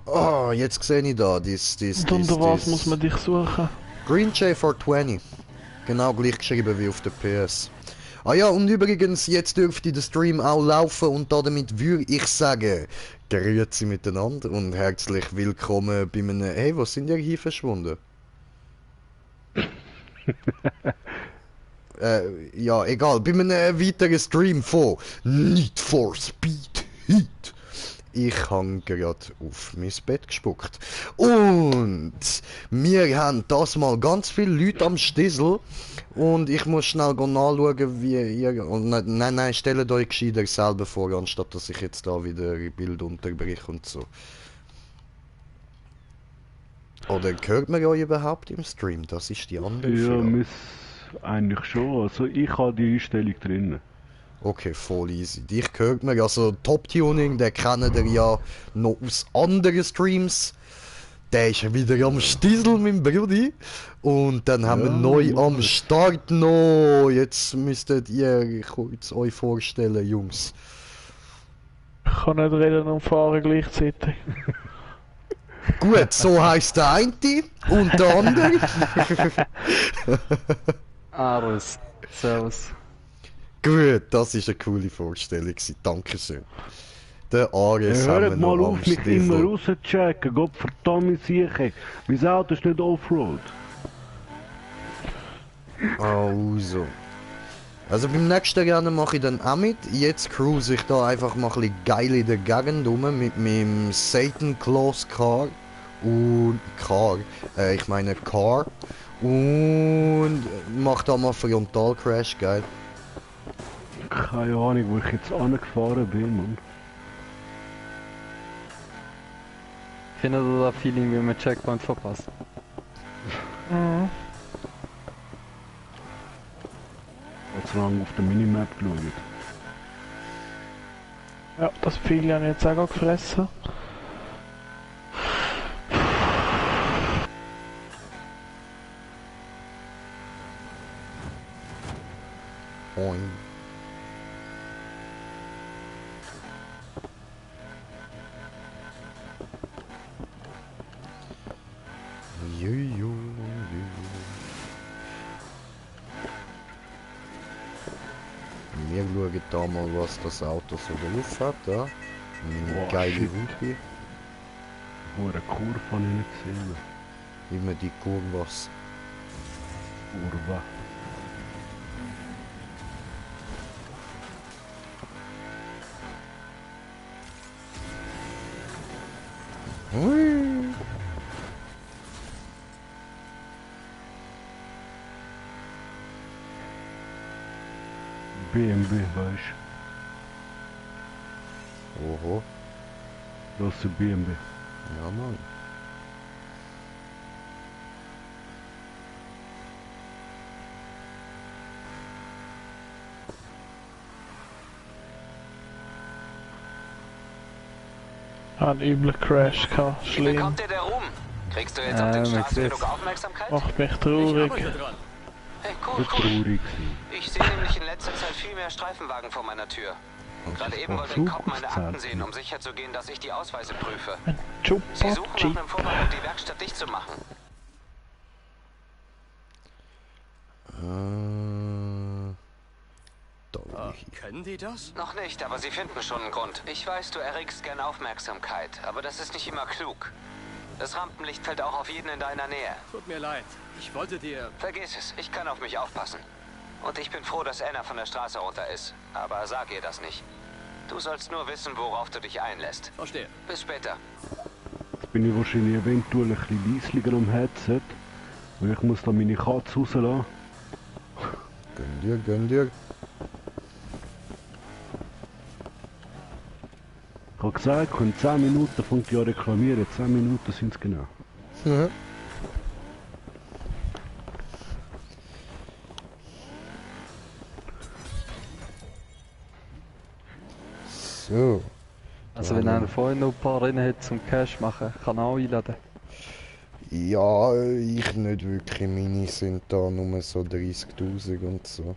Oh, jetzt sehe ich da, Und unter was muss man dich suchen? Green J420. Genau gleich geschrieben wie auf der PS. Ah ja, und übrigens, jetzt dürfte der Stream auch laufen und damit würde ich sagen, grüezi miteinander und herzlich willkommen bei einem... Hey, wo sind ihr hier verschwunden? Ja, egal, bei einem weiteren Stream von Need for Speed Heat. Ich habe gerade auf mein Bett gespuckt. Und wir haben das mal ganz viele Leute am Stissel. Und ich muss schnell nachschauen, wie ihr... Und nein, stellt euch gescheiter selber vor, anstatt dass ich jetzt da wieder Bild unterbreche und so. Oder hört man euch überhaupt im Stream? Das ist die andere Frage. Ja, eigentlich schon. Also ich habe die Einstellung drin. Okay, voll easy. Dich hört man, also Top-Tuning, den kennt ihr ja noch aus anderen Streams. Der ist wieder am Stiesel, mein Brudi. Und dann haben wir neu am Start noch. Jetzt müsstet ihr kurz euch vorstellen, Jungs. Ich kann nicht reden und fahren gleichzeitig. Gut, so heisst der eine und der andere. Ares, servus. Gut, das ist eine coole Vorstellung. Dankeschön. Der Ares haben wir Hört noch mal am auf, mich Stiesel. immer rauszuchecken. Gott verdammt sicher. Mein Auto ist nicht Offroad. Also. Also beim nächsten Rennen mache ich dann auch mit. Jetzt cruise ich da einfach mal ein bisschen geil in der Gegend rum mit meinem Satan Claus Car. Und ich meine Car. Und mach da mal Frontalcrash, geil. Keine Ahnung, wo ich jetzt angefahren bin, Mann. Findet ihr das Feeling, wie man Checkpoint verpasst? Mhm. Als lang auf der Minimap geschaut. Ja, das Feeling habe ich jetzt auch gefressen. Moin. Juju. Wir schauen da mal, was das Auto so drauf hat. Ja? Meine geile Route. Eine Kurve habe ich nicht gesehen. Immer die Kurvas. Kurve. Hui. BMW, weißt Oho. du? Das ist ein BMW. Ja, Mann. Ein übler Crash gehabt, Wie schlimm. bekommt dir der Ruhm? Kriegst du jetzt auf den Straßen Max, genug Aufmerksamkeit? Macht mich traurig. Hey, Das cool, war cool. traurig. Ich sehe nämlich in letzter Zeit viel mehr Streifenwagen vor meiner Tür. Gerade eben wollte ein Cop meine Akten sehen, um sicherzugehen, dass ich die Ausweise prüfe. Sie Chupa suchen nach Jeep. einem Vorwand, um die Werkstatt dicht zu machen. Können die das? Noch nicht, aber sie finden schon einen Grund. Ich weiß, du erregst gern Aufmerksamkeit, aber das ist nicht immer klug. Das Rampenlicht fällt auch auf jeden in deiner Nähe. Tut mir leid. Ich wollte dir... Vergiss es, ich kann auf mich aufpassen. Und ich bin froh, dass Anna von der Straße runter ist. Aber sag ihr das nicht. Du sollst nur wissen, worauf du dich einlässt. Verstehe. Bis später. Jetzt bin ich wahrscheinlich eventuell ein bisschen leislicher am Headset. Weil ich muss da meine Katze rauslassen. Gönn dir, gönn dir. Ich habe gesagt, in 10 Minuten fängt die an reklamieren. 10 Minuten sind es genau. Ja. So. Also wenn einer vorhin noch ein paar Rennen hat zum Cash machen, kann er auch einladen. Ja, ich nicht wirklich. Meine sind da nur so 30.000 und so.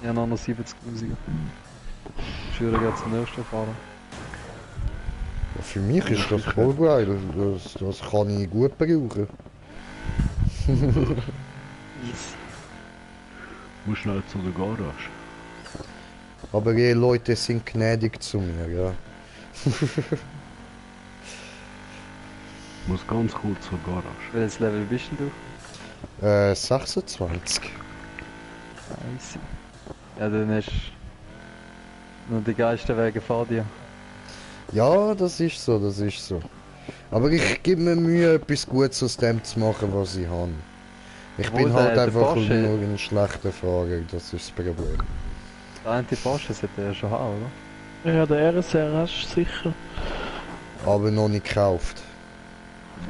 Ja, noch 70.000. Schwöre geht zum nächsten fahren. Für mich ist das voll geil. Das kann ich gut brauchen. Muss schnell zu der Garage. Aber die Leute sind gnädig zu mir, ja. Muss ganz kurz zur Garage. Welches Level bist denn du? 26. Easy. Ja, dann hast du noch die geilsten Wege vor dir. Ja, das ist so, das ist so. Aber ich gebe mir Mühe, etwas Gutes aus dem zu machen, was ich habe. Ich Obwohl bin halt der einfach Porsche- nur ein schlechter Fahrer, das ist das Problem. Der eine Porsche sollte er schon haben, oder? Ja, der RSR hast du sicher. Aber noch nicht gekauft.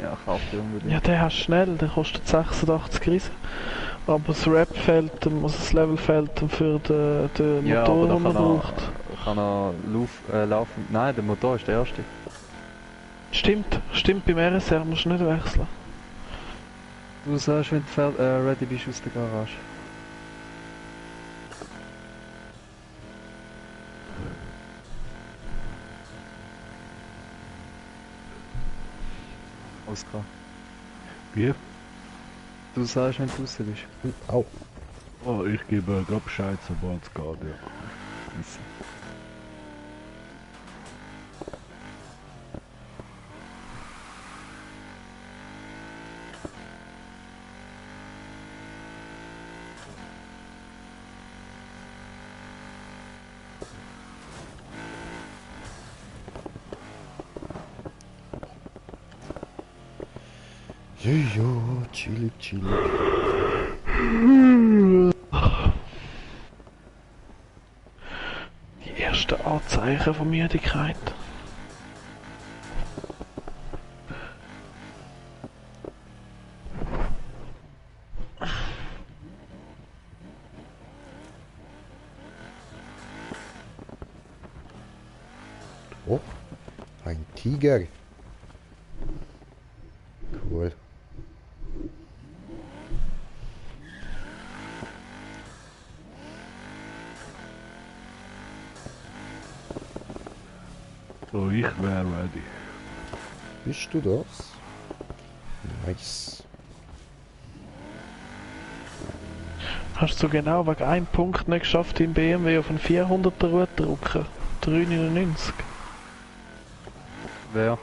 Ja, kauf dir unbedingt. Ja, der hast schnell, der kostet 86 Riesen. Aber das Rap fehlt ihm, also das Level fehlt ihm für den Ja, Motor, aber den man braucht. kann er laufen. Nein, der Motor ist der erste. Stimmt, beim RSR musst du nicht wechseln. Du sagst, wenn du ready bist aus der Garage. Oskar. Wie? Du sagst, wenn du raus bist. Au. Oh, ich gebe gerade Bescheid, sobald es geht, ja. Easy. Jojo, chillig, chillig. Die ersten Anzeichen von Müdigkeit. Oh, ein Tiger. Cool. So, ich wäre ready. Bist du das? Nice. Hast du genau wegen einem Punkt nicht geschafft, im BMW auf einen 400er Route drücken? 399. Wer?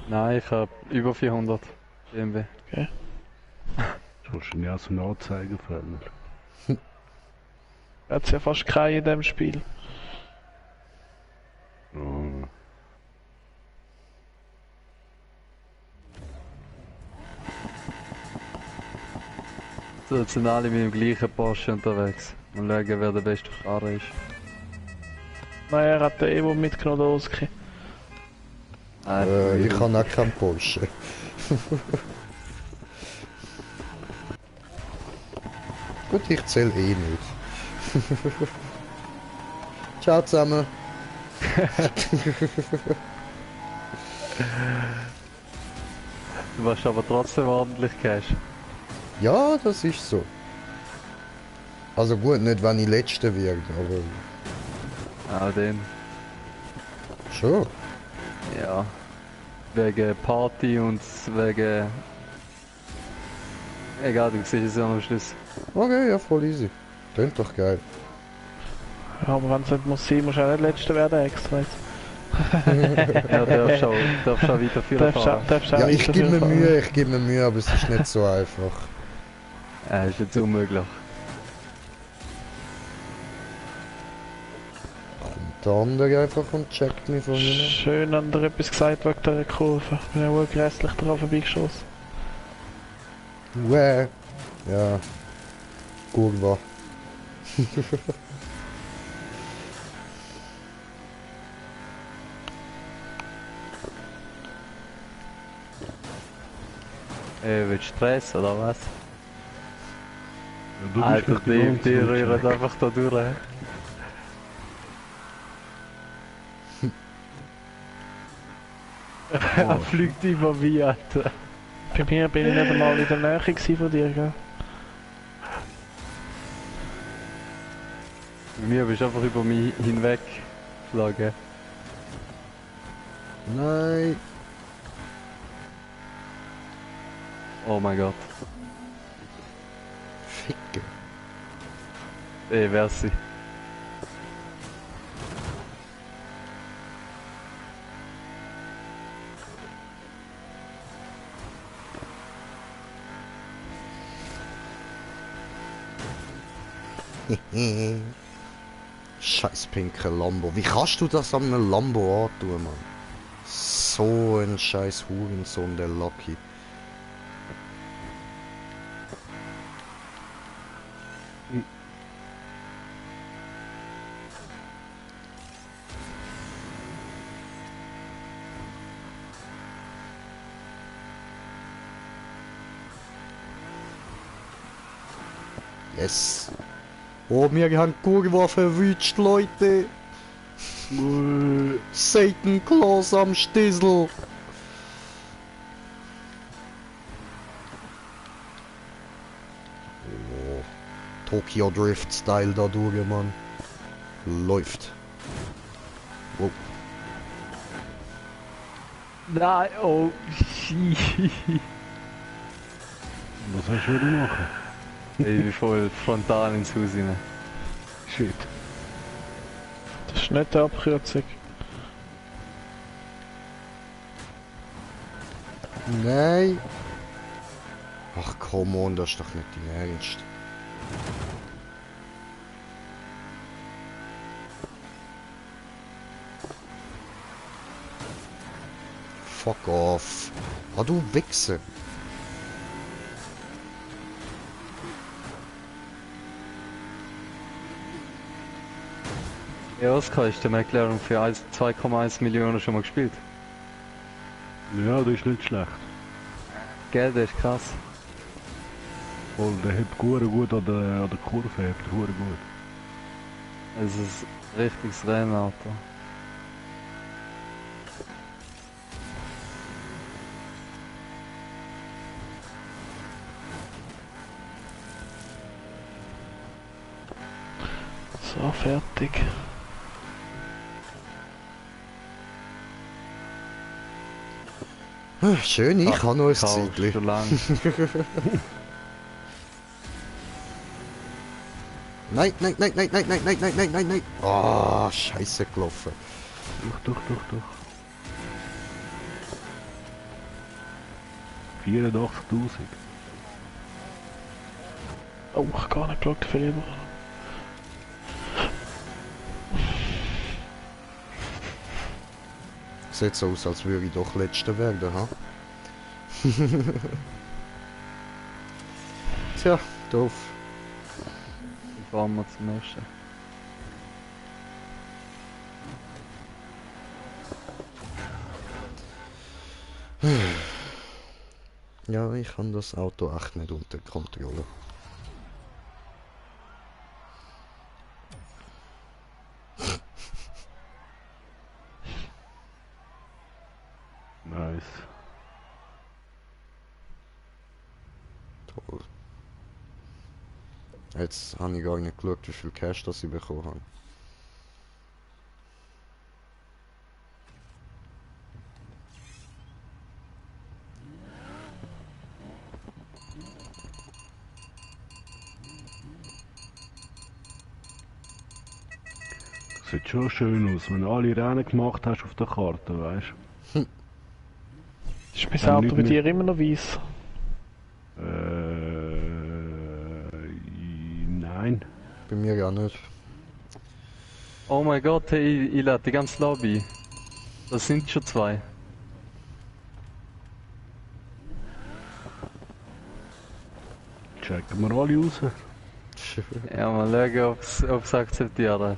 Nein, ich habe über 400 BMW. Okay. Das hast du nicht aus dem Anzeigenfehler. Hat's ja fast keinen in dem Spiel. Oh. So, jetzt sind alle mit dem gleichen Porsche unterwegs. Und schauen, wer der beste Fahrer ist. Nein, er hat den Evo mitgenommen, der Oski. Ich habe auch keinen Porsche. Gut, ich zähle eh nicht. Ciao zusammen. Du machst aber trotzdem ordentlich Cash. Ja, das ist so. Also gut, nicht wenn ich Letzter werde, aber Auch den. schon. Ja. Wegen Party und wegen... Egal, du siehst es ja am Schluss. Okay, ja, voll easy. Klingt doch geil. Ja, aber wenn es nicht muss sein, musst du auch nicht Letzter werden extra jetzt. Ja, darfst auch weiter viel fahren. Darfst auch Ja, ich weiter gebe mir fahren. Mühe, aber es ist nicht so einfach. Ist jetzt unmöglich. Der andere einfach und checkt mich von hinten. Schön an dir etwas gesagt wegen dieser Kurve. Ich bin ja wohl grässlich drauf vorbeigeschossen. Uäh. Ja. Kurva. Willst du Stress oder was? Ja, du bist Alter, doch die ganze die Zeit rühren check. einfach da durch. Er fliegt über wie, Alter. Bei mir bin ich nicht einmal in der Nähe gewesen von dir, gell? Bei mir bist du einfach über mich hinweg geflogen. Nein. Oh mein Gott. Ficke. Ey, wer ist sie? Scheiß pinker Lambo. Wie kannst du das an einem Lambo antun, Mann? So ein scheiß Hurensohn, der Lucky. Yes. Oh, wir haben Kurve verwünscht, Leute. Satan Claus am Stissel. Oh, Tokyo Drift Style da durch, Mann. Läuft. Wow. Nein, oh, shit. Was hast du wieder machen? Ich bin voll frontal ins Haus rein. Shit. Das ist nicht die Abkürzung. Nein. Ach come on, das ist doch nicht dein Ernst. Fuck off. Ah, du Wichser. Ja, Oskar, ist der McLaren für 2,1 Millionen schon mal gespielt? Ja, das ist nicht schlecht. Gell, das ist krass. Voll, der hebt gut an der Kurve, hebt er gut. Es ist ein richtiges Rennauto. So, fertig. Schön, ich habe noch ein Kauf Zeitchen. schon lang. Nein, nein, nein, nein, nein, nein, nein, nein, nein, nein, nein. Ah, scheiße gelaufen. Doch. 84.000. Oh, ich habe gar nicht geschaut, Fieber. Sieht so aus, als würde ich doch Letzter werden, ha? Tja, doof. Dann fahren wir zum nächsten. Ja, ich habe das Auto echt nicht unter Kontrolle. Nice. Toll. Jetzt habe ich gar nicht geschaut, wie viel Cash das ich bekommen habe. Sieht schon schön aus, wenn du alle Rennen gemacht hast auf der Karte, weißt du? Ist mein Ja, Auto nicht bei mehr. dir immer noch weiß? Nein. Bei mir ja nicht. Oh mein Gott, hey, ich lade die ganze Lobby. Das sind schon zwei. Checken wir alle raus. Ja, mal schauen, ob sie akzeptieren.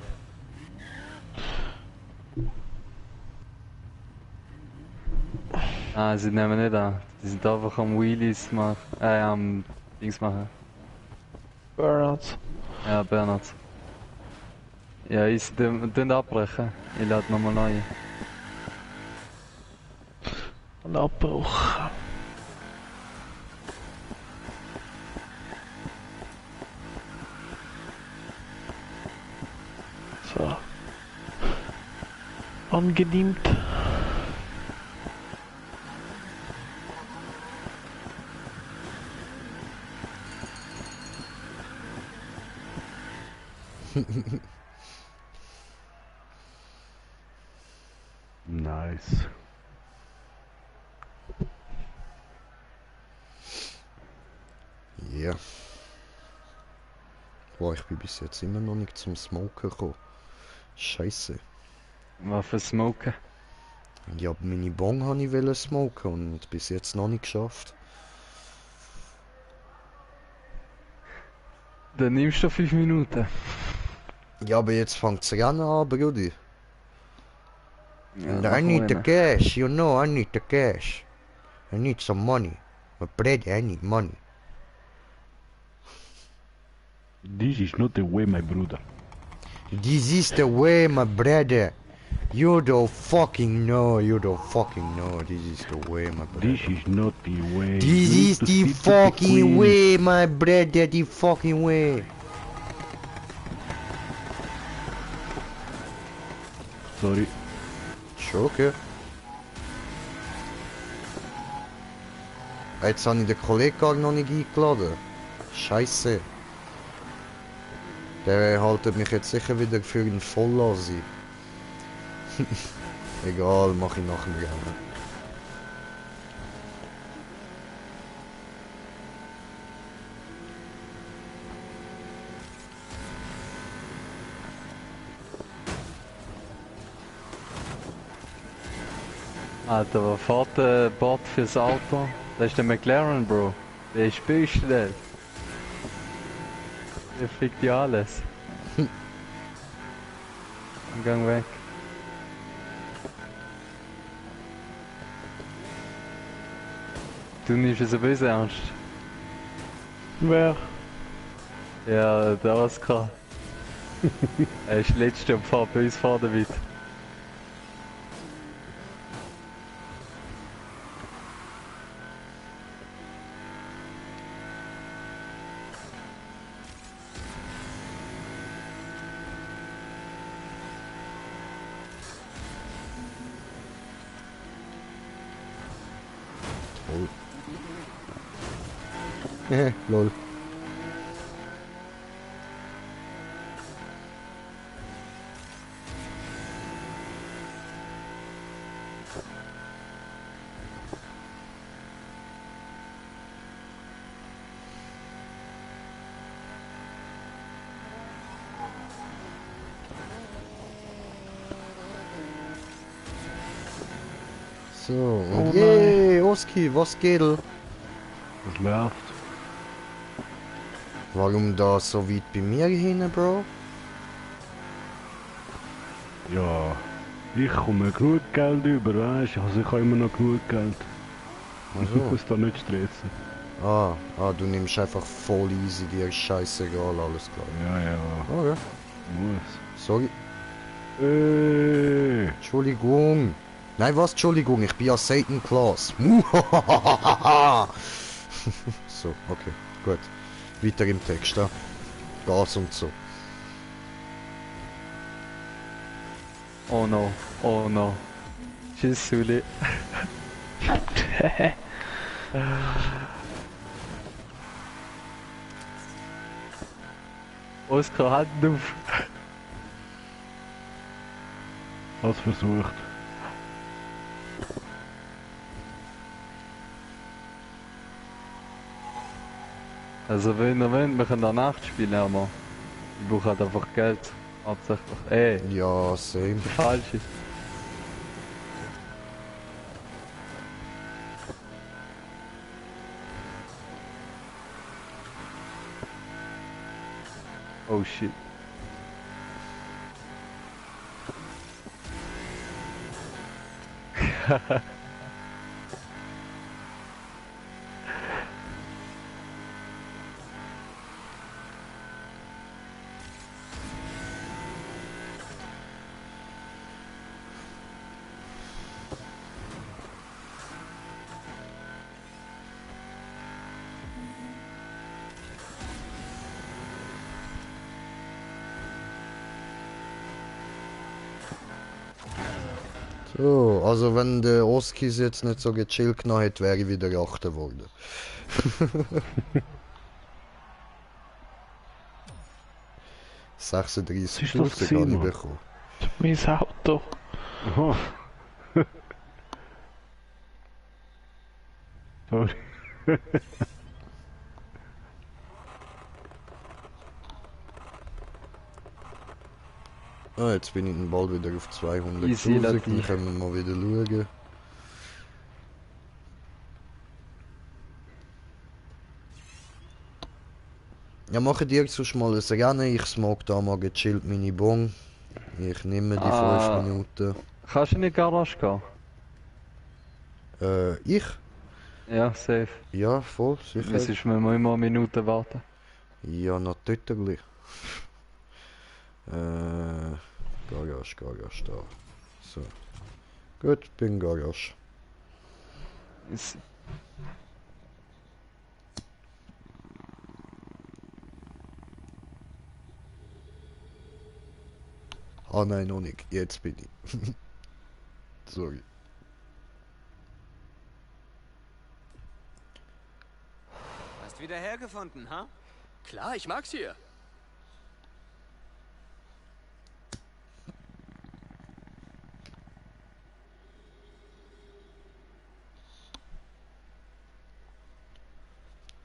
Ah, sie nehmen nicht an. Die sind einfach am Wheelies machen. Am Dings machen. Burnouts. Ja, Bernhard. Ja, ich den abbrechen. Ich lade nochmal neu. Ein Abbruch. So. Angenehmt. Nice. Ja. Boah, ich bin bis jetzt immer noch nicht zum Smoken gekommen. Scheiße. Was für Smoken? Ja, meine Bong habe ich wollen smoken und bis jetzt noch nicht geschafft. Dann nimmst du 5 Minuten. Ja, aber jetzt fängt es Rennen an, Brudi. Ja, And mach I need the rein. cash, you know, I need the cash. I need some money. My bread, I need money. This is not the way, my brother. This is the way, my brother. You don't fucking know, you don't fucking know. This is the way, my brother. This is not the way. This You need is to the speak to fucking queen. way, my brother, the fucking way. Sorry. Schon okay. Jetzt habe ich den Kollegen gar noch nicht eingeladen. Scheiße. Der haltet mich jetzt sicher wieder für einen Vollassi. Egal, mach ich nachher gerne. Alter, was fährt der Bot fürs Auto? Das ist der McLaren, Bro. Der ist bestellt. Der fickt dir alles. Im Gang weg. Du nimmst es ein bisschen ernst. Wer? Ja, der Oscar. Er ist letzte und fährt bei uns vor David. Lol. So, und Oh yay, Oski, was geht? Was läuft? Warum da so weit bei mir hin, Bro? Ja, ich komme genug Geld über, weißt du? Also ich habe immer noch genug Geld. Ich Also. muss da nicht stressen. Du nimmst einfach voll easy, dir ist scheißegal, alles klar. Ja, ja, Okay, muss. sorry. Entschuldigung. Nein, was? Entschuldigung, ich bin ja Satan Claus. So, okay, gut. Weiter im Text, ja. Gas und so. Oh no, oh no. Tschüss, Suli. Oscar, halt auf. Hast versucht. Also wenn ihr wollt, wir können da Nacht spielen, aber ich brauche halt einfach Geld. Hauptsächlich. Ey, Ja, same. falsch ist. Oh shit. So, also wenn der Oskis jetzt nicht so gechillt genommen hätte, wäre ich wieder 8. geworden. 36 Was ist das Minuten gewesen, habe ich Mann? bekommen. Mein Auto. Aha. Sorry. Ah, jetzt bin ich dann bald wieder auf 200'000, Easy, dann Lati. können wir mal wieder schauen. Ja, machen dir sonst mal ein Rennen, ich smoke da mal gechillt meine Bon. Ich nehme die 5 Ah. Minuten. Kannst du in die Garage gehen? Ich? Ja, safe. Ja, voll, sicher. Müsstest du mir immer eine Minute warten. Ja, natürlich. Garage, da. So. Gut, bin Garage. Ist- Ah nein, noch nicht. Jetzt bin ich. Sorry. Hast wieder hergefunden, ha? Klar, ich mag's hier.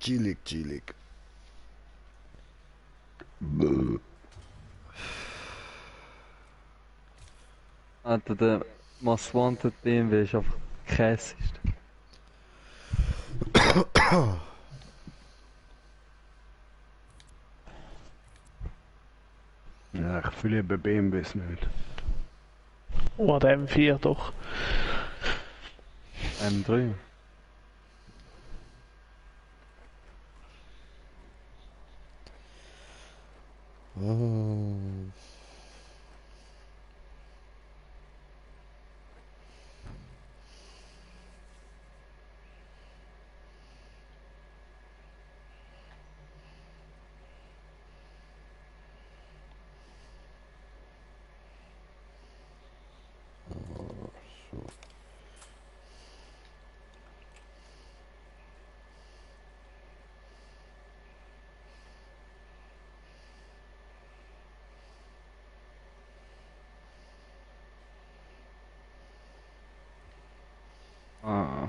Chillig. Alter, der Most Wanted BMW ist einfach Käse. Ja, ich fühle eben BMWs nicht. Oh, der M4 doch. M3. Ah. Ah.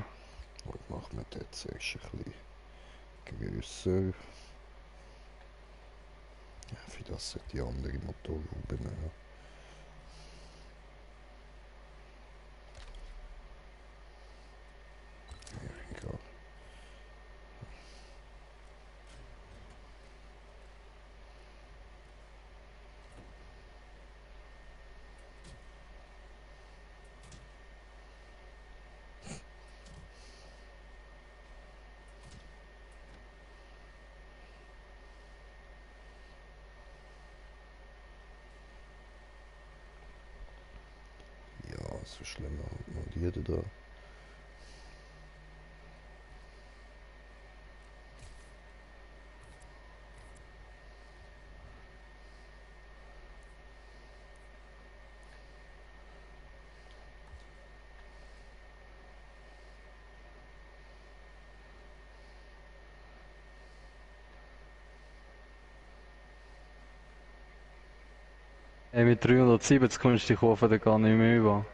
Ich mache mir den jetzt erst ein bisschen grösser. Ja, für das sollte die andere Motorhaube nehmen. Ja, egal. Ja, so schlimm noch die da. Ey, mit 370 kommst du die Kurve da gar nicht mehr über.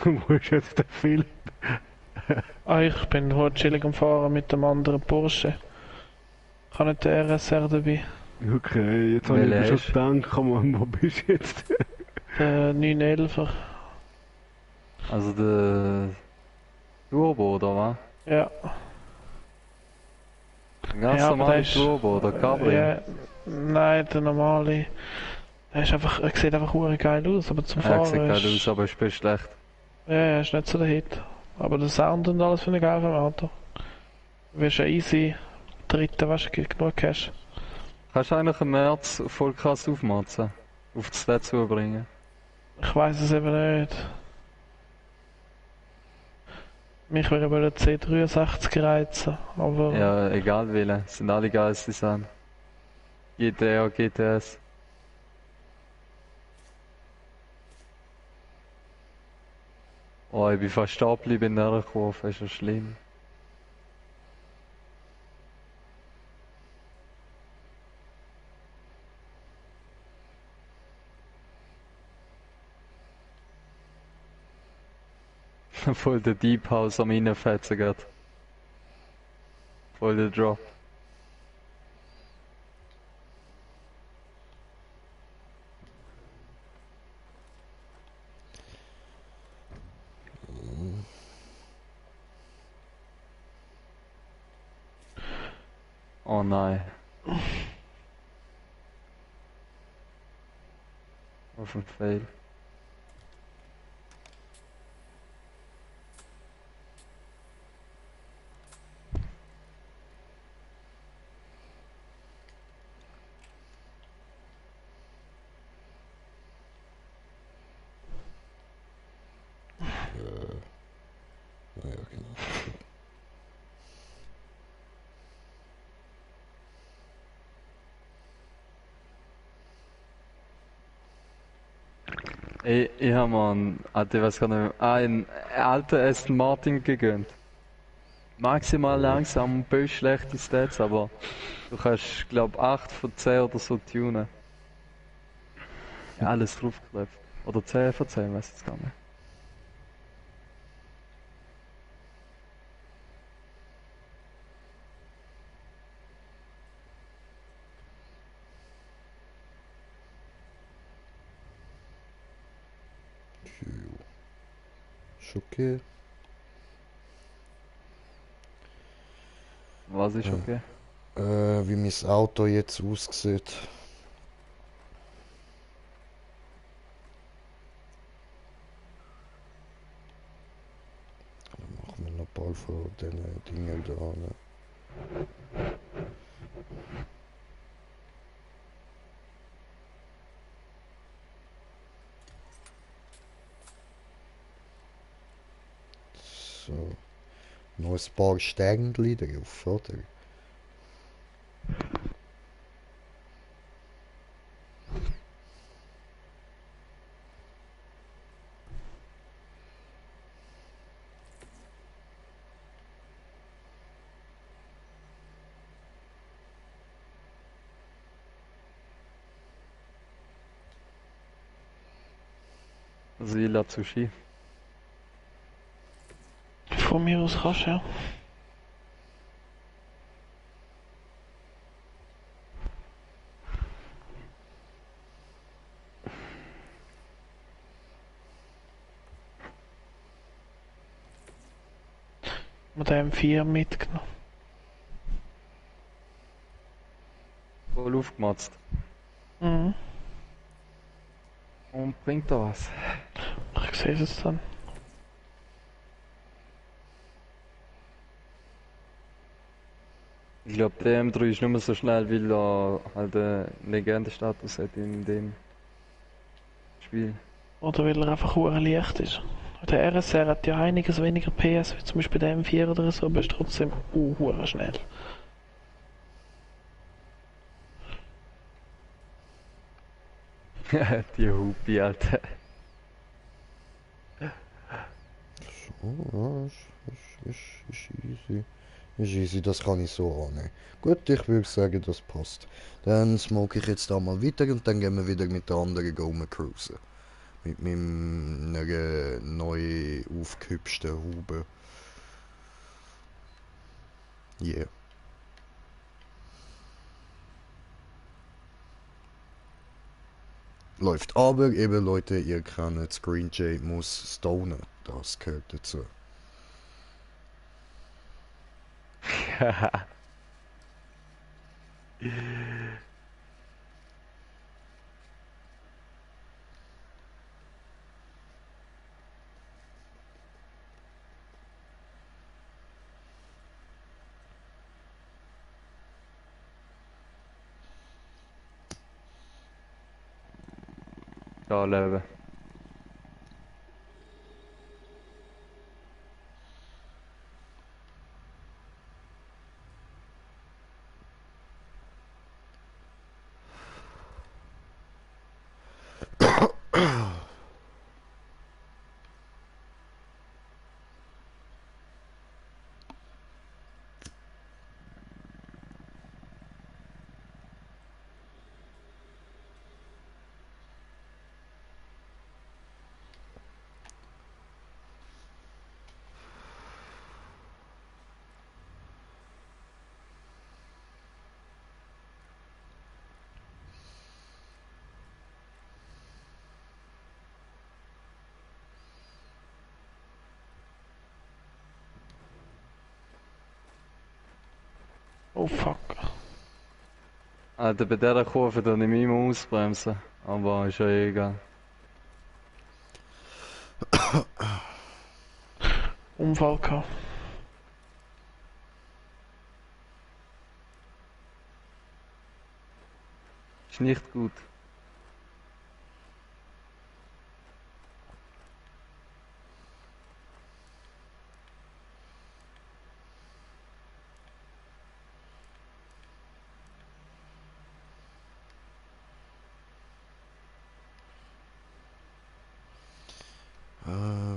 Wo ist jetzt der Philipp? Ah, ich bin heute chillig am Fahren mit dem anderen Porsche. Ich habe nicht den RSR dabei. Okay, jetzt habe ich mir schon gedacht, Mann, wo bist du jetzt? Der 911er. Also der Turbo, oder was? Ja. Ein ganz Ja, aber normaler der ist- Turbo oder Cabrio? Ja, nein, der normale. Der ist einfach, er sieht einfach hure geil aus, aber zum Er Fahren sieht geil ist... aus, aber ich bin schlecht. Ja, ja, ist nicht so der Hit. Aber der Sound und alles finde ich geil vom Auto. Du wirst ja easy dritte, weißt du, genug Cash. Kannst du eigentlich im März voll krass aufmatzen? Auf das dazu bringen? Ich weiß es eben nicht. Mich würde aber der C63 reizen, aber... Ja, egal welche. Sind alle geil, sie sind. GTA, GTS. Oh, ich bin fast stehen geblieben in dieser Kurve, ist ja schlimm. Voll der Deep House am Innenfetzen geht. Voll der Drop. Oh nein. Auf ein Fail. Ja, genau. Ich habe mir einen alten Aston Martin gegönnt. Maximal langsam und böse schlechte Stats, aber du kannst, glaub 8 von 10 oder so tunen. Ja, alles draufgeklebt. Oder 10 von 10, weiß ich jetzt gar nicht. Ist okay. Was ist Ja. okay? Wie mein Auto jetzt aussieht. Dann machen wir noch ein paar von diesen Dingen da. Ne? So. Noch ein paar Sternchen drauf, oder? Sila Sushi. Von mir aus kannst du, ja. Mit dem M4 mitgenommen. Voll aufgematzt. Mhm. Und bringt da was? Ich sehe es dann. Ich glaube, der M3 ist nicht mehr so schnell, weil er halt einen Legendenstatus hat in dem Spiel. Oder weil er einfach hure leicht ist. Der RSR hat ja einiges weniger PS, wie zum Beispiel der M4 oder so, aber ist trotzdem hure schnell. Die Hupi, Alter. So, ja, ist easy. Ist easy, das kann ich so annehmen. Gut, ich würde sagen, das passt. Dann smoke ich jetzt da mal weiter und dann gehen wir wieder mit der anderen cruisen. Mit meiner neu aufgehübschten Haube. Yeah. Läuft. Aber eben Leute, ihr kennt Green Jay muss stonen. Das gehört dazu. Ja, Leben. Oh fuck. Alter, bei dieser Kurve dann nicht mehr ausbremsen. Aber ist ja eh egal. Unfall gehabt. Ist nicht gut.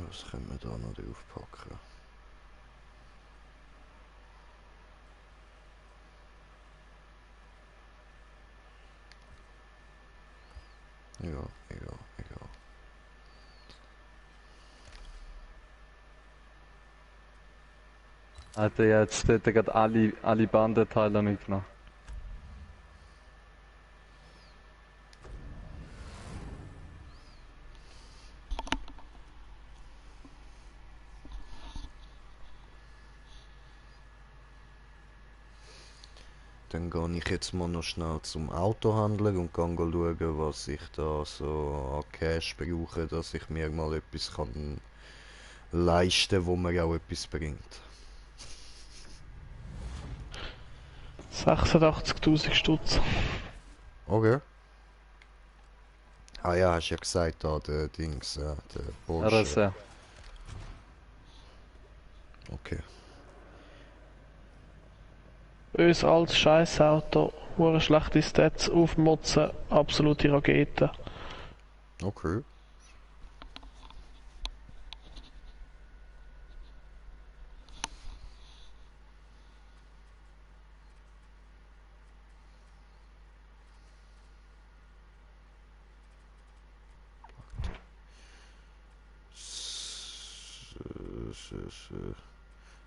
Was können wir da noch draufpacken? Ja. Alter, jetzt hat er gerade alle Bandenteile mitgenommen. Dann gehe ich jetzt mal noch schnell zum Autohändler und kann schauen, was ich da so an Cash brauche, dass ich mir mal etwas kann leisten, wo mir auch etwas bringt. 86.000 Stutz. Okay. Ah ja, hast ja gesagt, da der Dings, der Porsche. RSR. Okay. Bös altes Scheißauto, hure schlechte Stats, aufmotzen, absolute Rakete. Okay.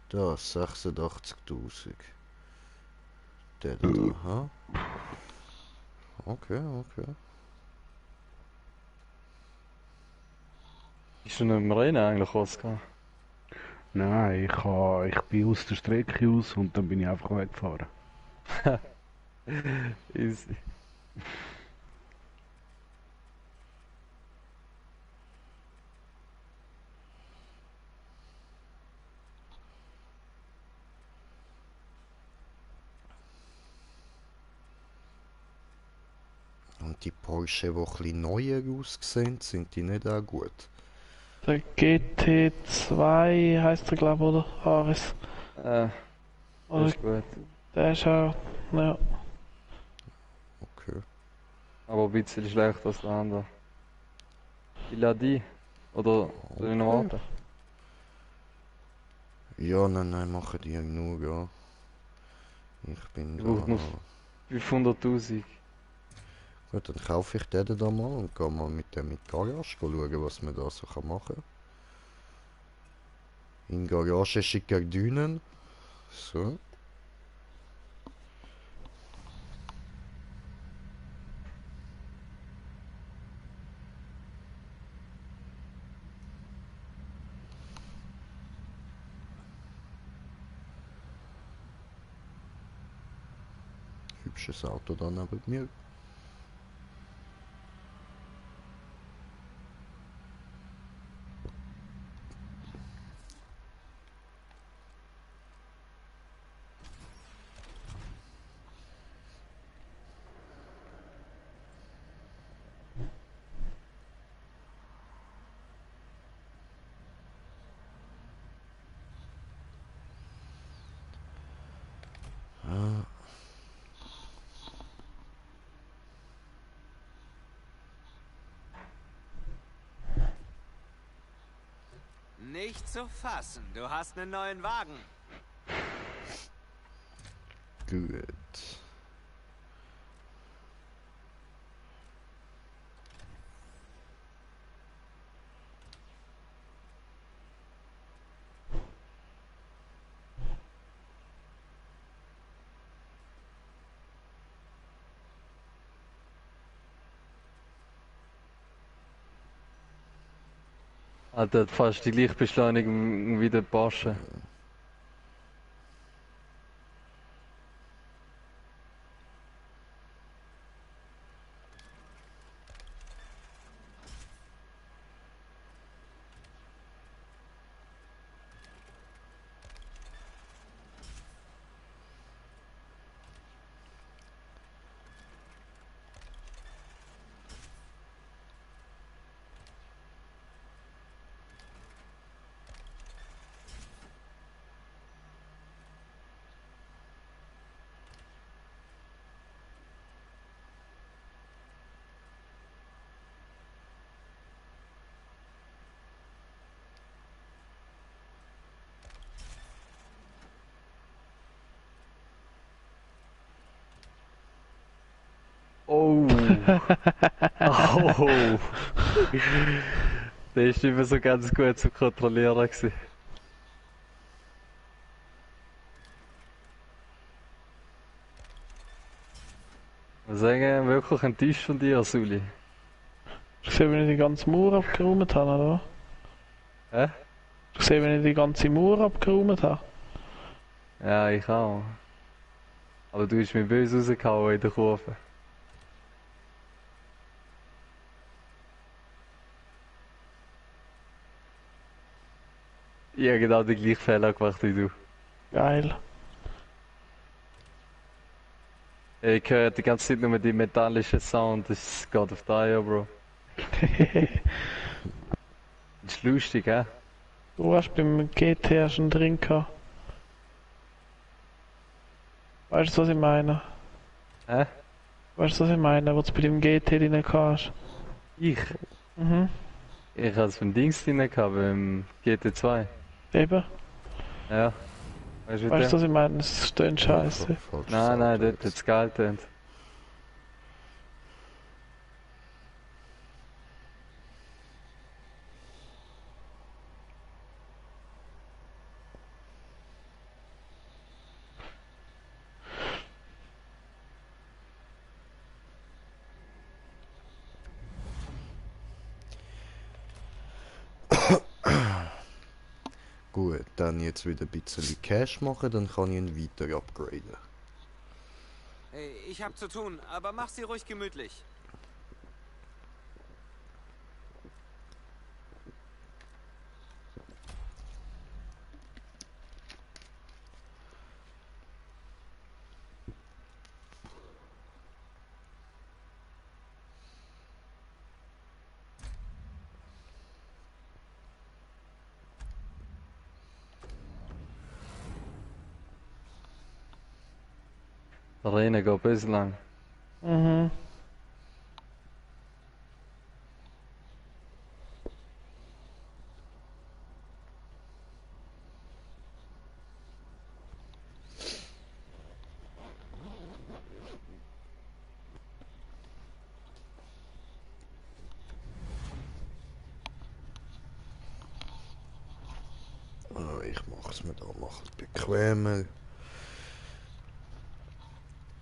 Da, 86.000. Der da, ha? Okay. Ist schon im Rennen eigentlich Oscar? Nein, ich bin aus der Strecke aus und dann bin ich einfach weggefahren. Easy. Und die Porsche, die ein bisschen neuer aussehen, sind die nicht auch gut? Der GT2 heisst er, glaube ich, oder? Ares. Das Oder ist gut. der ist auch, ja. Okay. Aber ein bisschen schlechter als der andere. Iladi. Oder soll ich noch warten? Ja, nein, machen die nur, ja. Ich bin Ich da. brauche noch 500.000. Ja, dann kaufe ich den da mal und gehe mal mit dem in die Garage schauen, was man da so machen kann. In Garage schicker Dünen. So. Hübsches Auto da neben mir. Nicht zu fassen. Du hast einen neuen Wagen. Gut. Alter, hat fast die Lichtbeschleunigung wie der Porsche. Oh. Oh. Der ist nicht mehr so ganz gut zu kontrollieren gewesen. Ich muss sagen, wirklich enttäuscht von dir, Suli. Ich sehe, wenn ich die ganze Mauer abgeräumt habe, oder? Hä? Ich sehe, wenn ich die ganze Mauer abgeräumt habe. Ja, ich auch. Aber du hast mich böse rausgehauen in der Kurve. Ich habe genau den gleichen Fehler gemacht wie du. Geil. Ich höre die ganze Zeit nur die metallischen Sound, das ist God of Dire, Bro. Das ist lustig, hä? Du hast beim GTA schon drin gehabt. Weißt du, was ich meine? Hä? Weißt du, was ich meine, wo du bei dem GT drin hast? Ich? Mhm. Ich hatte es beim Dings drin gehabt, beim GT2. Eben. Ja. Weißt du, Weißt du, was ich meine? Das ist dann scheiße. Falsches Nein, nein, Auto dort jetzt. hat es gehalten. Gut, dann jetzt wieder ein bisschen Cash machen, dann kann ich ihn weiter upgraden. Hey, ich hab zu tun, aber mach sie ruhig gemütlich. Der Rennen geht bis lang. Mhm. mach's mir da mal bequemer.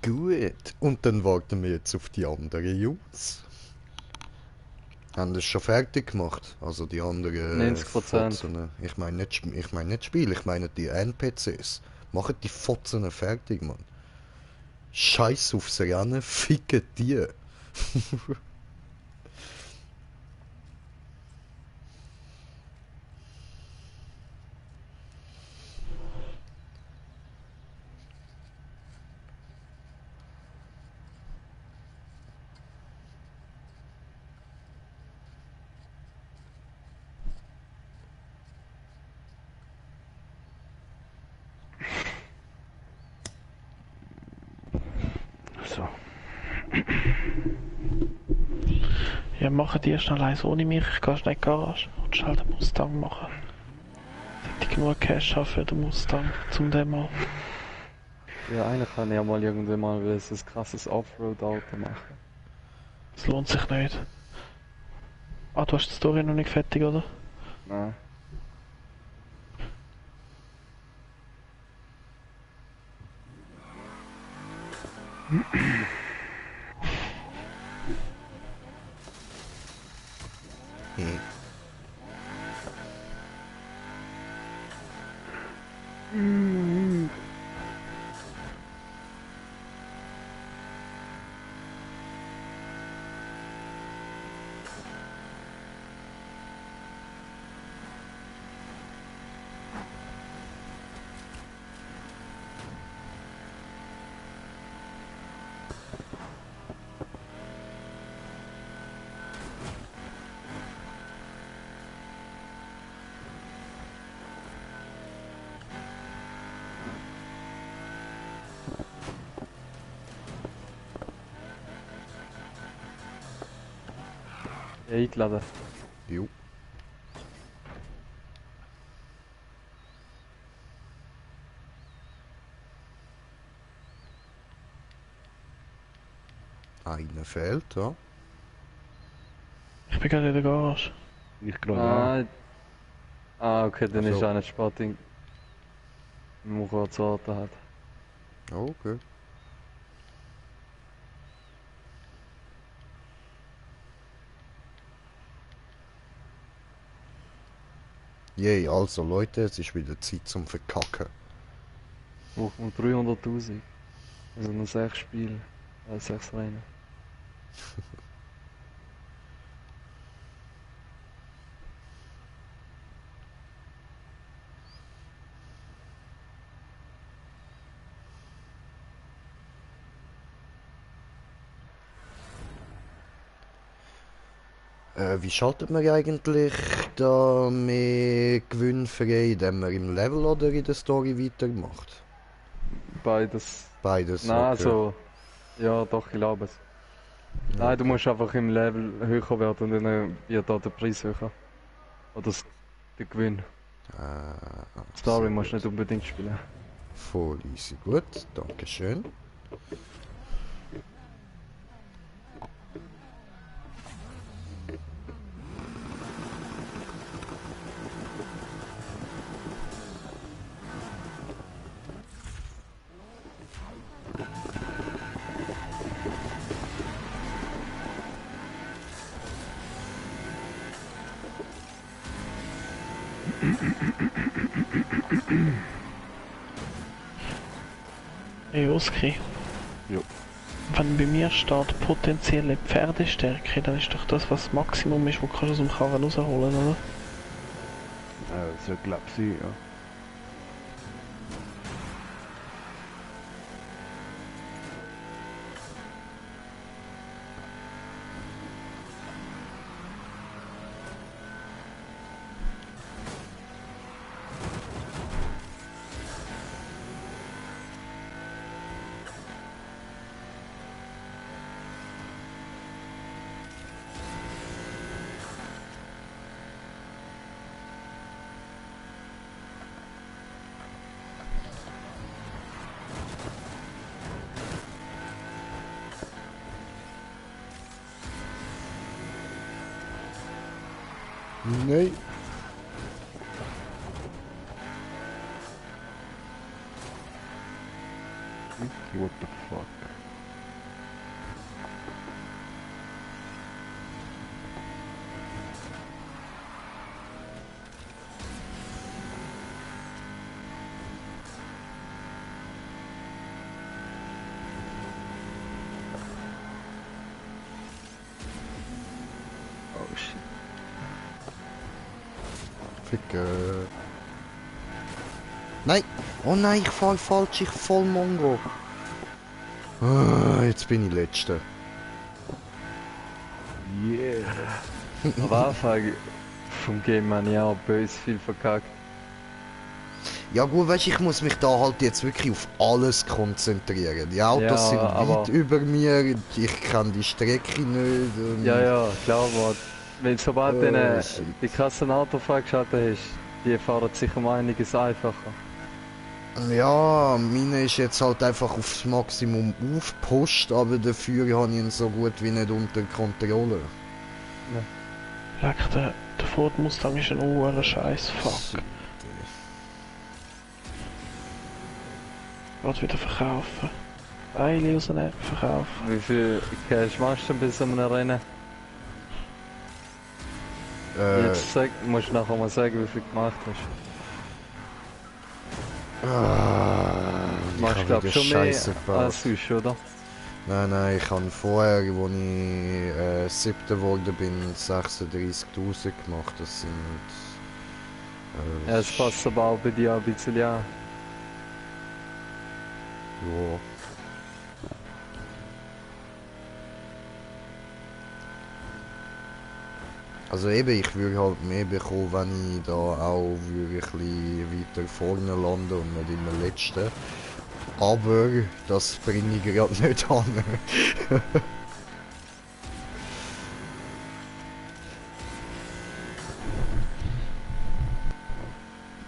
Gut. Und dann warten wir jetzt auf die anderen Jungs. Haben das schon fertig gemacht? Also die anderen 90%. Fotzen. Ich meine nicht Spiel, ich meine die NPCs. Machen die Fotzen fertig, Mann. Scheiß aufs Rennen, ficken die. So. Ja, machen die schnell eins ohne mich. Ich gehe schnell in die Garage und schnell den Mustang machen. Sollte ich genug Cash haben für den Mustang zum Demo. Ja, eigentlich kann ich ja mal irgendwann mal ein krasses Offroad-Auto machen. Das lohnt sich nicht. Ah, du hast die Story noch nicht fertig, oder? Nein. Hm. Ja, eingeladen. Jo. Einer fehlt, ja. Ich bin gerade in der Garage. Ich gerade Okay, dann Also. ist auch nicht Spotting. Wenn man kurz warten hat. Okay. Yay, also Leute, es ist wieder Zeit zum Verkacken. Braucht man 300.000. Also noch 6 Spiele. 6 Rennen. Wie schaltet man eigentlich da mehr Gewinn frei, indem man im Level oder in der Story weitermacht? Beides. Beides. Nein, okay. also. Ja, doch, ich glaube es. Nein, du musst einfach im Level höher werden und dann wird da der Preis höher. Oder der Gewinn. Story sehr musst du gut. nicht unbedingt spielen. Voll easy, gut, danke schön. Hey Oski. Jo. Wenn bei mir steht potenzielle Pferdestärke, dann ist doch das, was das Maximum ist, was du aus dem Karren rausholen, oder? Das wird glaub ich sein, ja. Nein. What the fuck? Oh shit. Ficke. Nein! Oh nein, ich fall falsch, ich voll Mongo. Ah, jetzt bin ich Letzter. Yeah. Am Anfang vom Game habe ich auch böse viel verkackt. Ja gut, weißt, ich muss mich da halt jetzt wirklich auf alles konzentrieren. Die Autos Ja, sind aber- weit über mir, ich kann die Strecke nicht. Ja, ja, klar, aber wenn sobald du shit. die krassen Auto freigeschaltet hast, die fahren sicher um einiges einfacher. Ja, meine ist jetzt halt einfach aufs Maximum aufgepusht, aber dafür habe ich ihn so gut wie nicht unter Kontrolle. Leck, der Ford Mustang ist ein Scheiß. Fuck. Gerade wieder verkaufen. Eile rausnehmen, verkaufen. Wie viel Cash machst du denn bis an einem Rennen? Jetzt musst du nachher mal sagen, wie viel du gemacht hast. Ich Machst habe du glaub wieder schon Scheiße mehr gebaut. als sonst, oder? Nein, ich habe vorher, als ich 7. geworden bin, 36.000 gemacht. Das sind... Ja, es passt aber auch bei dir ein bisschen an. Ja. Also eben, ich würde halt mehr bekommen, wenn ich da auch würde ein bisschen weiter vorne lande und nicht immer Letzte. Aber das bringe ich gerade nicht an.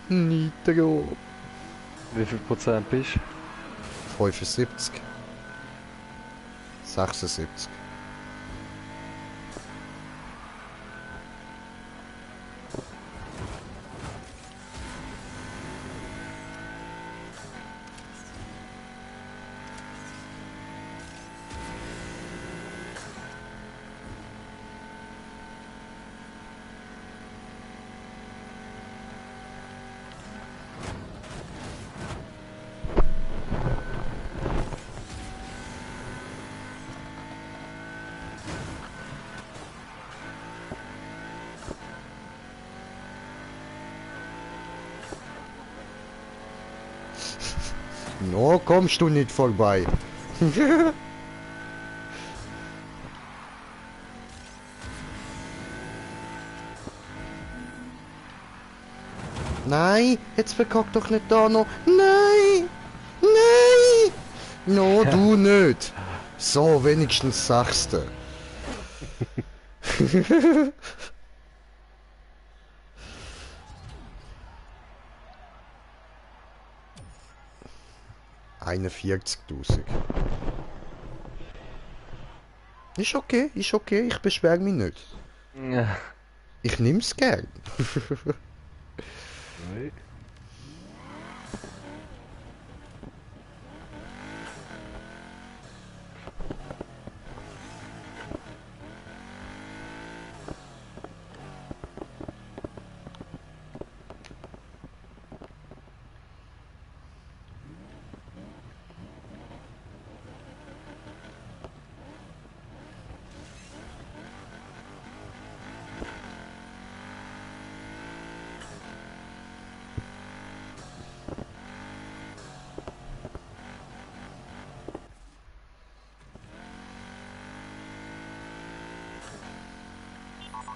Nitro. Wie viel Prozent bist du? 75. 76. No, kommst du nicht vorbei. Nein, jetzt verkack doch nicht da noch. Nein! Nein! No, du nicht. So, wenigstens 6. ...41.000. Ist okay, ich beschwere mich nicht. Ja. Ich nehm's gern. Right.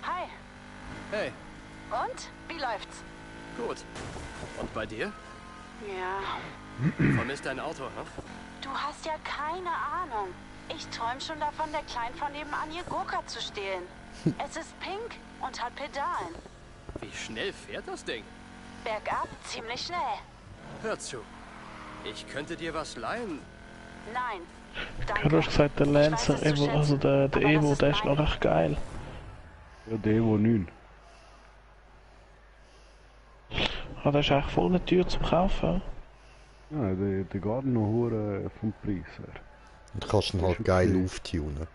Hi. Hey, Und? Wie läuft's? gut. Und bei dir? Ja. Vermisst dein Auto, hm? Du hast ja keine Ahnung. Ich träum schon davon, der Klein von nebenan ihr Go-Kart zu stehlen. Es ist pink und hat Pedalen. Wie schnell fährt das Ding? Bergab ziemlich schnell. Hör zu. Ich könnte dir was leihen. Nein. Ja, Danke. du hast gesagt, der Ich Lancer weiß es zu Evo, also schätzen, der aber Evo, das der ist ist noch mein recht geil. Ja, der Evo 9. Ah, der ist eigentlich voll nicht teuer zum Kaufen. Ja, der geht noch hure vom Preis her. Und kannst ihn halt geil auftunen.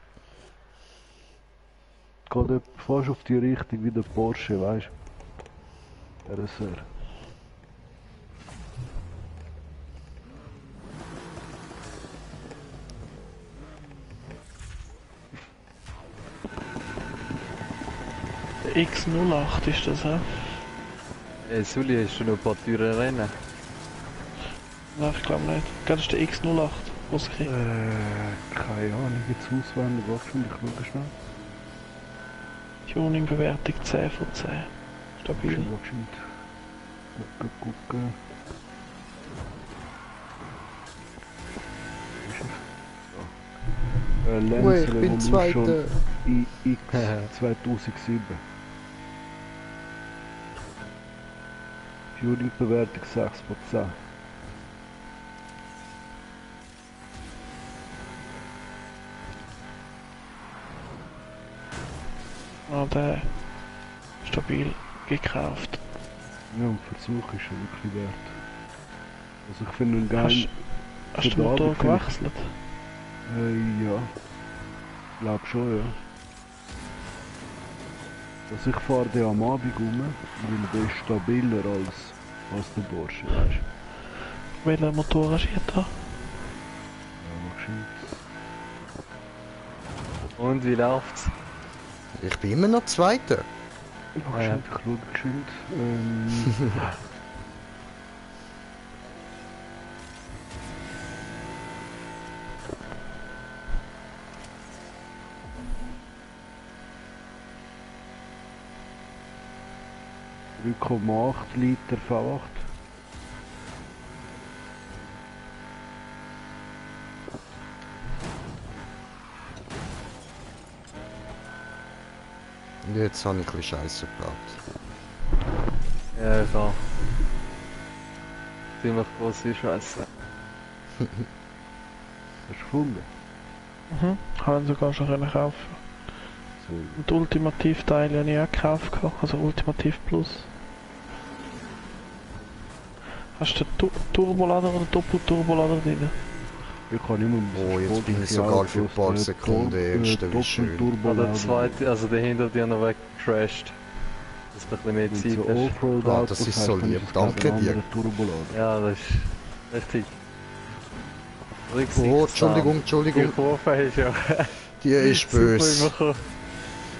Geht fast auf die Richtung wie der Porsche, weißt du? RSR. Der X08 ist das, hä? Sully, hast du noch ein paar teure Rennen? Nein, ich glaube nicht. Das ist der X08, was ich Keine Ahnung, jetzt auswendig, was schon, ich schaue schnell. Tuning-Bewertung 10 von 10. Stabil. Gucken. Lens Ich bin Revolution Zweiter. iX 2007. Tuning-Bewertung 6 von 10. Ah, der stabil gekauft. Ja, ein Versuch ist schon wirklich wert. Also ich finde ihn geil. Hast du den Motor gewechselt? Ja. Glaub schon, ja. Also ich fahre den am Abend rum, weil der ist stabiler als der Porsche, weißt du. Welcher Motor hast du hier da? Ja, wahrscheinlich. Und wie läuft's? Ich bin immer noch Zweiter. Wahrscheinlich, ich schaue geschwind. ...3,8 Liter V8. Und jetzt habe ich ein bisschen Scheiße gebaut. Ja, ich auch. Ziemlich große Scheiße. Hast du gefunden? Mhm. Haben sogar schon können kaufen. So. Und die Ultimativ-Teile habe ich auch gekauft. Also Ultimativ Plus. Hast du den Turbolader oder Doppelturbolader drin? Ich kann immer ein bisschen Oh, jetzt Sport bin auf ich die sogar für ein Autos, paar der Sekunden Erster, wie schön. Doppelturbo Der zweite, also der hinter dir noch weggecrashed. Dass du ein bisschen mehr Zeit hast. Offroad Ah, das ist so lieb. Danke dir. Ja. Ja, das ist richtig. Richtig. Oh, Entschuldigung, Entschuldigung. Die Kurve ist ja Die ist super böse. bekommen.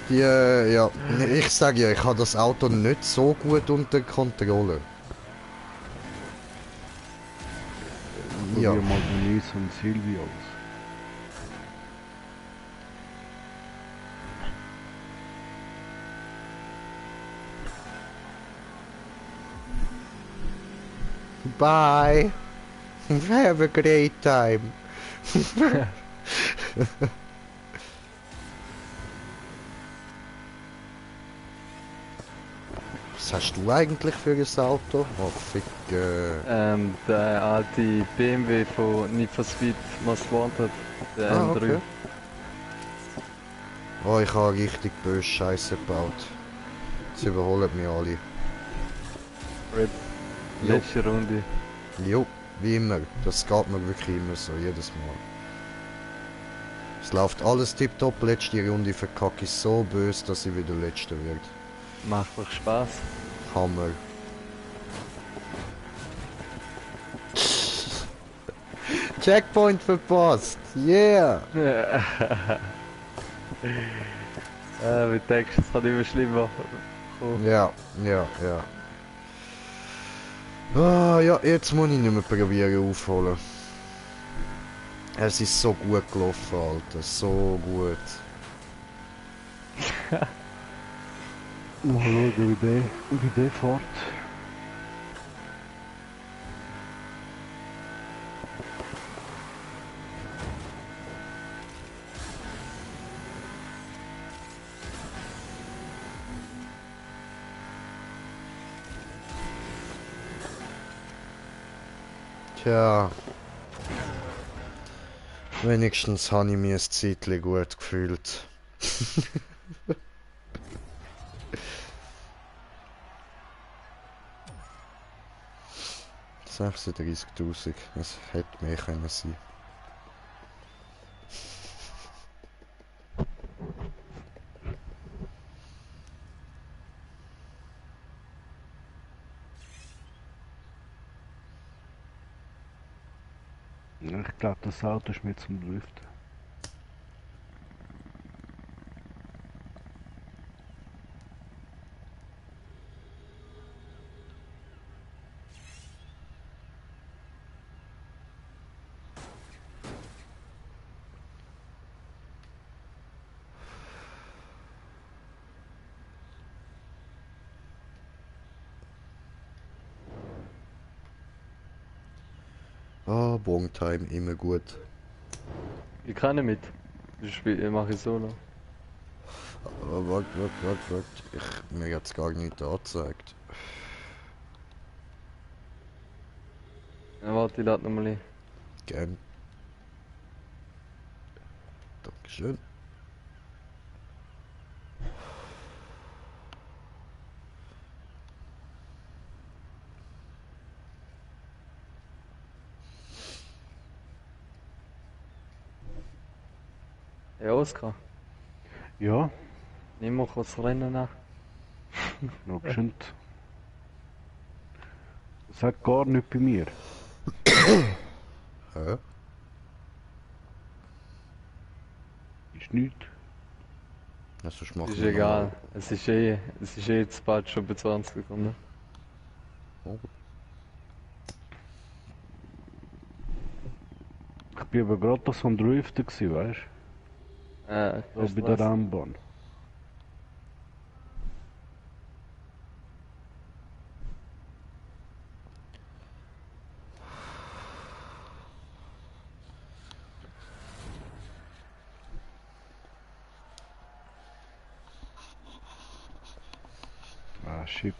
Die, ja. Ich sage ja, ich habe das Auto nicht so gut unter Kontrolle. Ja. Probier mal den Nissan Silvia aus. Bye. Have a great time. Was hast du eigentlich für ein Auto? Oh, fick, Der alte BMW von Need for Speed Most Wanted, der M3. okay. Oh, ich habe richtig böse Scheiße gebaut. Sie überholen mich alle. Rip. Jo. Letzte Runde. Jo, wie immer. Das geht mir wirklich immer so, jedes Mal. Es läuft alles tipptopp, letzte Runde verkacke ich so böse, dass ich wieder Letzter werde. Macht doch Spaß. Hammer. Checkpoint verpasst! Yeah! Wie denkst du, es kann immer schlimmer kommen. Ja, ja, ja. Ah, ja, jetzt muss ich nicht mehr probieren aufholen. Es ist so gut gelaufen, Alter. So gut. Mal schauen, wie der fährt. Tja. Wenigstens habe ich mich ein Zeitchen gut gefühlt. 36.000. Das hätte mehr können sein. Ich glaube, das Auto ist mir zum Driften. Ah, Bongtime, immer gut. Ich kann nicht mit. Ich mache ich solo. Aber warte. Mir hat's gar nicht angezeigt. Ja, warte, ich lade nochmal ein. Gern. Dankeschön. Ja, Oskar, Ja, nimm mal kurz Rennen nach. noch bestimmt. Sag gar nicht bei mir. Hä? Ist nichts. Also ich mach Ist nur egal. Es ist eh jetzt bald schon bei 20 Sekunden. noch- Ich bin aber gerade das am Driften gewesen, weißt du? Kein So bei der Stress. Rennbahn. Ah, shit.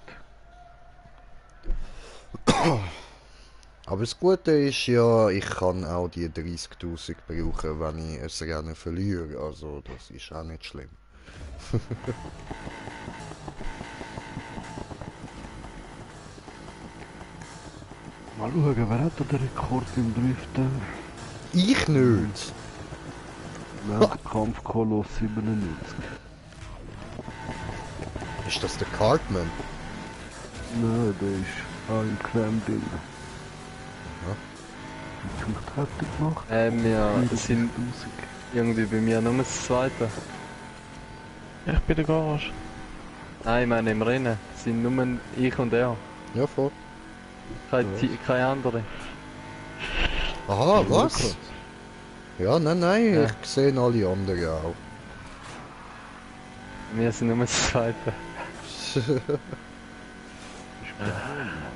Aber das Gute ist ja, ich kann auch die 30.000 brauchen, wenn ich ein Rennen verliere. Also das ist auch nicht schlimm. Mal schauen, wer hat da den Rekord im Driften? Ich nicht! Nein, der Kampfkoloss 97. Ist das der Cartman? Nein, der ist auch im Creme drin. Ja. Wie viel hat er gemacht? Wir sind 30.000. irgendwie bei mir nur das Zweite. Ich bin der Garage. Nein, ich meine im Rennen sind nur ich und er. Ja, voll. Keine andere. Aha, was? krass. Ja, nein, Ja. ich sehe alle anderen auch. Wir sind nur das Zweite. Ist geil, Mann.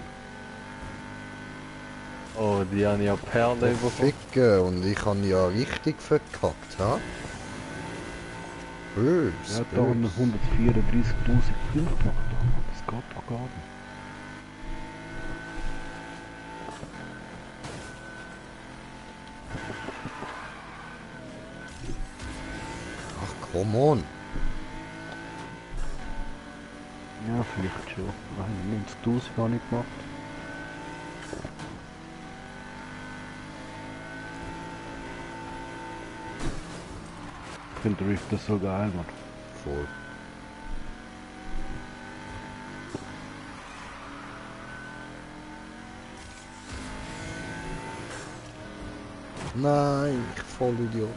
Oh, die haben ja Perlen bekommen. Ficken, und ich habe ja richtig verkackt, ha? Bös, Er hat da 134.000 Punkte gemacht. Das geht doch gar nicht. Ach, come on. Ja, vielleicht schon. 91.000 habe ich gemacht. Ich finde Driften so geil, Mann. Voll. Nein, ich Vollidiot.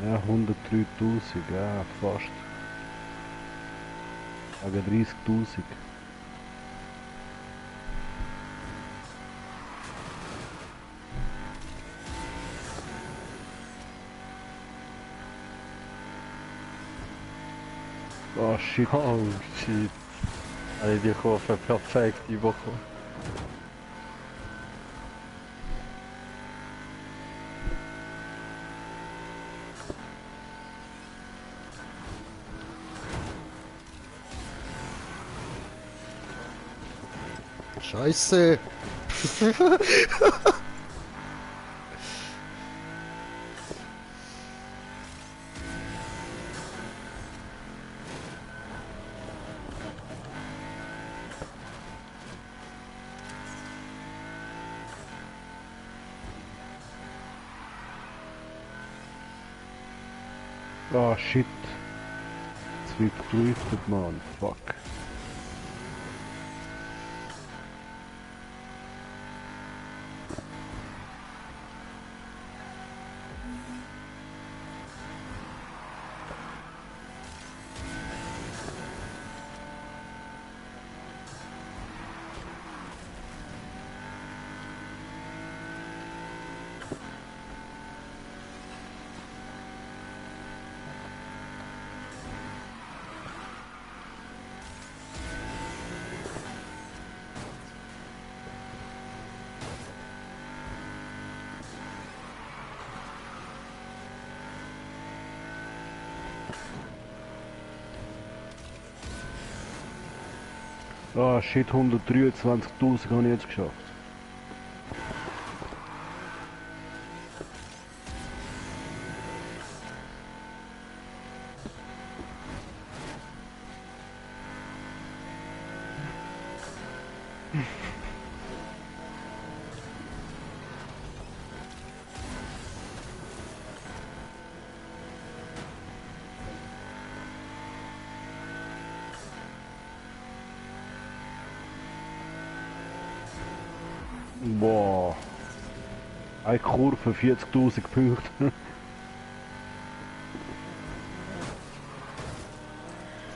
Ja, 103.000, ja, fast. Aber 30.000. Oh shit. Oh shit. Alle die Kurve perfekt überkommen. Scheiße. Ah, shit. Es wird gedriftet, Mann. Fuck. Ah, shit, 123.000 habe ich jetzt geschafft. Boah. Eine Kurve, 40.000 Punkte.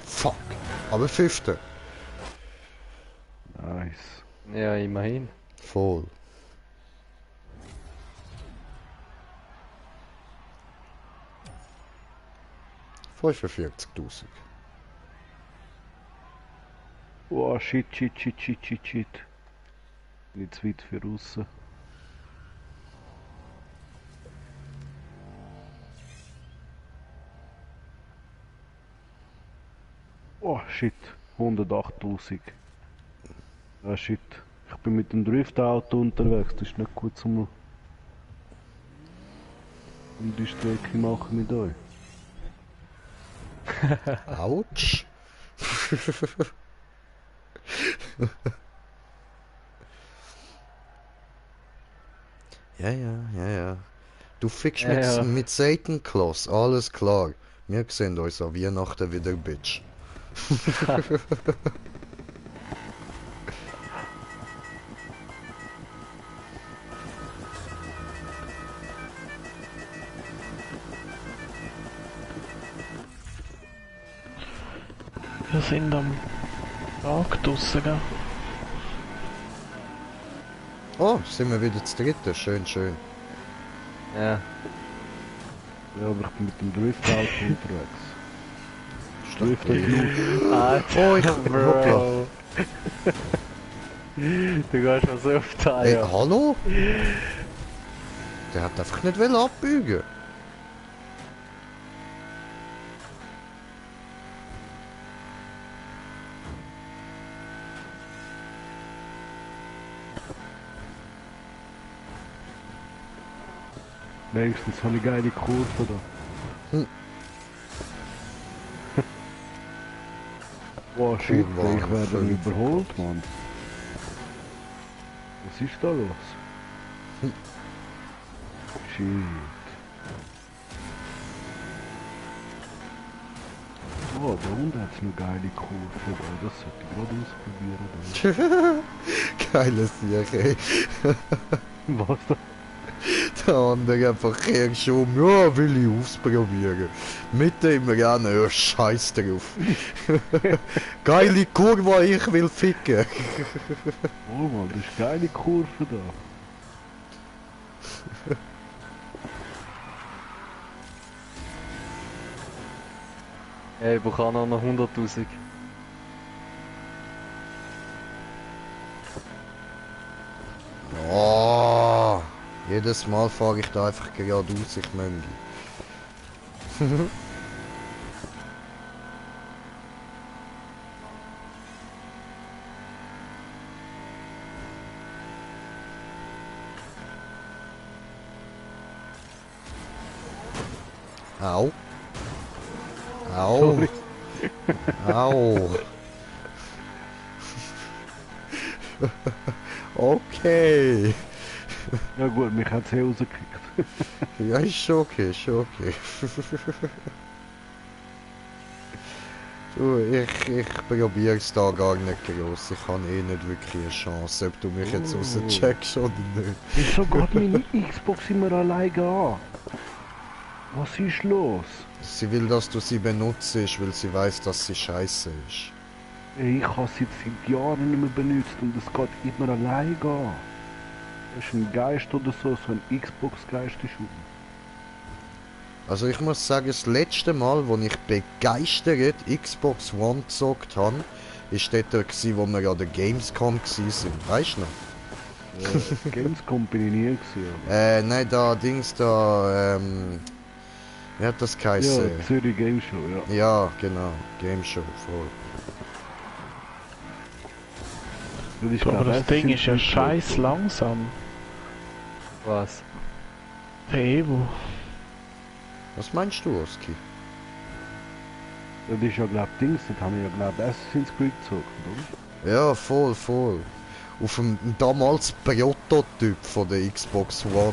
Fuck. Aber Fünfte. Nice. Ja, immerhin. Voll. $45.000. Boah, shit. Nicht zu weit für aussen. Oh shit, 108.000. Ah shit, ich bin mit dem Driftauto unterwegs, das ist nicht gut zum die Strecke machen mit euch. Autsch. Ja. Du fickst Ja. mit Satan Claus, alles klar. Wir sehen uns an Weihnachten wieder, Bitch. Wir sind am Tag draussen, gell? Oh, sind wir wieder zu dritten. Schön. Ja. Ja, aber ich bin mit dem Driftauto unterwegs. Driftet nur. Oh, ich... Hoppla. Bro. Du gehst mir so auf die Hey, Eier. hallo? Der hat einfach nicht abbiegen. Wenigstens habe ich geile Kurve da. Hm. Wow, shit, Kurve ich werde 5. überholt, Mann. Was ist da los? Hm. Shit. Oh, da unten hat es noch geile Kurve da. Das sollte ich gerade ausprobieren. Geiles Sieg, ey. Da. Was da? Der andere einfach kehrst um. Ja, will ich ausprobieren. Mit dem Rennen, ja, scheiß drauf. Geile Kurve, ich will ficken. Oh Mann, das ist geile Kurve da. Ey, ich brauche auch noch 100.000. Oh, jedes Mal fahre ich da einfach geradeaus, ich Möngi. Au. Au. Sorry. Au. Okay. Ja gut, mich hat's hier rausgekickt. Ja, ist schon okay, ist schon okay. Du, ich probier's da gar nicht groß. Ich habe eh nicht wirklich eine Chance, ob du mich jetzt rauscheckst oder nicht. Wieso geht meine Xbox immer alleine an? Was ist los? Sie will, dass du sie benutzt, weil sie weiß, dass sie scheiße ist. Ich habe sie seit Jahren nicht mehr benutzt und es geht immer alleine an. Das ist ein Geist oder so, so ein Xbox-Geist ist um. Also ich muss sagen, das letzte Mal, wo ich begeistert Xbox One gezockt habe, ist dort, wo wir an der Gamescom waren. Weißt du noch? Gamescom bin ich nie gewesen. Nein, da Dings da, wie hat das geheißen? Ja, Zürich Game Show, ja. Ja, genau, Game Show, voll. Das ist, Aber glaub, das Ding ist ja Assassin's Creed. scheiß langsam. Was? Der Evo. Was meinst du, Oski? Das ist ja glaub Dings, das haben wir ja glaub Assassin's Creed gezockt, oder? Ja, voll, voll. Auf dem damals Prototyp von der Xbox One.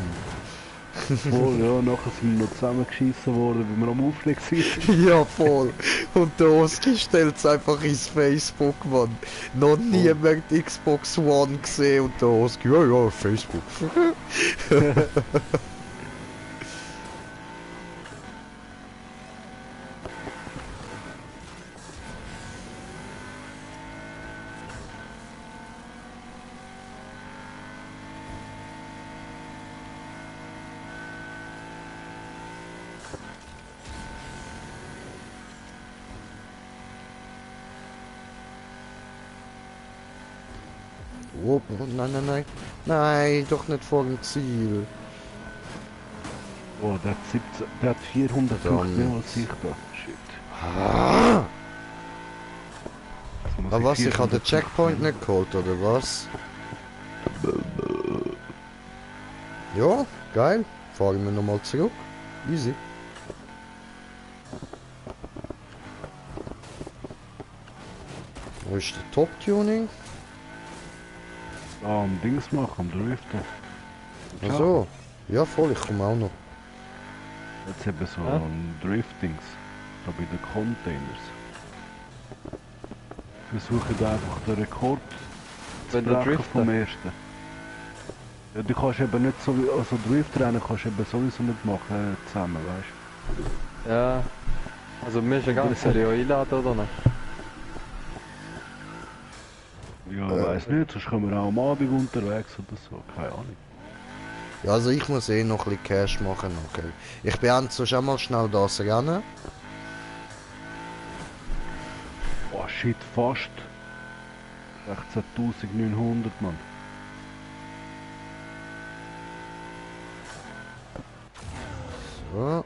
Voll, ja, nachher sind wir noch zusammengeschissen worden, weil wir am Auflegen sind. Ja, voll. Und der Oski stellt es einfach ins Facebook, Mann. Noch niemand Xbox One gesehen und der Oski, ja, ja, Facebook. Oh, nein, nein, nein. Nein, doch nicht vor dem Ziel. Boah, der hat 17, der hat 450 mehr als ich da. Shit. Ah, Jetzt muss aber was, ich habe den 450 Checkpoint nehmen. nicht geholt, oder was? Ja, geil. Fahren wir nochmal zurück. Easy. Wo ist der Top-Tuning? Ah, am Dings machen, am Driften. Achso. Ja, voll, ich komme auch noch. Jetzt eben so Ja. ein Driftings. Da bei den Containers. Versuche da einfach den Rekord zu Wenn du brechen driften? vom ersten. Ja, du kannst eben nicht so wie, also Driftrennen kannst du eben sowieso nicht machen zusammen, weißt Ja. Also mir ist ja gar nicht, soll ich euch einladen oder nicht? du? Ja, weiss nicht, sonst können wir auch am Abend unterwegs oder so, keine Ahnung. Ja, also ich muss eh noch ein bisschen Cash machen nachher. Ich beende sonst auch mal schnell das Rennen. Oh shit, fast 16.900, Mann. So.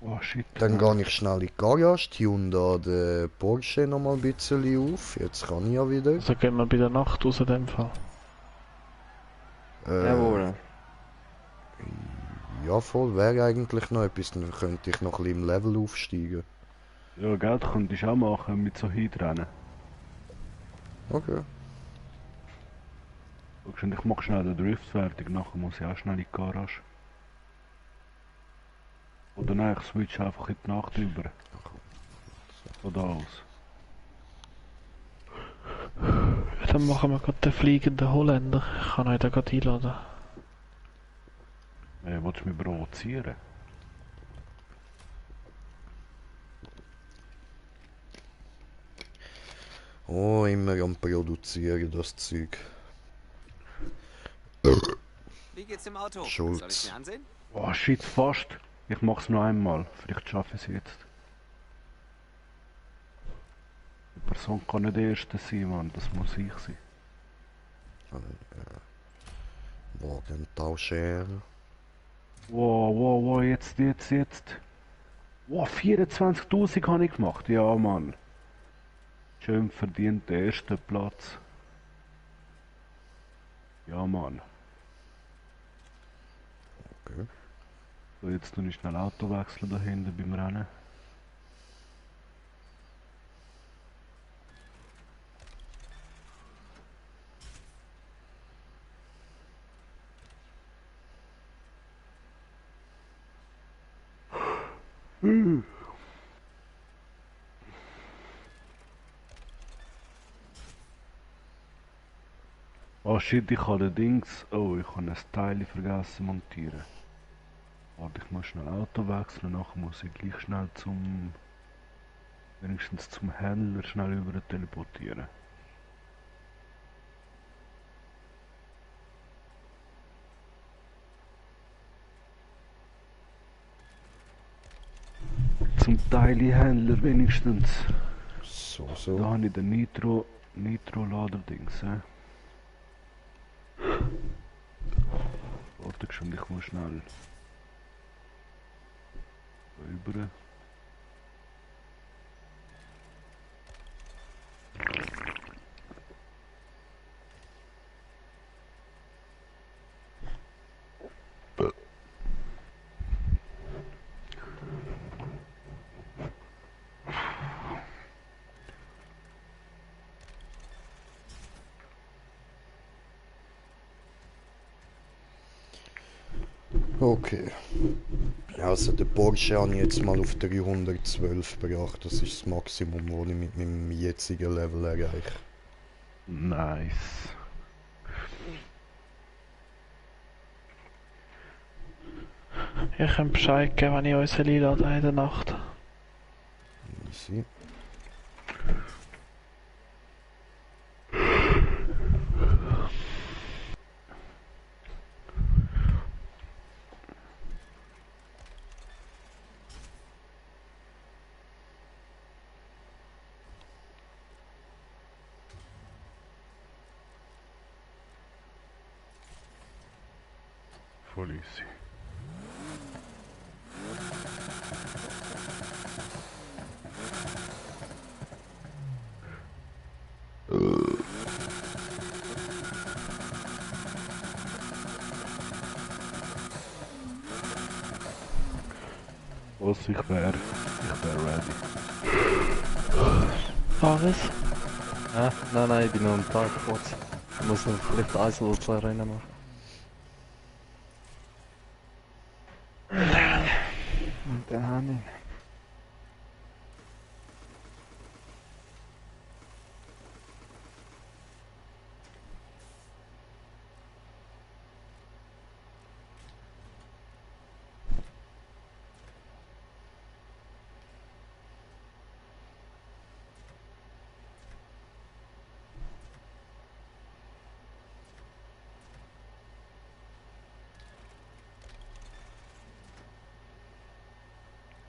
Oh shit. Dann gehe ich schnell in die Garage, tune da den Porsche noch mal ein bisschen auf. Jetzt kann ich ja wieder. Also gehen wir bei der Nacht raus in dem Fall. Jawohl. Ja, voll, wäre eigentlich noch etwas, dann könnte ich noch ein bisschen im Level aufsteigen. Ja, Geld könntest du auch machen mit so Heatrennen. Okay. Und ich mache schnell den Drift fertig, nachher muss ich auch schnell in die Garage. Oder nein, ich switch einfach in die Nacht über. Von da aus. Dann machen wir gerade den fliegenden Holländer. Ich kann euch da gerade einladen. Willst du mich provozieren? Oh, immer am Produzieren, das Zeug. Wie geht's dem Auto? Schulz. Soll ich mir ansehen? Oh shit, fast. Ich mach's noch einmal. Vielleicht schaffe ich es jetzt. Die Person kann nicht der Erste sein, Mann. Das muss ich sein. Wagentauscher. Wow, wow, wow, jetzt. Wow, 24.000 habe ich gemacht. Ja, Mann. Schön verdient der erste Platz. Ja, Mann. Okay. So, jetzt tue ich schnell Auto wechseln da hinten beim Rennen. Oh shit, ich habe den Dings. Oh, ich habe ein Teil vergessen montieren. Warte, ich muss schnell Auto wechseln, nachher muss ich gleich schnell wenigstens zum Händler schnell über teleportieren. Zum Teilehändler wenigstens. So. Da habe ich den Nitro-Lader-Dings. Warte schon, ich muss schnell rüber. Okay. Also den Porsche habe ich jetzt mal auf 312 gebracht. Das ist das Maximum, das ich mit meinem jetzigen Level erreiche. Nice. Ich kann Bescheid geben, wenn ich uns einladen in der Nacht. Easy. Voll easy. Was ich wär ready. Paris? Nein, ich bin noch am Tag kurz. Ich muss noch vielleicht eins oder zwei Rennen machen. Und dann habe ich.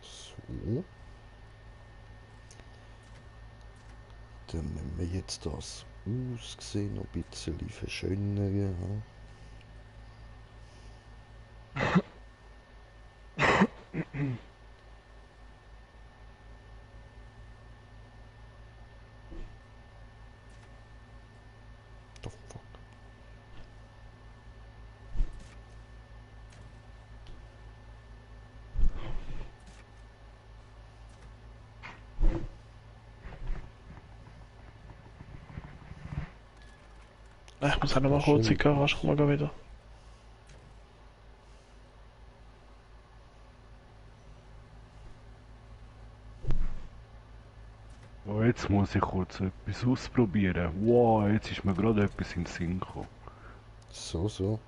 So. Dann nehmen wir jetzt das Aussehen noch ein bisschen verschönern. The fuck? Ich muss auch noch mal kurz in die Garage, komm mal wieder. Oh, jetzt muss ich kurz etwas ausprobieren. Wow, jetzt ist mir gerade etwas in den Sinn gekommen. So.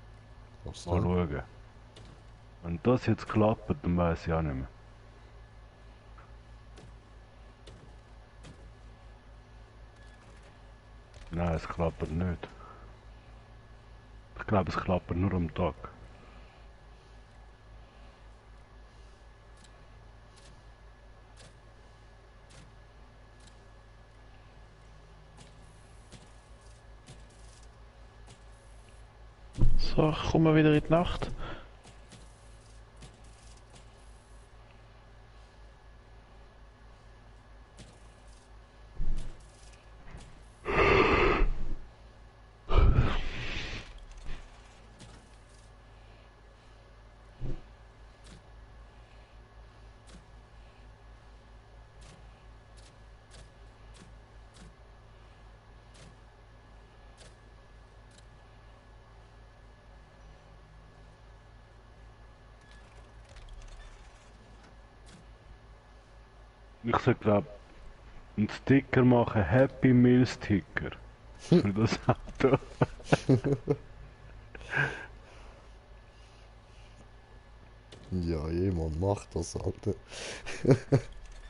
Was Mal denn? schauen. Wenn das jetzt klappt, dann weiß ich auch nicht mehr. Nein, es klappt nicht. Ich glaube, es klappt nur am Tag. So, ich komme wieder in die Nacht. Ich soll glaub einen Sticker machen, Happy Meal Sticker. Für das Auto. Ja, jemand macht das, Alter.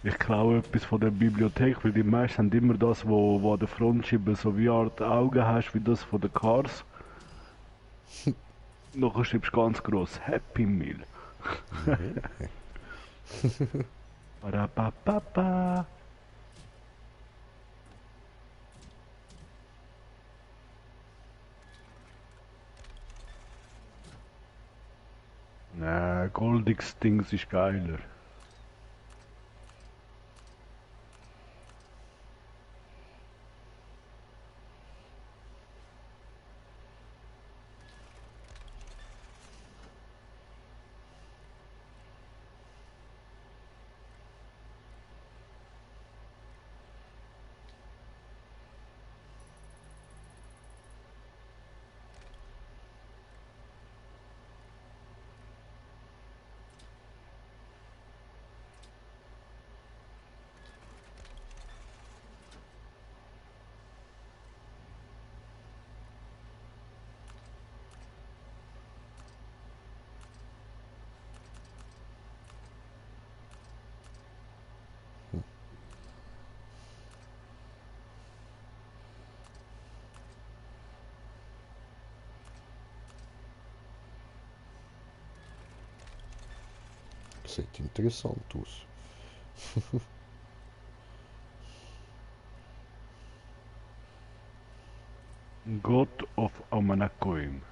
Ich klaue etwas von der Bibliothek, weil die meisten haben immer das, wo an der Frontscheibe so wie Art Augen hast, wie das von den Cars. Nachher schreibst du ganz gross Happy Meal. Parapapapa. Goldix Dings ist geiler. Sieht interessant aus. God of Amanakoim.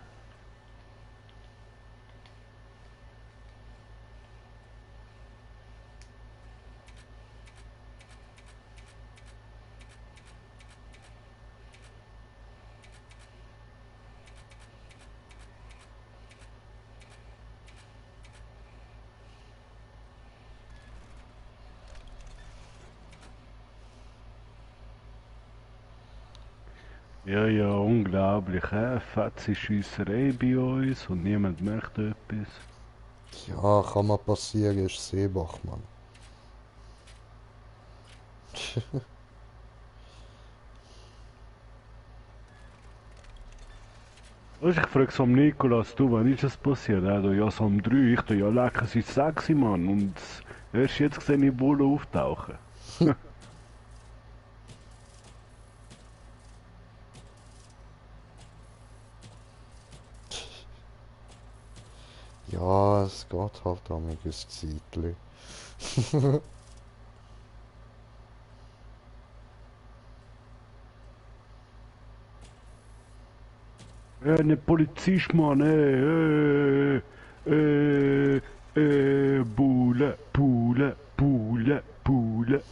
Ja, ja, unglaublich, fetze Schiesserei bei uns und niemand merkt etwas. Ja, kann mal passieren, ist Seebach, Mann. Weißt, ich frage so am Nikolas, du, wann ist das passiert? Er so, ja, so um 3, ich so, ja, lecker, es ist 6, Mann, und erst jetzt sehe ich Bullen auftauchen. Ja, es geht halt am ein Zeitli. Ne Polizist, Mann, Bullen, Bullen, Bullen, Bullen,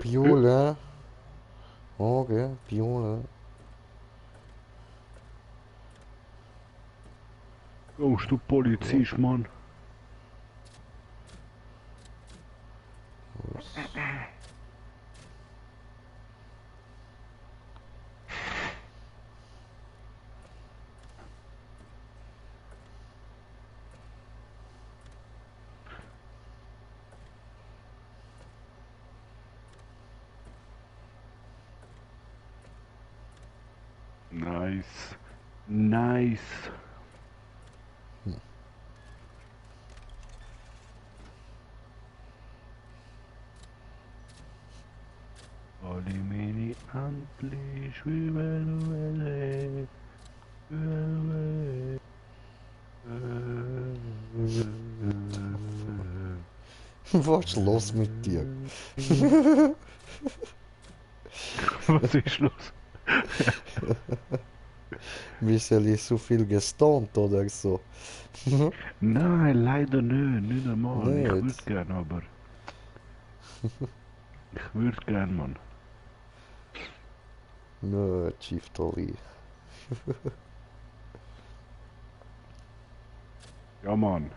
Piole. Okay, Piole. Kommst du Polizist, Mann? Nice. Nice. Alle meine Handlich, wie will Was ist los mit dir? Was ist los? Michel ist so viel gestormt oder so. Nein, leider nicht, nicht einmal. Ich Nicht. würde gern, aber. Ich würde gern, Mann. Nö, Chief Dolly. Ja, Mann.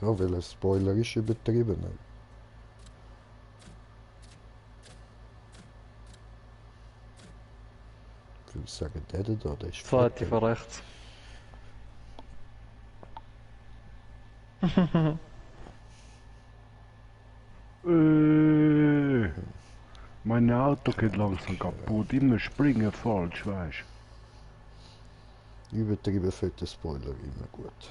Ja, weil es Spoiler ist übertrieben. Ich würde sagen, der da ist Zweite fett. von rechts. Mein Auto geht langsam kaputt, immer springen falsch, weißt Übertrieben fette Spoiler, immer gut.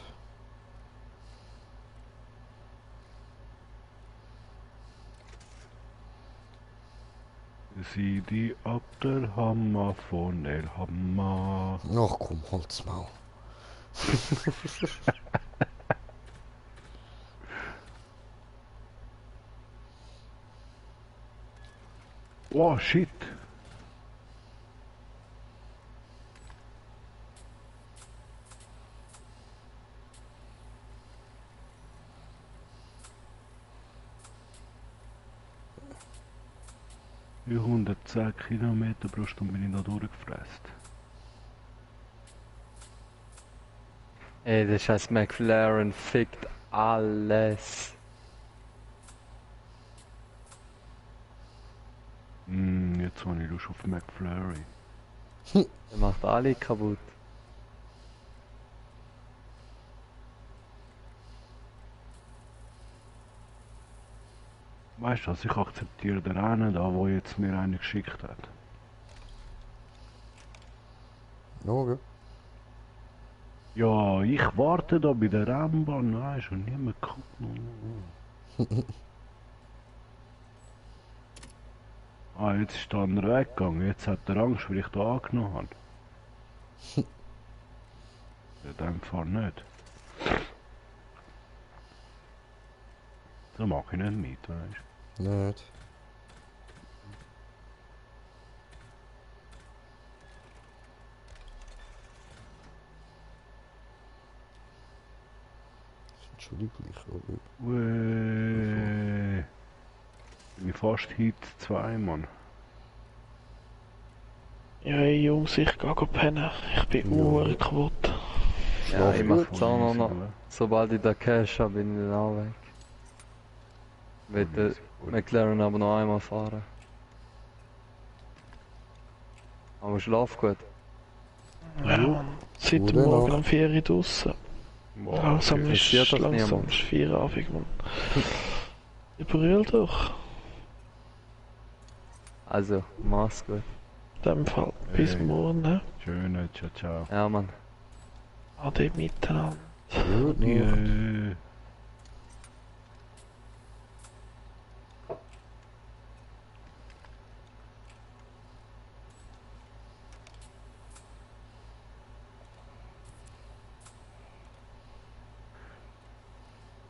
Sieh die ab der Hammer von El Hammer. Ach komm, halt's Maul. Oh shit! Wie 110 Kilometer pro Stunde bin ich da durchgefräst. Ey, der scheiß McLaren fickt alles. Jetzt habe ich Lust auf McFlurry. Der macht alle kaputt. Weißt du was, ich akzeptiere den einen da, wo jetzt mir einen geschickt hat. Okay. Ja, ich warte da bei der Rennbahn, weißt du, und niemand guckt noch. Ah, jetzt ist da einer weggegangen, jetzt hat er Angst, weil ich da angenommen habe. In dem Fall nicht. Da mache ich nicht mit, weißt du. Nicht. Entschuldigung, ich habe... Uäh. Bin ich fast Hit 2, Mann. Ja, ey, Jungs, ich geh pennen. Ich bin Ja. kaputt. Ja, ich mach gut. jetzt auch noch. Sobald ich den Cash habe, bin ich dann auch weg. Ich will den McLaren aber noch einmal fahren. Aber schlaf gut. Ja, Mann. Seit Gute dem Morgen Nacht. um 4 Uhr draussen. Boah, Langsam okay. ist Interessiert doch langsam niemand. ist Feierabend, Mann. Überall doch. Also, mach's gut. In dem Fall. Bis Hey. morgen, ne? Schöne, ciao, ciao. Ja, Mann. Ade miteinander. Gut, Nacht. Yeah.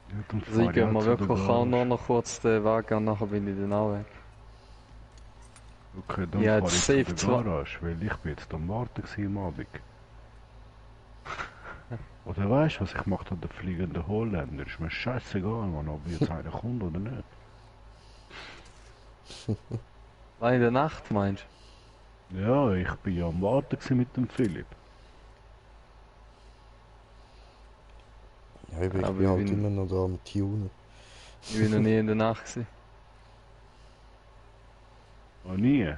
Ja, dann Also ich fahr gehe auch mal zu der wirklich auch Garage. noch kurz den Weg und nachher bin ich dann auch weg. Okay, dann Ja, fahr ich jetzt zu safe der zwar- Garage, weil ich bin jetzt am Warten gewesen am Abend. Oder weißt du was, ich mache da den fliegenden Holländer. Ist mir scheißegal, Mann, ob jetzt einer kommt oder nicht. War in der Nacht, meinst Ja, ich bin ja am Warten gewesen mit dem Philipp. Ja, ich bin Aber halt ich bin- immer noch da am Tunen. du? Ich bin noch nie in der Nacht gewesen. Oh, nie.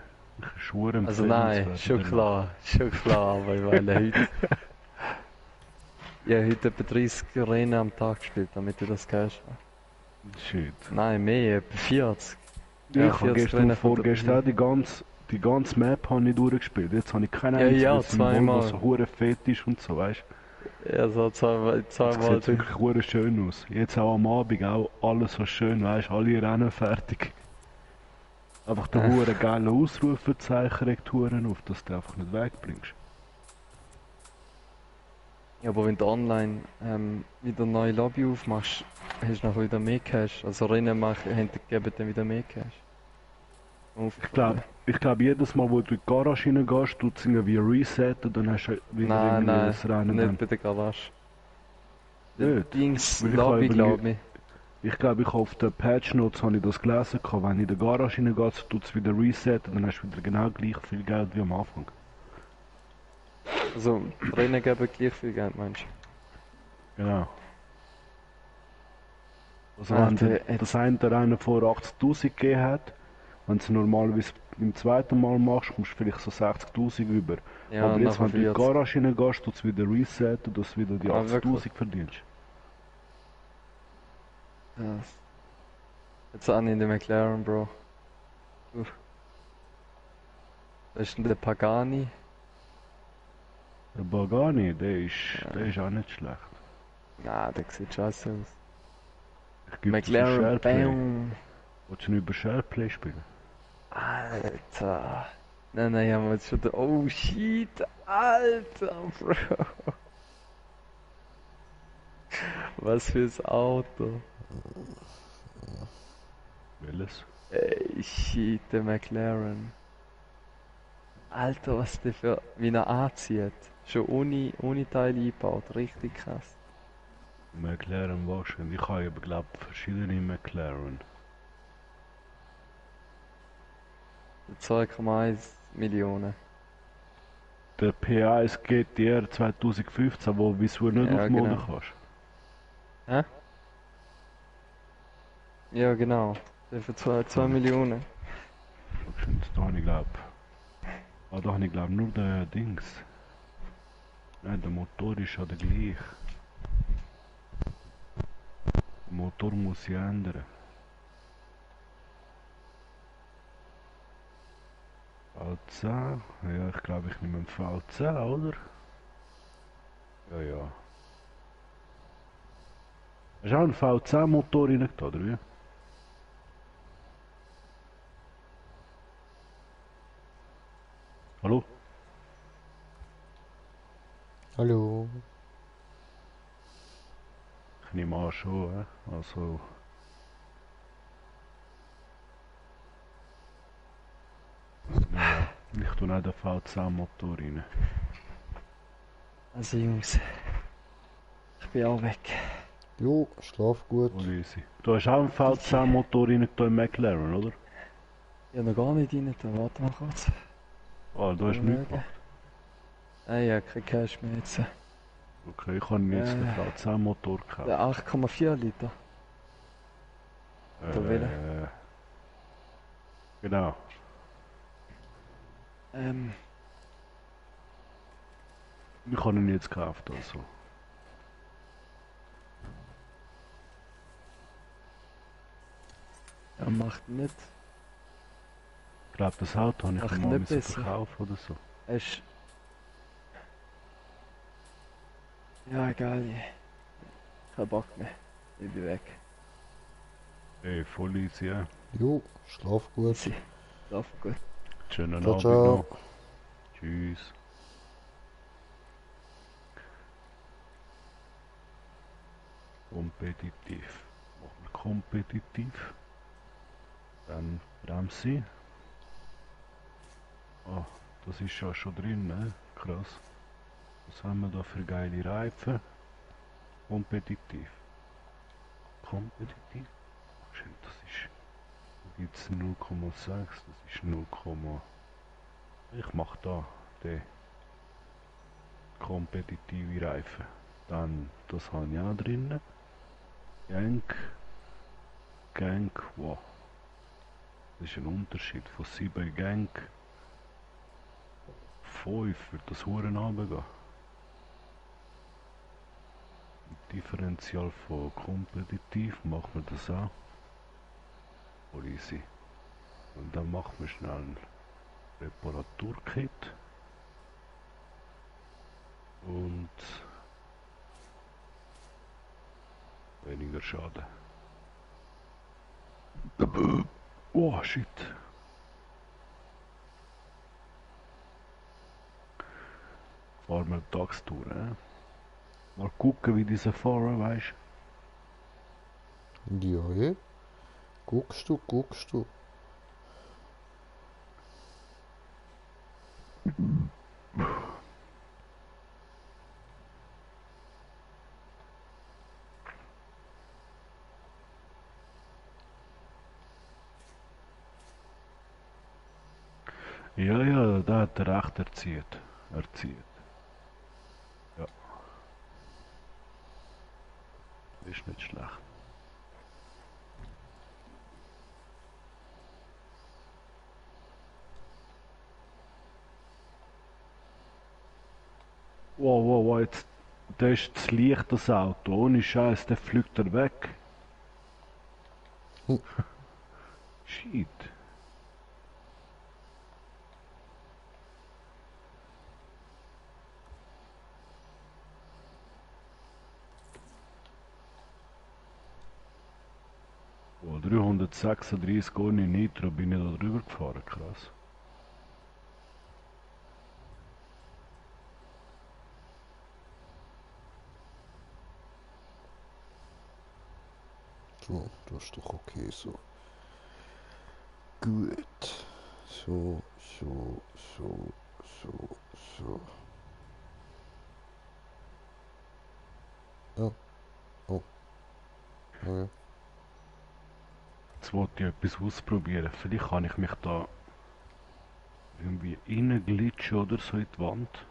Ich schwöre Also nein, schon klar, aber ich meine heute... Ich habe heute etwa 30 Rennen am Tag gespielt, damit du das kennst. Shit. Nein, mehr, etwa 40. Ja, ich habe 40 gestern Rennen und von der vorgestern auch Bahn. die ganze Map habe ich durchgespielt. Jetzt habe ich keine Ja, einzige, ja, weil es im Volvo zweimal. so hure fett ist und so, weißt du. Ja, so zweimal Es durch. sieht wirklich hure schön aus. Jetzt auch am Abend auch alles so schön, weißt du, alle Rennen fertig. Einfach der hure geile Ausrufezeichen regt Touren auf, dass du einfach nicht wegbringst. Ja, aber wenn du online wieder eine neue Lobby aufmachst, hast du nachher wieder mehr Cash. Also Rennen geben dann wieder mehr Cash. Ich glaube jedes Mal, wo du in die Garage reingehst, tut es irgendwie resetten, dann hast du wieder Nein, irgendwie nein, das Rennen. nicht Dann. bei der Garage. Nicht? Dings Weil ich Lobby, habe glaube ich. Ich glaube, ich auf den Patch Notes habe ich das gelesen, wenn du in die Garage reingehst, tut es wieder resetten, dann hast du wieder genau gleich viel Geld wie am Anfang. Also Rennen geben gleich viel Geld, meinst du? Genau. Also Ah, wenn der- das eine Rennen vor 80'000 gegeben hat, wenn du es normalerweise im zweiten Mal machst, kommst du vielleicht so 60'000 über. Ja, Aber jetzt, nachher wenn du in die 40. Garage reingehst, tut es wieder resetten, dass du wieder die Ah, 80'000 verdienst. Ja. Jetzt an in den McLaren, Bro. Das ist denn der Pagani. Der Pagani, der ist auch nicht schlecht. Na, der sieht scheiße aus. Ich gebe McLaren, Shareplay. bam! Willst du nicht über Shareplay spielen? Alter. Nein, haben wir jetzt schon... Oh, shit, Alter, Bro. Was für's Auto. Welches? Ey, shit, der McLaren. Alter, was der für... wie er anzieht. Schon ohne Teile eingebaut. Richtig krass. McLaren wahrscheinlich. Ich habe aber glaube verschiedene McLaren. 2,1 Millionen. Der P1 GTR 2015, wo wieso nicht Ja, aufmachen genau. kannst. Hä? Ja, genau. Der für 2 Millionen. Da habe ich glaube... Ah, da habe ich glaube nur der Dings. Nein, der Motor ist ja der gleich. Der Motor muss sich ändern. V10, ja, ich glaube ich nehme einen V10, oder? Ja, ja. Hast du auch einen V10 Motor rein da, oder wie? Hallo? Hallo. Ich nehme an schon, also... Ja, ich tue auch den V10 Motor rein. Also Jungs, ich bin auch weg. Jo, schlaf gut. Wo ist sie? Du hast auch einen V10 Motor rein da im McLaren, oder? Ich habe noch gar nicht rein, da warte mal kurz. Ah, du hast nichts gemacht. Nein, ich habe kein Cash mehr jetzt. Okay, ich habe jetzt den V10 Motor gekauft. Der 8,4 Liter. Der Wille. Genau. Ich habe ihn jetzt gekauft, also. Er macht nicht. Ich glaube, das Auto habe ich Macht mal nicht müssen besser. verkaufen oder so. Er ist... Ja, egal. Kein Bock mehr. Ich bin weg. Ey, voll easy, ja. Jo, schlaf gut. Sie. Lauf gut. Schönen Ciao, Abend ciao. noch. Tschüss. Kompetitiv. Machen wir kompetitiv. Dann Bremse. Ah, das ist ja schon drin, ne? Krass. Was haben wir da für geile Reifen? Kompetitiv. Kompetitiv? Schön, das ist... Da gibt es 0,6, das ist 0, ich mach da den kompetitive Reifen. Dann, das habe ich auch drin. Gang, wow. Das ist ein Unterschied von 7 Gang. 5 wird das Huren runtergehen. Differential von kompetitiv machen wir das auch. Voll easy. Und dann machen wir schnell ein Reparaturkit. Und weniger Schaden. Oh shit. Fahren wir Tagstour, Mal gucken, wie diese Fahrer, weißt Ja, ja. Guckst du, guckst du. Ja, ja, da hat er recht erzielt. Ja. Ist nicht schlecht. Wow, jetzt, das ist das Licht, das Auto. Ohne Scheiß, der fliegt er weg. Shit. Oh, 336 ohne Nitro bin ich da drüber gefahren, krass. So, das ist doch okay so. Gut. So. Oh. Oh. Okay. Jetzt wollte ich etwas ausprobieren. Vielleicht kann ich mich da irgendwie reinglitschen oder so in die Wand.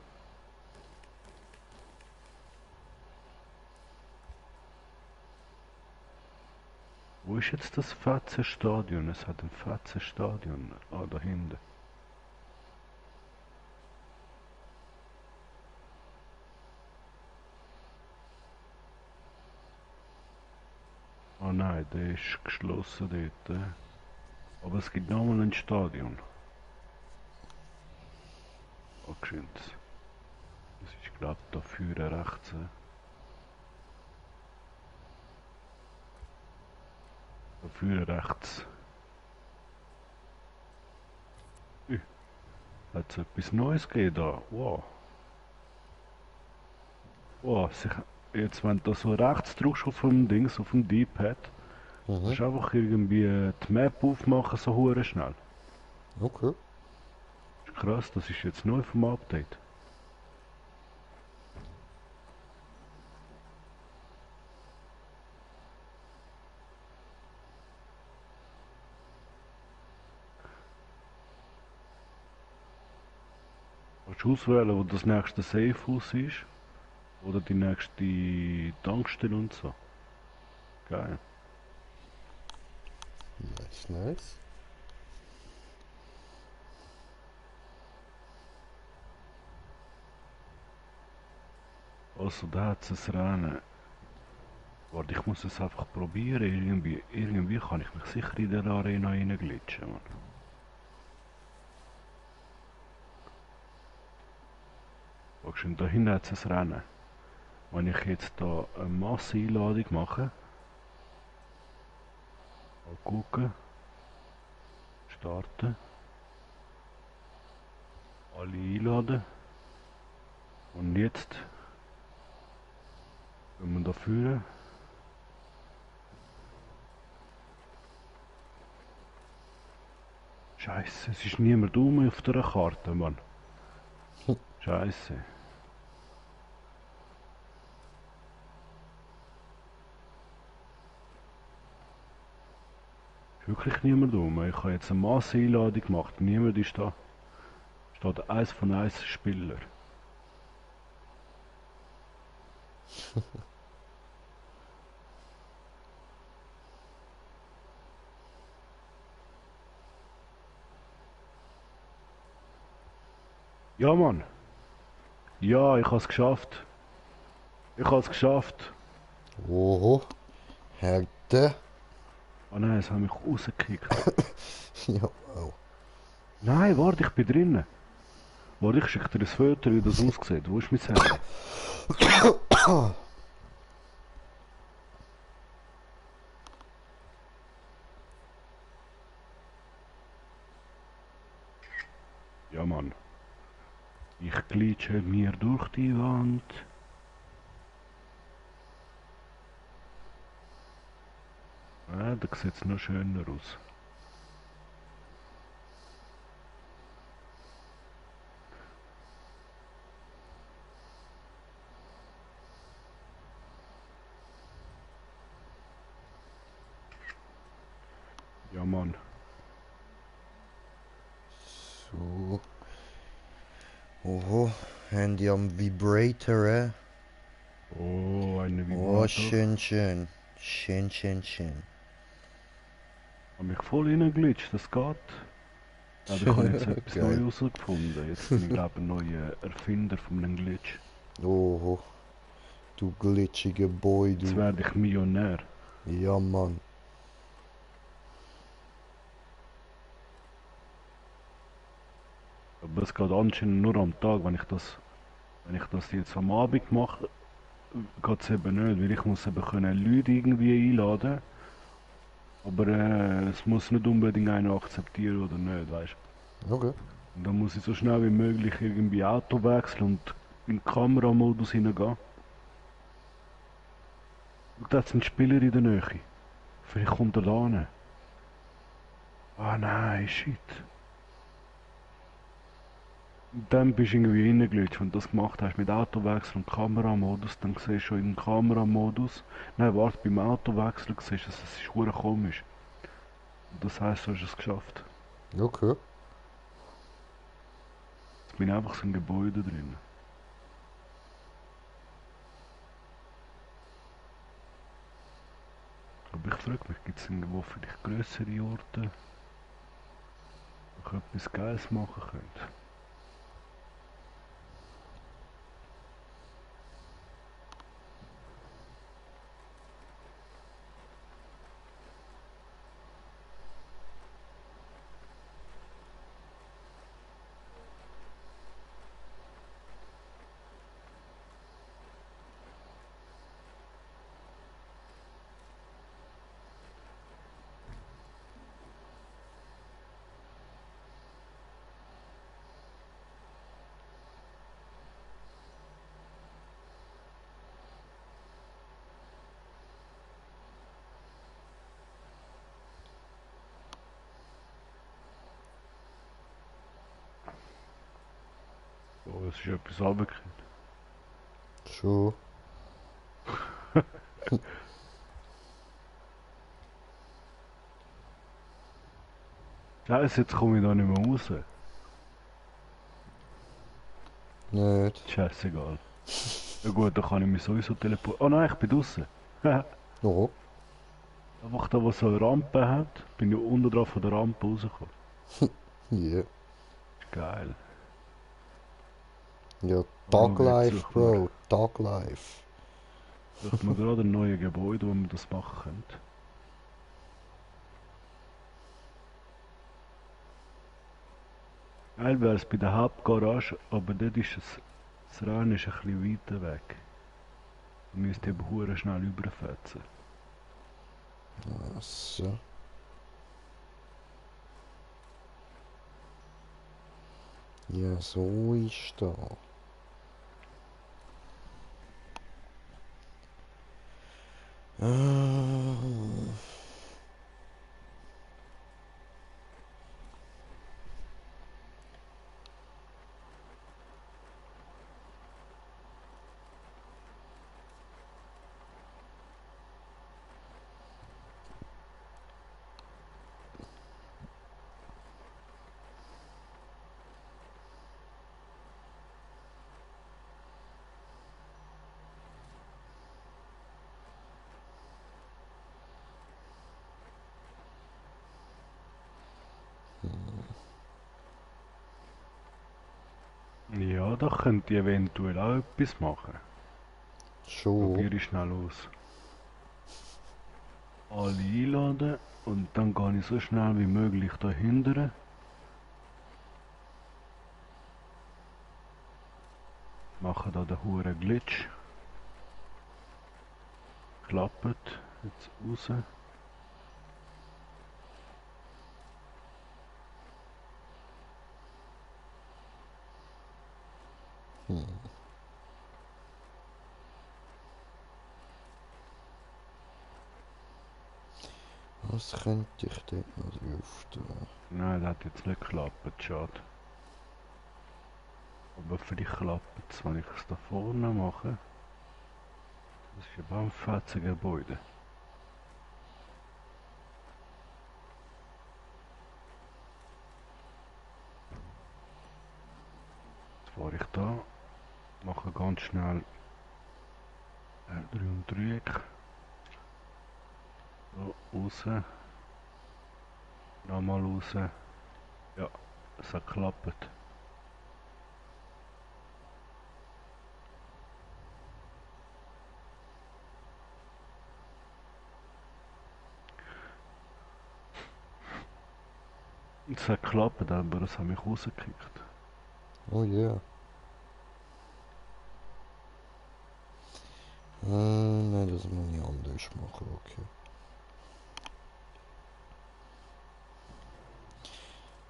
Wo ist jetzt das fette Stadion? Es hat ein fettes Stadion. Ah, da hinten. Ah nein, der ist geschlossen dort. Aber es gibt nochmal ein Stadion. Ah, geschwind. Das ist glaube ich da vorne rechts. Da vorne rechts. Hat es etwas Neues gegeben da? Wow. Wow, jetzt wenn du so rechts drückst auf dem Dings, auf dem D-Pad, kannst du einfach irgendwie die Map aufmachen, so hure schnell. Okay. Das ist krass, das ist jetzt neu vom Update. Kannst du auswählen, wo das nächste Safe-Haus ist? Oder die nächste Tankstelle und so. Geil. Nice. Also da hat es ein Rennen. Warte, ich muss es einfach probieren. Irgendwie kann ich mich sicher in der Arena reinglitschen. Mann. Schau, da hinten hat es ein Rennen. Wenn ich jetzt da eine Masseneinladung mache, mal gucken, starten, alle einladen und jetzt gehen wir da vorne. Scheiße, es ist niemand auf der Karte, Mann. Scheiße. Wirklich niemand Ich habe jetzt eine Masseneinladung gemacht. Niemand ist da. Steht 1 von 1 Spieler. Ja, Mann. Ja, ich habe es geschafft. Ich habe es geschafft. Oho. Härte. Ah nein, es hat mich rausgekickt. Ja, wow. Nein, warte, ich bin drinnen. Warte, ich schicke dir das Foto, wie das aussieht. Wo ist mein Handy? Ja, Mann. Ich glitsche mir durch die Wand. Ah, da sieht es noch schöner aus. Ja, Mann. So. Oho. Handy am Vibrator, Oh, eine Oh, Vibrator. schön. Schön. Habe mich voll reingeglitscht, das geht. Aber ich habe jetzt etwas Geil. Neues herausgefunden. Jetzt bin ich glaube ein neuer Erfinder von einem Glitch. Oho. Du glitschiger Boy, Jetzt du. werde ich Millionär. Ja, Mann. aber es geht anscheinend nur am Tag. Wenn ich das jetzt am Abend mache, geht es eben nicht, weil ich muss eben können Leute irgendwie einladen. Aber es muss nicht unbedingt einer akzeptieren oder nicht, weißt du. Okay. Und dann muss ich so schnell wie möglich irgendwie Auto wechseln und in den Kameramodus hineingehen. Und da sind Spieler in der Nähe. Vielleicht kommt er da hin. Ah nein, shit. Und dann bist du irgendwie reingeglitscht. Wenn du das gemacht hast mit Autowechsel und Kameramodus, dann siehst du schon im Kameramodus. Nein, warte, beim Autowechsel siehst du, es ist verdammt komisch. Und das heisst, du hast es geschafft. Okay. Jetzt bin ich einfach so ein Gebäude drin. Aber ich frage mich, gibt es irgendwo vielleicht grössere Orte, wo ich etwas Geiles machen könnte? Oh, es ist etwas runtergefallen. Schon. Scheiße, jetzt komme ich da nicht mehr raus. Nicht. Scheißegal. Ja gut, dann kann ich mich sowieso teleportieren. Oh nein, ich bin draußen. Oh. Einfach da, wo so eine Rampe hat, bin ich unten drauf von der Rampe rausgekommen. Yeah. Ist geil. Ja, Oh, Dog jetzt Life, suchen Bro. Dog Life. Sucht mir gerade ein neues Gebäude, wo man das machen könnte. Geil wäre es bei der Hauptgarage, aber dort ist das Rennen ist ein bisschen weiter weg. Da müsst ihr eben hure schnell überfetzen. So. Ja, so ist da. Ah. Ja, da könnt ihr eventuell auch etwas machen. Schon. Probiere ich schnell aus. Alle einladen und dann gehe ich so schnell wie möglich dahinter. Mache da den huren Glitch. Klappt. Jetzt raus. Was könnte ich dort noch drauf tun? Nein, das hat jetzt nicht geklappt, schade. Aber vielleicht klappt es, wenn ich es da vorne mache. Das ist aber ein fetziges Gebäude. Jetzt fahre ich da, mache ganz schnell R3 und Dreieck. So, raus. Nochmal raus. Ja, es hat geklappt. Es hat geklappt, aber es hat mich rausgekickt. Oh yeah. Nein, das muss ich anders machen, okay.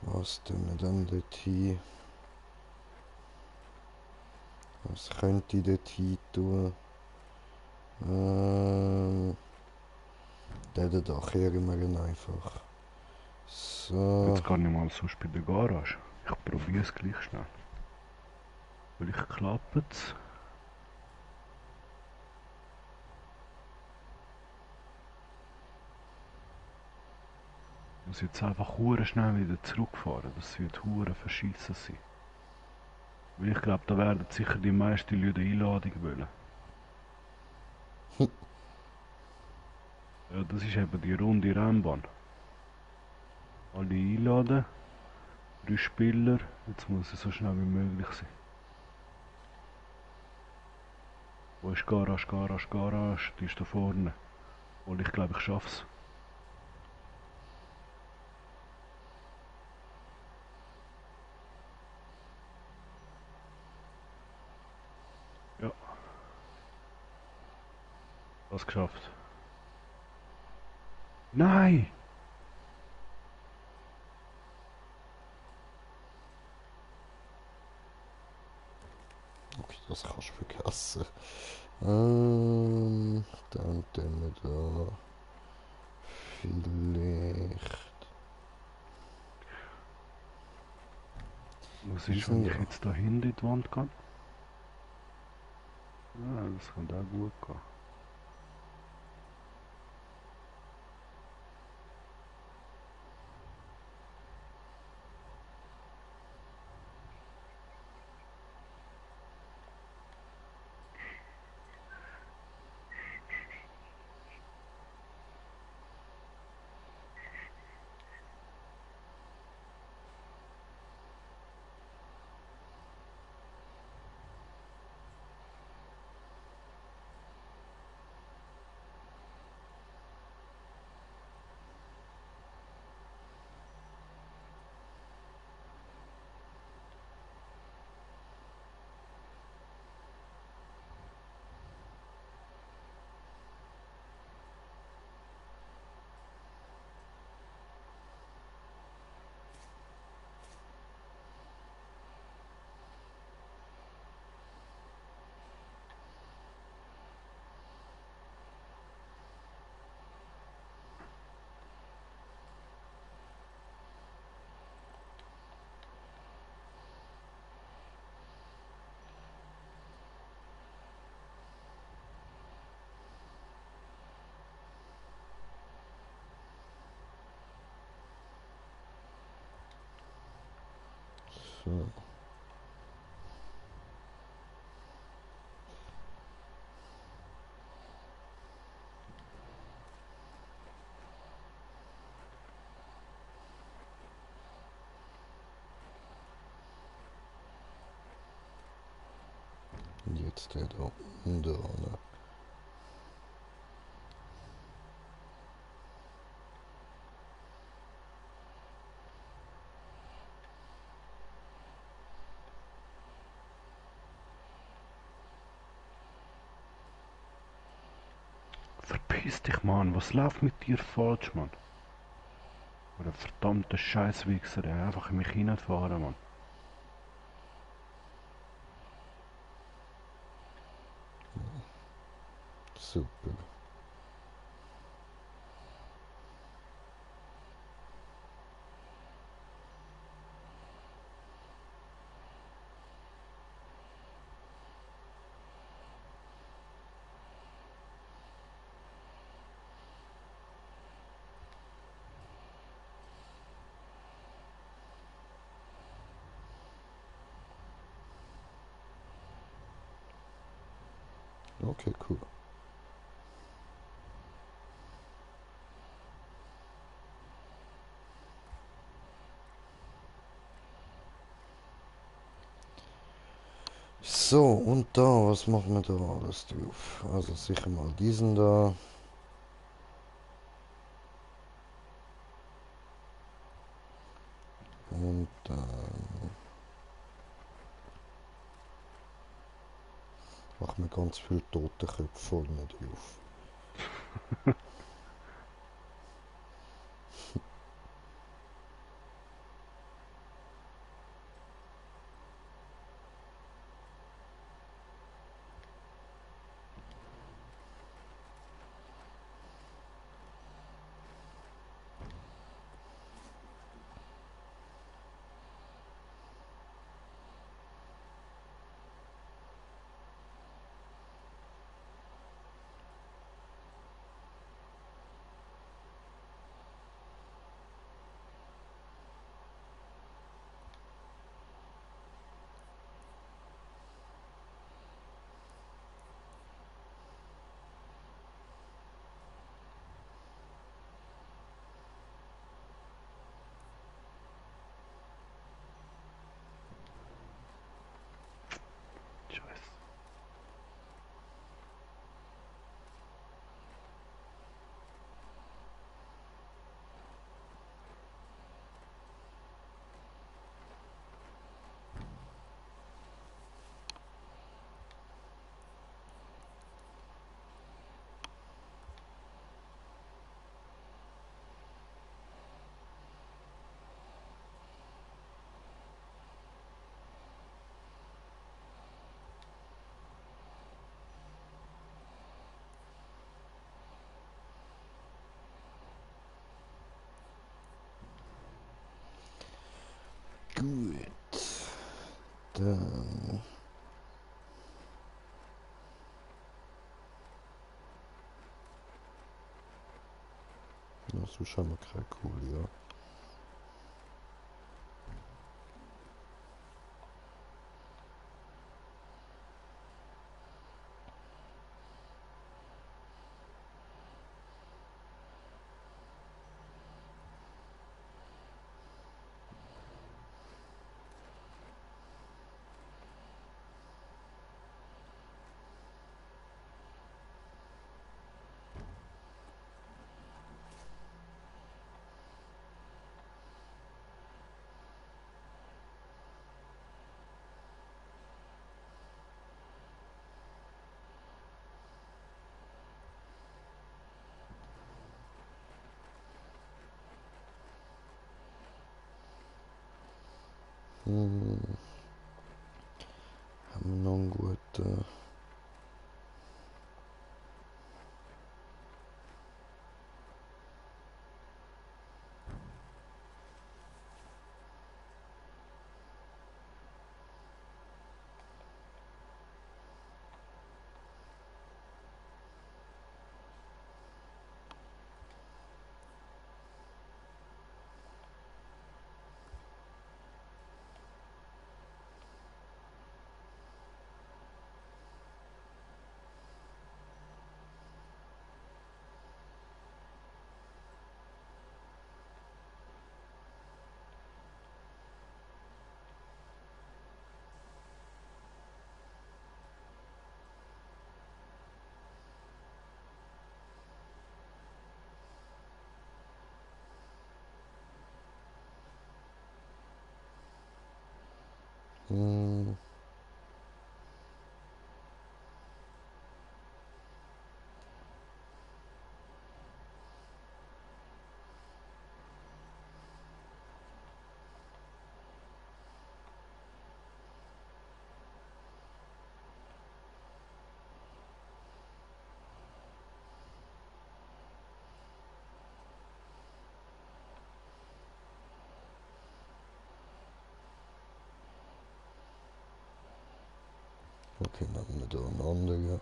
Was tun wir dann dort hin? Was könnte ich dort hin tun? Da kehren wir ihn einfach. So. Jetzt gar nicht mal sonst bei der Garage. Ich probiere es gleich schnell. Vielleicht klappt es. Ich muss jetzt einfach hure schnell wieder zurückfahren. Das wird hure verschissen sein. Weil ich glaube, da werden sicher die meisten Leute eine Einladung wollen. Ja, das ist eben die runde Rennbahn. Alle einladen. 3 Spieler. Jetzt muss es so schnell wie möglich sein. Wo ist Garage, Garage, Garage? Die ist da vorne. Und ich glaube, ich schaff's. Ja. Was geschafft. Nein! Okay, das kannst du vergessen. Dann tun wir da vielleicht... Was ist, wenn ich jetzt da hinten in die Wand gehe? Ja, das kann auch gut gehen. So. Und jetzt der da unten dran. Verpiss dich, Mann. Was läuft mit dir falsch, Mann? Oder verdammter Scheißwichser, der einfach in mich hineinfahren, Mann. Super. Okay, cool. So, und da, was machen wir da alles drauf? Also sicher mal diesen da. Und dann Mach mir ganz viele Totenköpfe vorne drauf. Scheiße. Gut. Dann. Ja, so schauen wir keine cool, ja. Hm. Haben wir noch einen guten. Hm. Okay, dann haben wir da einen anderen. Ja,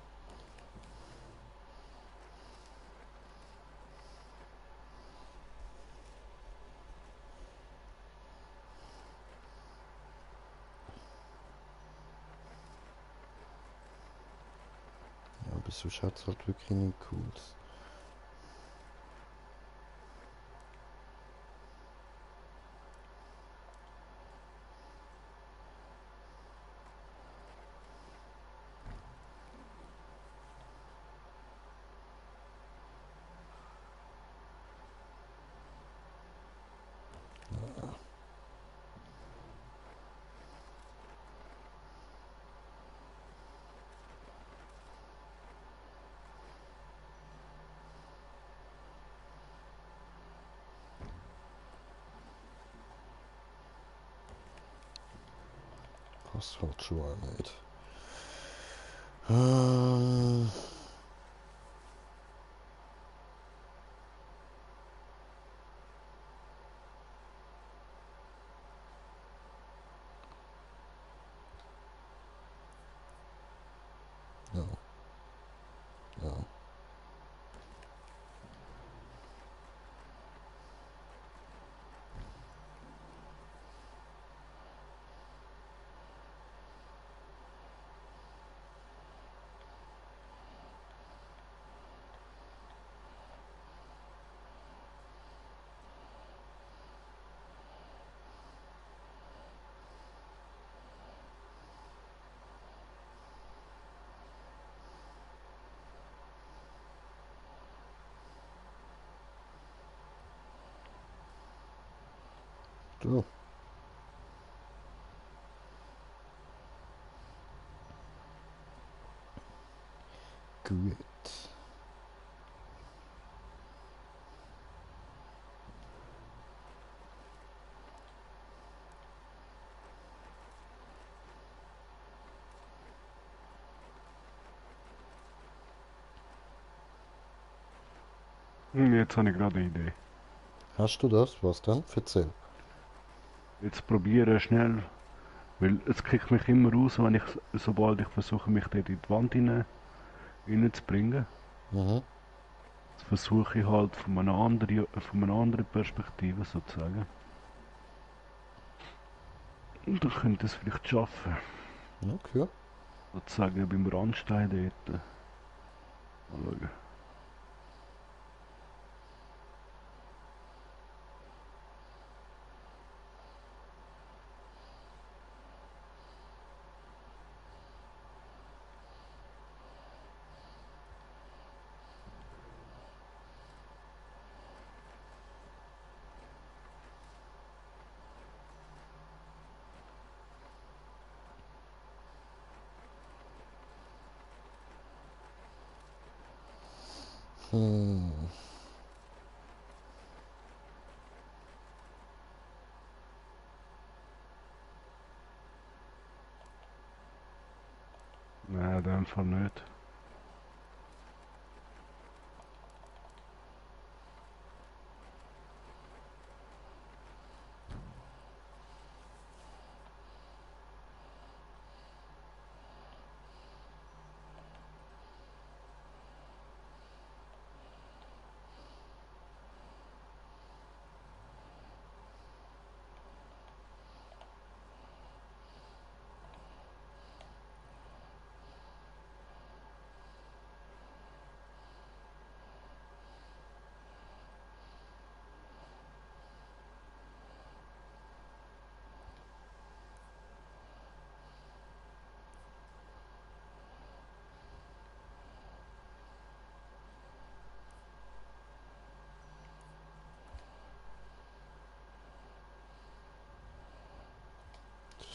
aber so schaut es halt wirklich nicht cool aus. Das halt schon auch nicht. Ähm, ja. Ja. So. Gut. Jetzt habe ich gerade eine Idee. Hast du das? Was denn? Erzähl. Jetzt probiere schnell, weil es kickt mich immer raus, wenn sobald ich versuche, mich dort in die Wand reinzubringen. Mhm. Das versuche ich halt von einer anderen Perspektive sozusagen. Und dann könnte ich es vielleicht schaffen. Okay. Sozusagen beim Randstein dort. Mal schauen. Hm. Nein, in dem Fall nicht.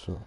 So.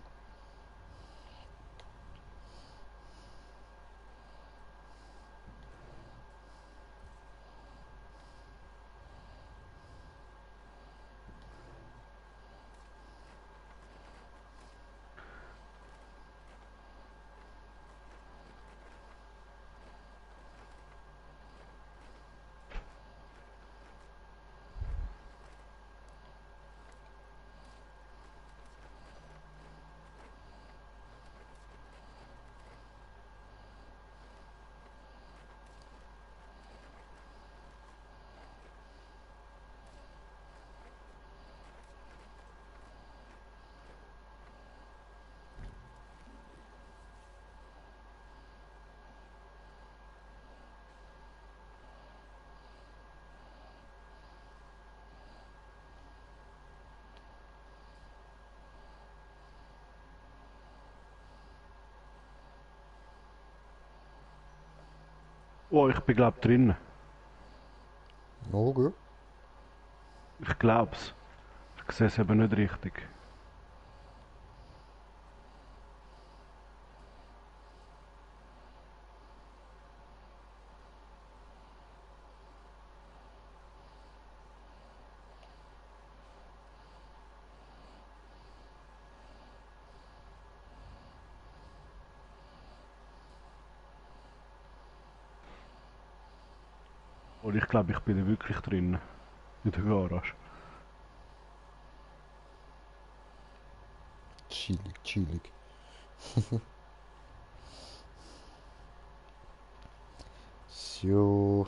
Oh, ich bin glaub drin. Okay. Ich glaub's. Ich sehe es eben nicht richtig. Und ich glaube, ich bin da wirklich drin. In der Garage. Chillig, chillig. So.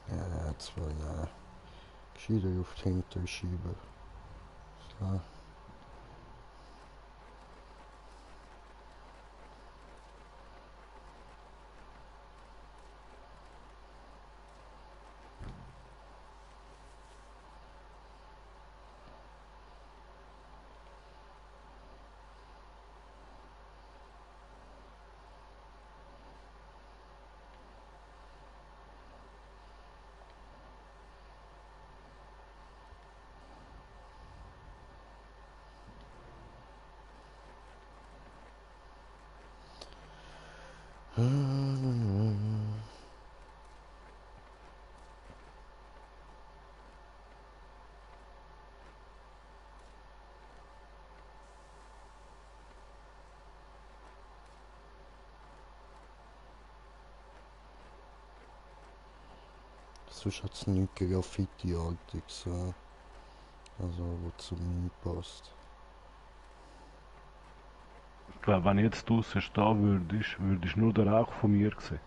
Ja, jetzt will ich gescheiter auf die Hinter schieben. So. Sonst hat es nichts Graffiti-artiges, also wo zu mir passt. Ich glaube, wenn ich jetzt draußen stehen würdest du nur den Rauch von mir sehen.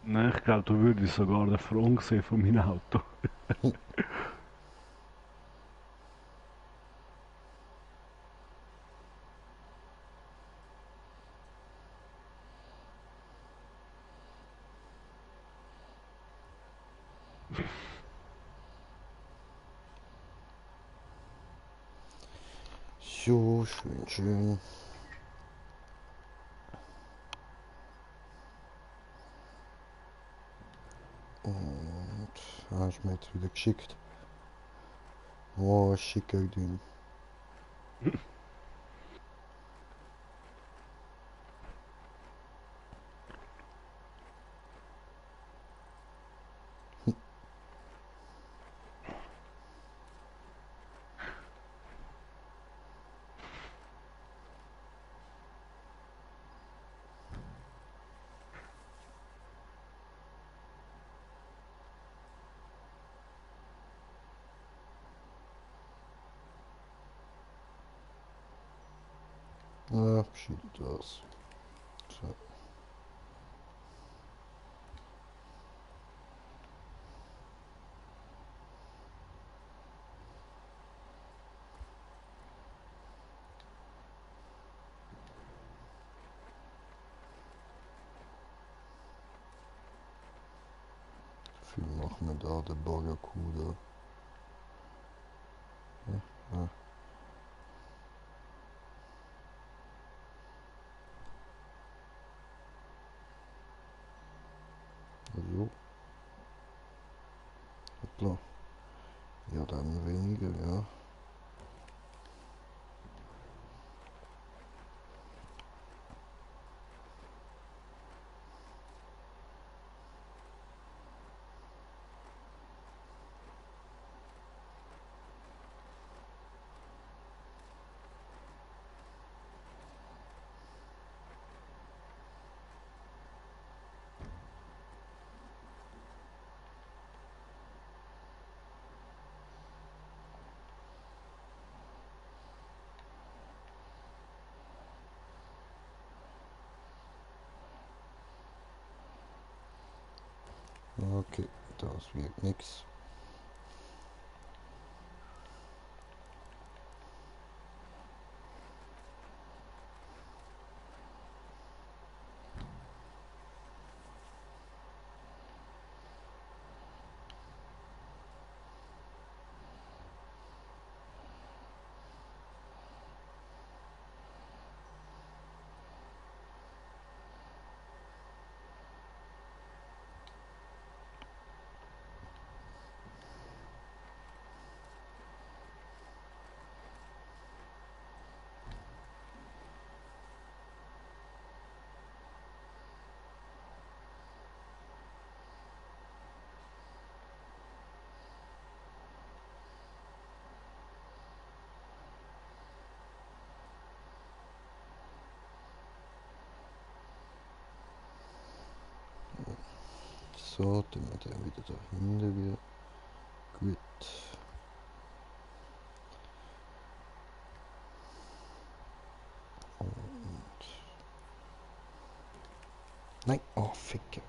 Nein, ich glaube, du würdest sogar den Front sehen von meinem Auto. So, schön, schön. Und hast mir jetzt wieder geschickt. Oh, schicker Ding. Ja, sieht aus. So. Viel machen wir da, der Barracuda. Ja, ja. So. Hoppla. Ja, dann weniger, ja. Okay, das wird nix. So, dann wir den wieder da hinten wieder. Gut. Und... Nein, oh, Ficke.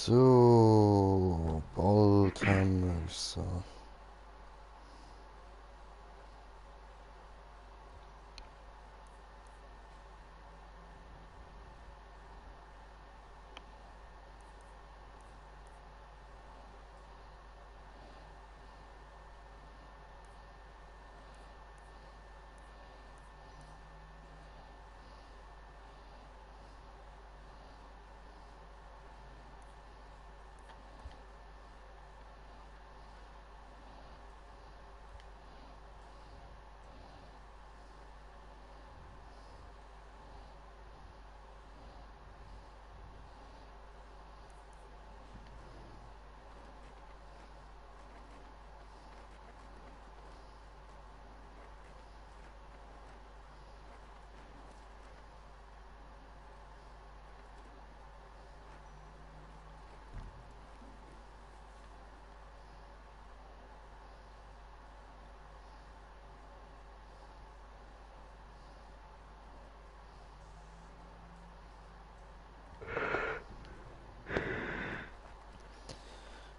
So, bald haben wir's.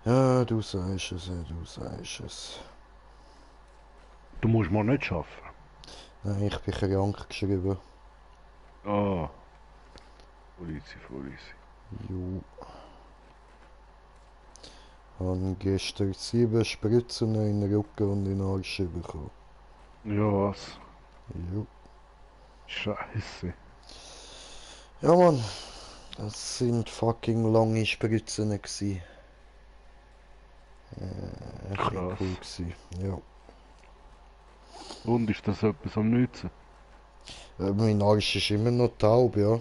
Ja, du sagst es, du sagst es. Du musst mal nicht arbeiten. Nein, ich bin krank geschrieben. Ah. Voll easy, voll easy. Jo. Habe gestern 7 Spritzen in den Rücken und in den Arsch bekommen. Ja, was? Jo. Scheiße. Ja, Mann. Das sind fucking lange Spritzen gsi. Echt nicht Krass. cool gsi. Ja. Und ist das etwas am Nützen? Mein Arsch ist immer noch taub, ja.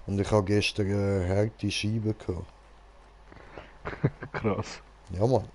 Und ich habe gestern eine harte Scheibe gehabt. Krass. Ja, Mann.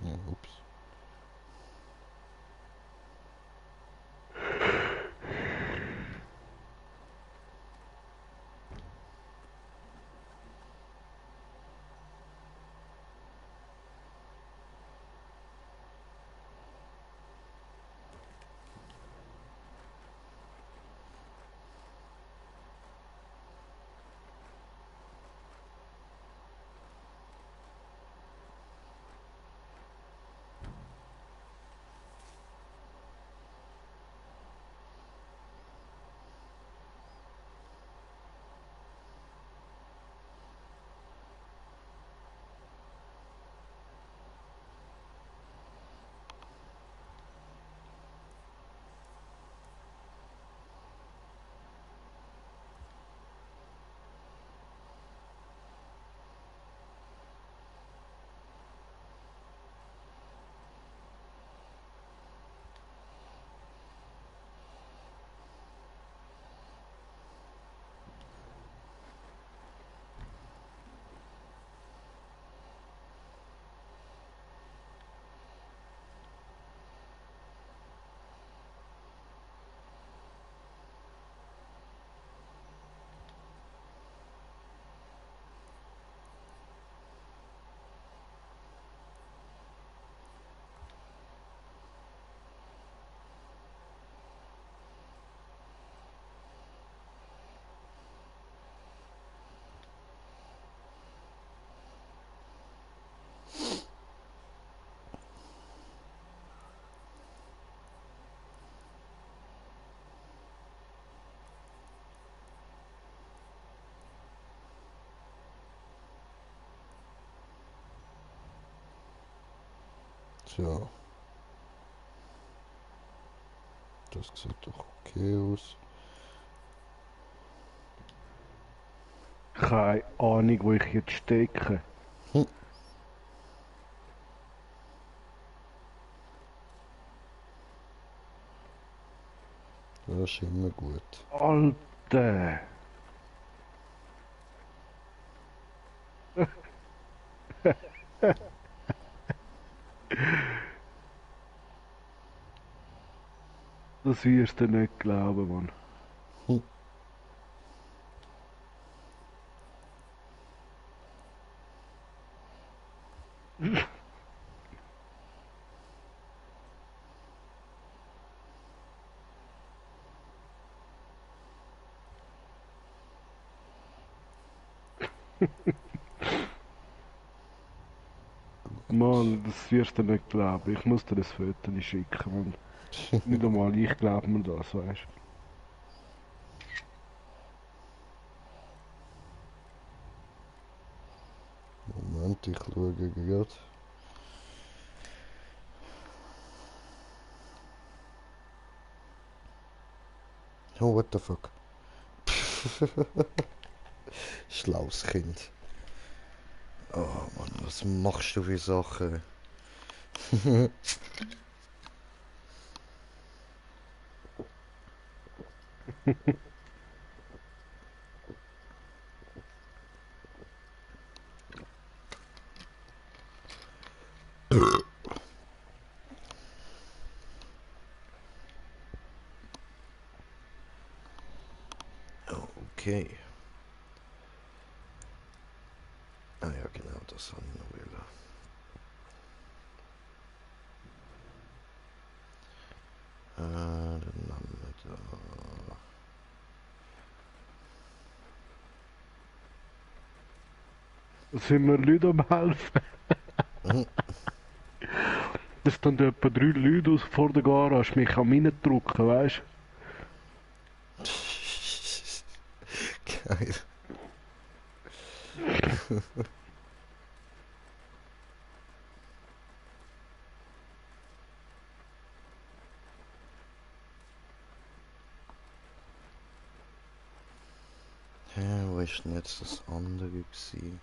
Ja, ups. Tja. Das sieht doch okay aus. Keine Ahnung, wo ich jetzt stecke. Hm. Das ist immer gut. Alter! Das wirst du nicht glauben, Mann. Hm. Mann, das wirst du nicht glauben. Ich muss dir das Foto schicken, Mann. Nicht einmal ich glaube mir das, weißt du. Moment, ich schaue gerade. Oh, what the fuck. Schlaues Kind. Oh Mann, was machst du für Sachen? Okay. sind wir Leute am helfen. Mhm. Es stehen etwa 3 Leute vor der Garage, mich am reindrücken, weißt Geil. Hä, wo ist denn jetzt das andere gewesen?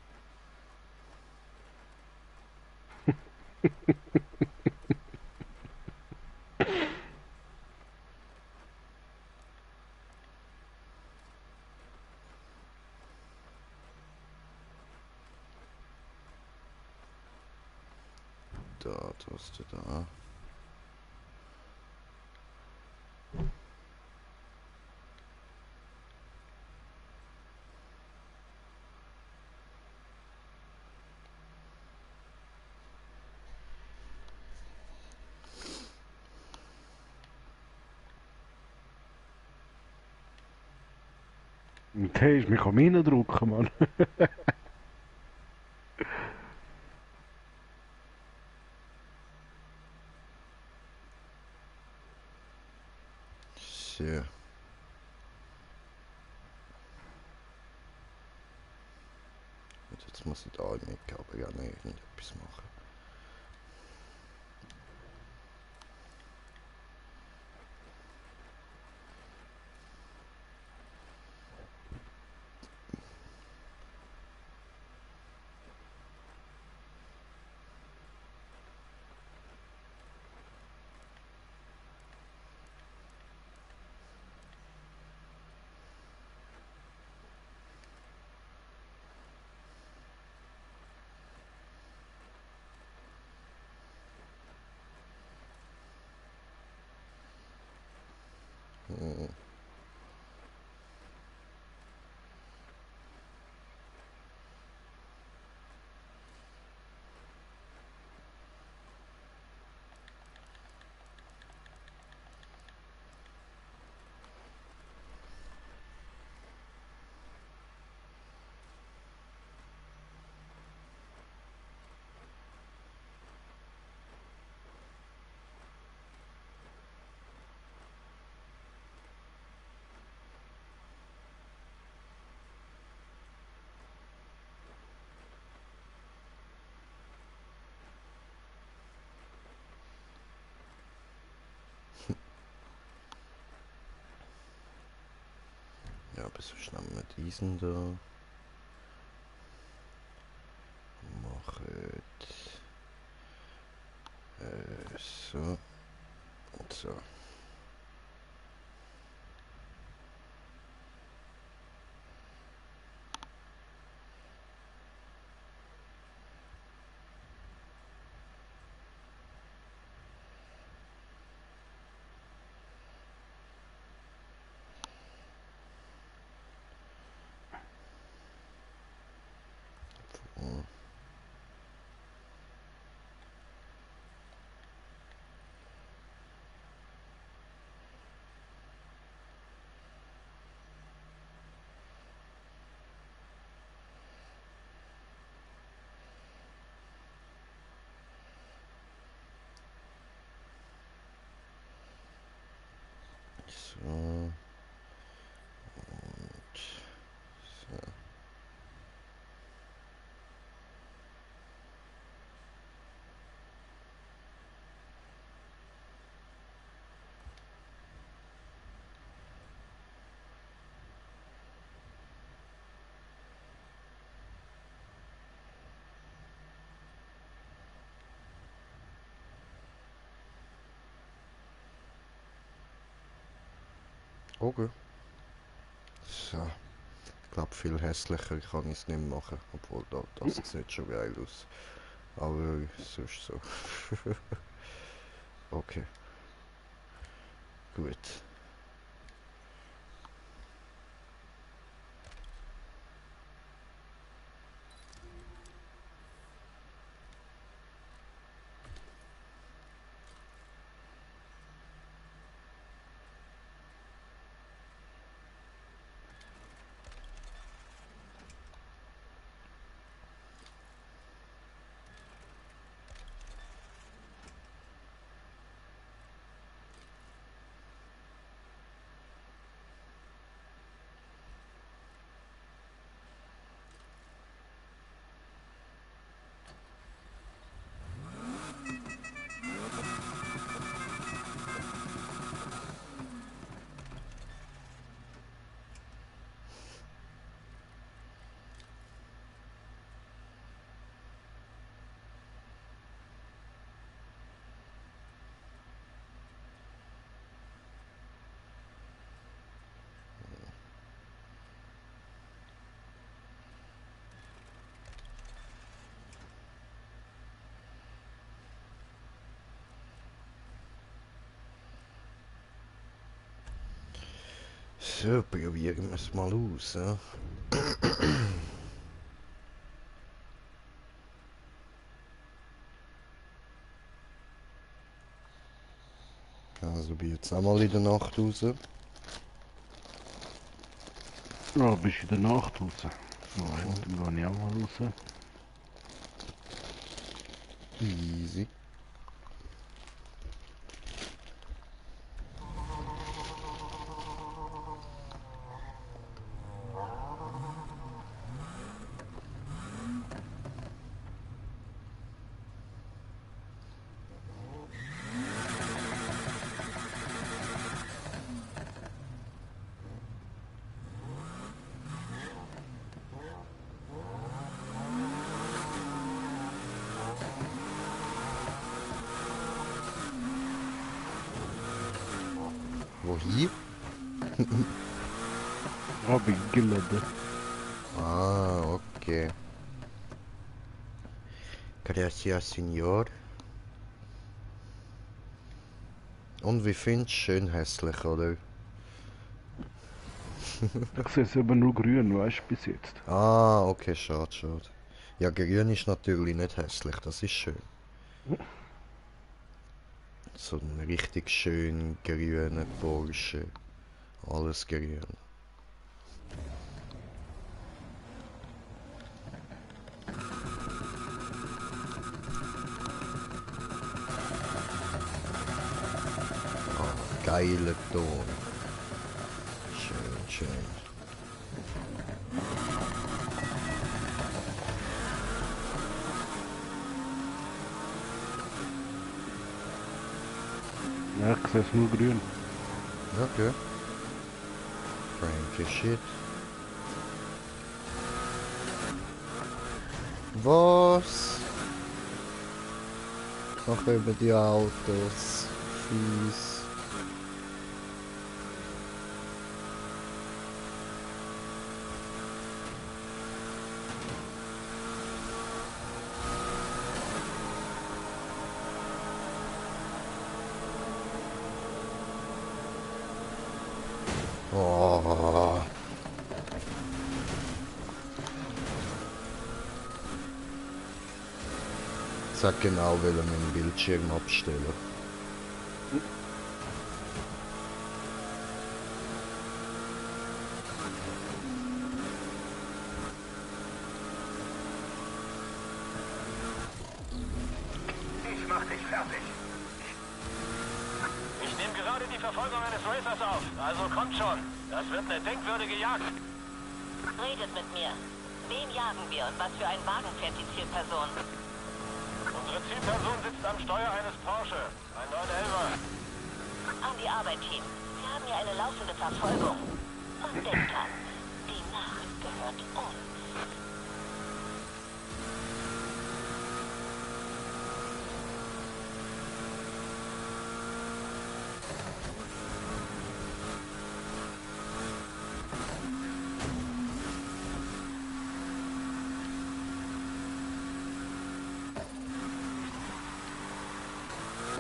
Da, hast du da. du? Und der ist mich am reindrücken, Mann. So. Und jetzt muss ich da mit aber ja nicht irgendetwas machen. Hm. Ja, aber so schnell mit diesen da. Machen. So. Und so. Hm. So. Und so. Okay. So. Ich glaube, viel hässlicher kann ich es nicht machen. Obwohl, das sieht schon geil aus. Aber sonst so. Okay, gut. So, probieren wir es mal aus. Ja? Also bin jetzt auch mal in der Nacht raus. Ja, bist du in der Nacht raus? Ja, dann gehe ich auch mal raus. Easy. Wohin? Hab ich geladen. Ah, okay. Gracias, Senor. Und wie findest du schön hässlich, oder? Ich sehe es aber nur grün, weißt du, bis jetzt. Ah, okay, schade, schade. Ja, grün ist natürlich nicht hässlich, das ist schön. So ein richtig schön grüner Porsche. Alles grün. Ah, geiler Ton. Schön, schön. Ja, ich sehe es nur grün. Okay. Cranky shit. Was? Ach, über die Autos. Fies. Oh. Sag genau, will er meinen Bildschirm abstellen. Ich mach dich fertig. Ich nehme gerade die Verfolgung eines Racers auf. Also kommt schon. Das wird eine denkwürdige Jagd. Redet mit mir. Wen jagen wir und was für ein Wagen fährt die Zielperson? Unsere Zielperson sitzt am Steuer eines Porsche. Ein 911er. An die Arbeit, Team. Wir haben hier eine laufende Verfolgung. Und denkt dran, die Nacht gehört uns.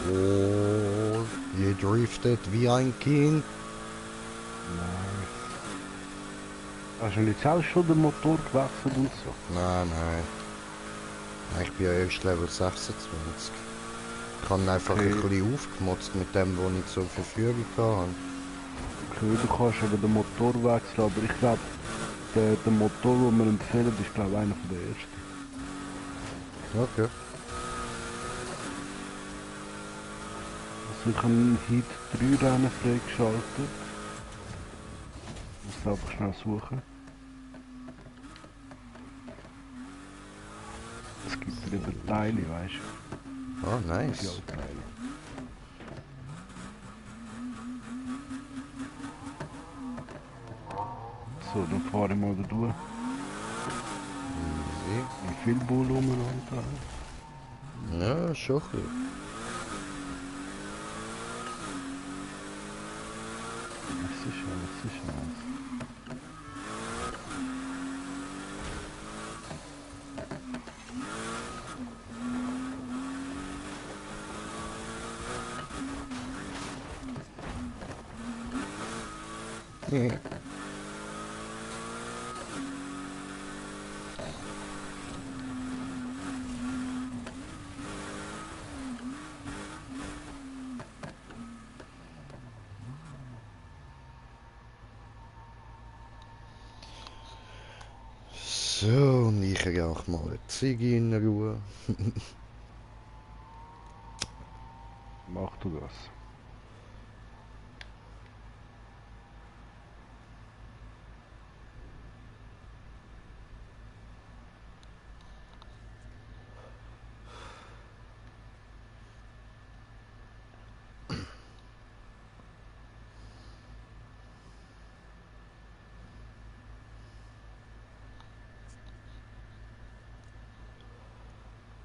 Oh, ihr driftet wie ein Kind. Nice. Hast du nicht selbst schon den Motor gewechselt und so? Nein, nein. Ich bin ja erst Level 26. Ich habe einfach Okay. ein bisschen aufgemotzt mit dem, was ich zur Verfügung hatte. Okay, du kannst aber den Motor wechseln, aber ich glaube, der Motor, den wir empfehlen, ist glaube ich einer von der ersten. Okay. Also ich habe Heat 3 Rennen freigeschaltet. Ich muss einfach schnell suchen. Es gibt wieder Teile, weißt du? Ah, nice. Teile. So, dann fahre ich mal da durch. Easy. Wie viel Volumen hat er? Ja, schon ein bisschen. Das ist nice. So, und ich rauche mal eine Ziege in Ruhe. Mach du das.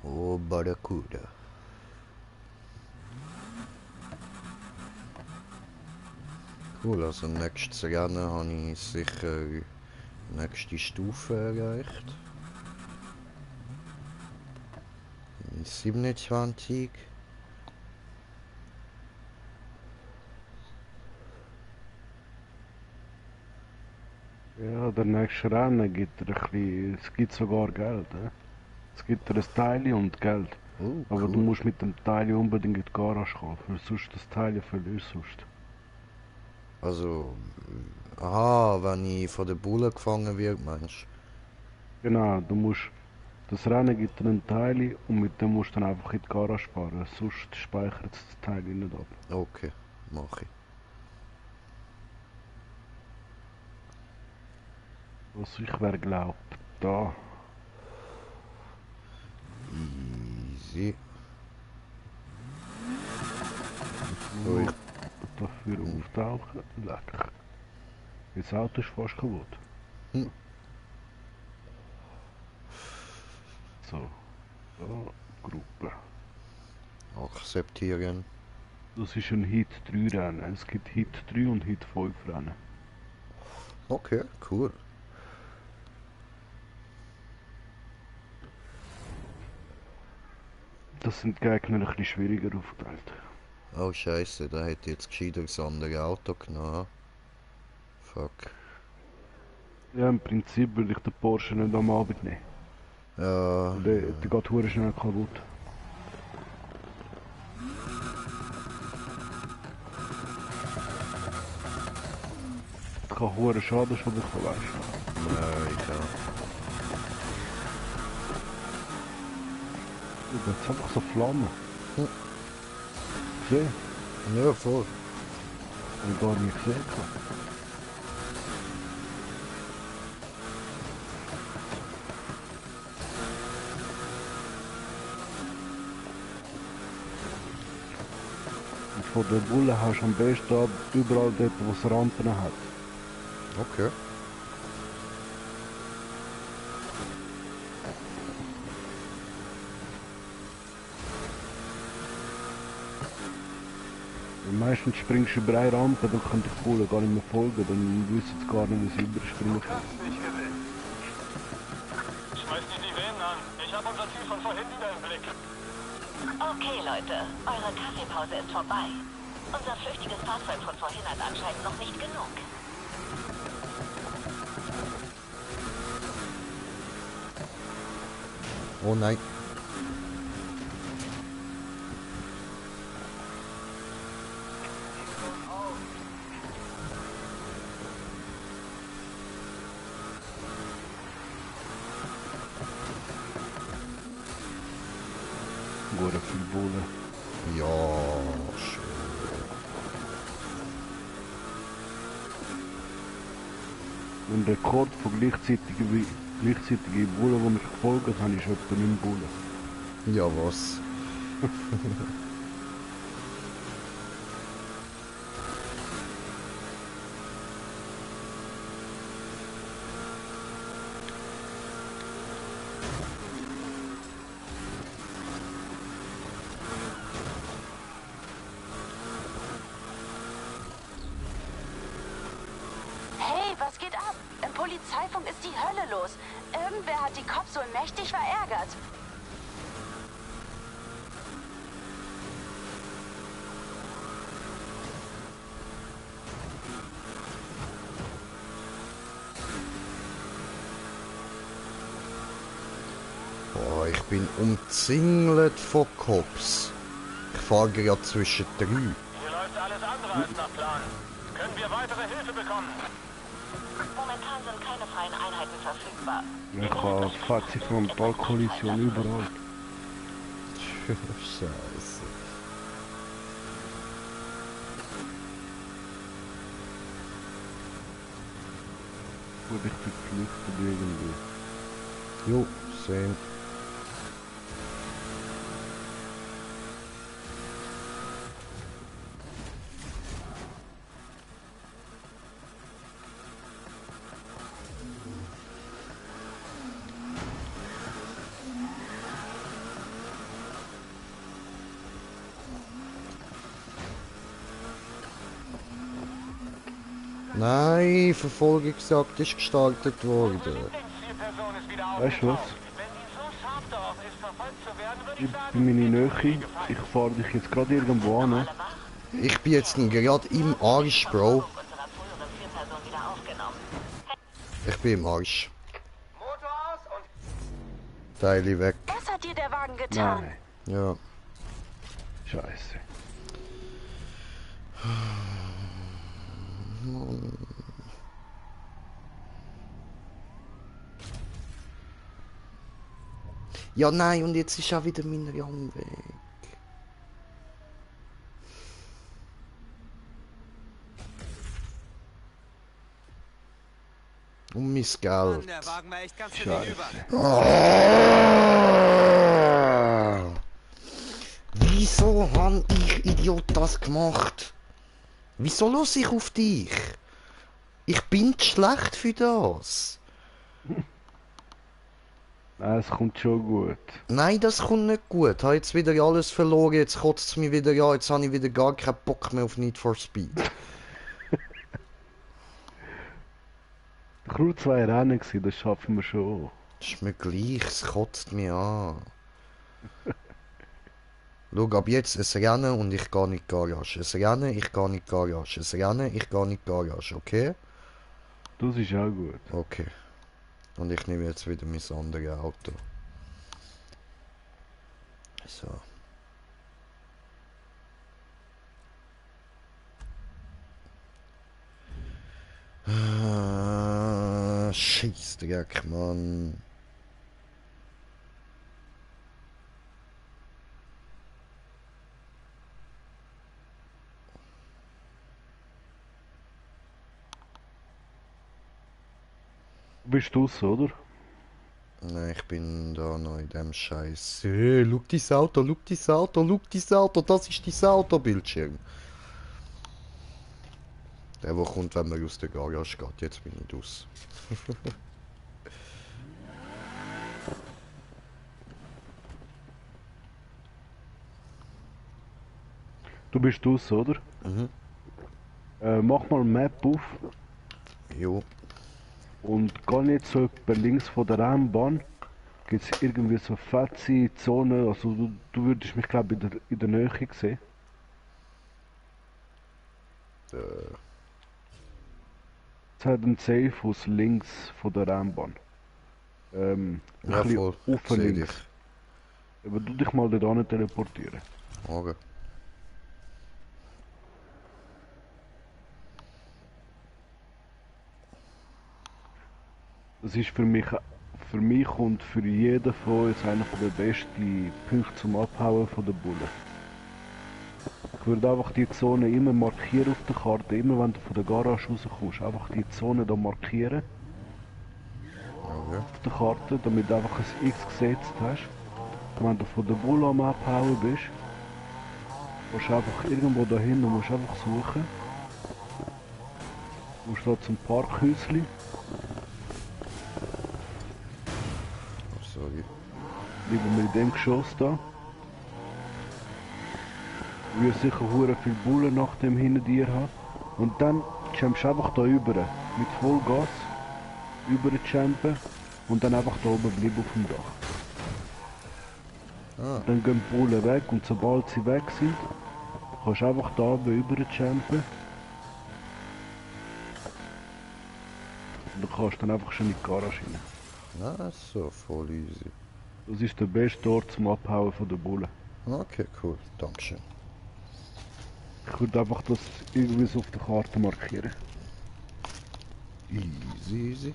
Oh, Barracuda. Cool, also nächstes Rennen habe ich sicher die nächste Stufe erreicht. 27. Ja, der nächste Rennen gibt er ein bisschen, es gibt sogar Geld. Es gibt dir ein Teil und Geld. Oh, Aber du cool. musst mit dem Teil unbedingt in die Garage kommen, weil sonst das Teil verlierst sonst. Also, aha, wenn ich von der Bulle gefangen werde, meinst Genau, du musst, das Rennen gibt dir einen Teil und mit dem musst du dann einfach in die Garage fahren, sonst speichert es das Teil nicht ab. du? Okay, mach ich. Also ich wäre glaubt da. Easy. So, ich, Dafür auftauchen, lecker. Das Auto ist fast kaputt. Hm. So, da, Gruppe. akzeptieren. Das ist ein Hit 3 Rennen. Es gibt Hit 3 und Hit 5 Rennen. Okay, cool. Das sind die Gegner ein bisschen schwieriger aufgeteilt. Oh Scheiße, da hätte jetzt gescheiter das andere Auto genommen. Fuck. Ja, im Prinzip würde ich den Porsche nicht am Abend nehmen. Ja, Der geht hure schnell kaputt. Ich kann hure Schaden schon bekommen, weißt du. nein, ich auch. Jetzt einfach so Flammen. Hm. Gesehen? Ja, voll. Hab ich gar nicht gesehen. Und von der Bulle hast du am besten ab, überall dort, wo es Rampen hat. Okay. Weil meistens springst du über eine Rampe, dann kann die Bulle gar nicht mehr folgen, dann wissen sie gar nicht, wie sie überspringen können. Schmeiß die Sirenen an. Ich habe unser Ziel von vorhin wieder im Blick. Okay, Leute, eure Kaffeepause ist vorbei. Unser flüchtiges Fahrzeug von vorhin hat anscheinend noch nicht genug. Oh nein. Gute viel Bulle. Ja, schön. Und der Rekord von gleichzeitigen Bullen, die mich gefolgt haben, ist etwa 9 Bullen. Ja, was? Hey, was geht ab? Im Polizeifunk ist die Hölle los. Irgendwer hat die Cops so mächtig verärgert. Oh, ich bin umzingelt von Cops. Ich fahre gerade zwischen 3. Hier läuft alles andere als nach Plan. Können wir weitere Hilfe bekommen? Momentan sind keine freien Einheiten verfügbar. Ich habe Fazit Frontalkollision überall. Scheiße. Gut, ich bin geflüchtet irgendwie. Jo, same. Nein, Verfolgungsjagd ist gestartet worden. Zielperson ist wieder Weißt du was? Wenn die so scharf darauf ist, verfolgt zu werden, würde Ich bin meine Nähe. Ich fahre dich jetzt gerade irgendwo an. Ich bin jetzt gerade im Arsch, Bro. Unserer früheren Zielperson wieder aufgenommen. Ich bin im Arsch. Motor aus und Teile weg. Was hat dir der Wagen getan? Nein. Ja. Scheiße. Ja, nein, und jetzt ist auch wieder mein Rang weg. Und mein Geld. Der Wagen war echt ganz schön Scheiße. hinüber. Oh! Wieso han ich, Idiot, das gemacht? Wieso los ich auf dich? Ich bin zu schlecht für das. Nein, es kommt schon gut. Nein, das kommt nicht gut. Ich habe jetzt wieder alles verloren, jetzt kotzt es mich wieder an, jetzt habe ich wieder gar keinen Bock mehr auf Need for Speed. Crew 2 Rennen gewesen, das schaffen wir schon. Das ist mir gleich, es kotzt mich an. Schau, ab jetzt ein Rennen und ich gehe nicht in die Garage. Ein Rennen, ich gehe nicht in die Garage. Ein Rennen, ich gehe nicht in die Garage, okay? Das ist auch gut. Okay. Und ich nehme jetzt wieder mein anderes Auto. So. Scheissdreck, Mann. Du bist raus, oder? Nein, ich bin da noch in dem Scheiß. Schau dein Auto, schau dein Auto, schau dein Auto, das ist dein Autobildschirm. Der, der kommt, wenn man aus der Garage geht. Jetzt bin ich raus. Du bist raus, oder? Mhm. Mach mal Map auf Jo. und geh nicht so etwa links von der Rennbahn. Gibt es irgendwie so fette Zonen, also du würdest mich glaube ich in der Nähe sehen. Es hat einen Safe aus links von der Rennbahn. Ein Ja, bisschen voll. auf Seh links. dich. Aber du dich mal dort hin teleportieren. Morgen. Das ist für mich und für jeden von uns einer der besten Punkte zum Abhauen von der Bullen. Ich würde einfach die Zone immer markieren auf der Karte, immer wenn du von der Garage rauskommst, einfach die Zone da markieren Okay. auf der Karte, damit du einfach ein X gesetzt hast. Und wenn du von der Bulle am Abhauen bist, musst du einfach irgendwo dahin und musst einfach suchen. Du musst da zum Parkhäuschen. Oh, sorry. Bleiben wir in dem Geschoss da. Du wirst sicher hure viel Bullen nach dem hinter dir haben. Und dann jumpst du einfach da über. Mit Vollgas. Über jumpen. Und dann einfach da oben bleiben auf dem Dach. Ah. Dann gehen die Bullen weg und sobald sie weg sind, kannst du einfach da oben über jumpen. Und dann kannst du dann einfach schon in die Garage rein. Na, so voll easy. Das ist der beste Ort zum Abhauen von der Bullen. Okay, cool. Dankeschön. Ich würde einfach das irgendwie so auf der Karte markieren. Easy, easy.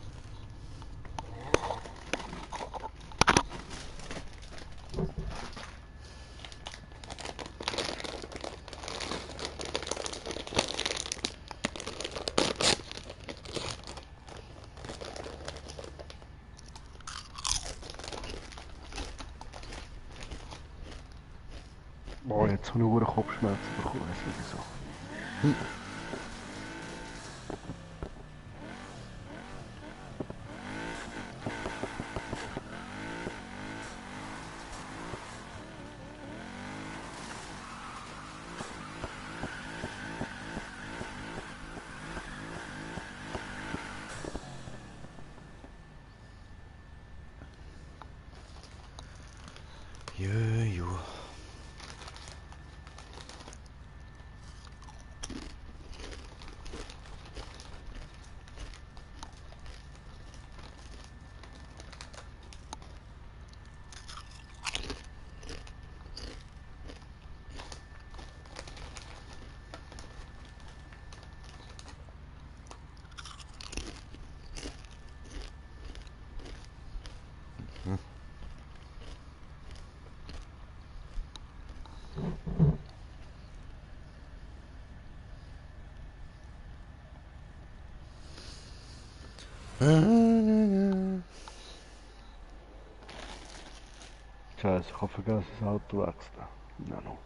Boah, jetzt habe ich nur Kopfschmerzen bekommen, weiss nicht wieso. Jojo. Scheiße, ich habe vergessen das Auto wechseln. Nein, no.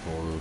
Toll.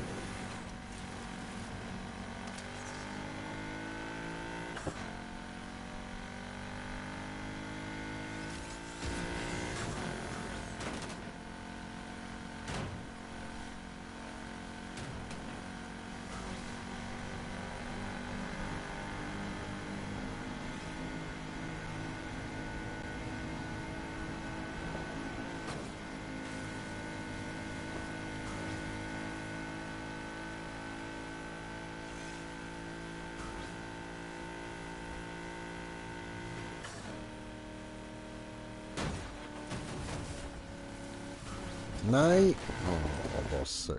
Nein! Oh, Wasser.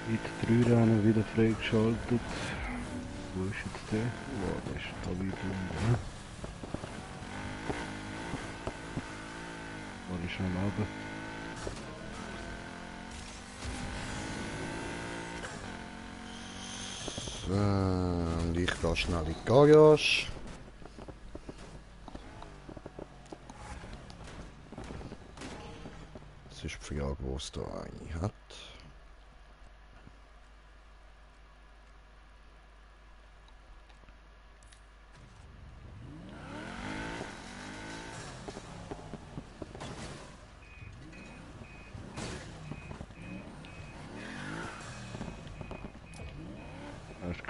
Mit 3 Rennen wieder freigeschaltet. Wo ist jetzt der? Oh, der ist da weit unten. War ich schon runter? Und ich gehe schnell in die Garage. Das ist die Frage, wo es da eine hat.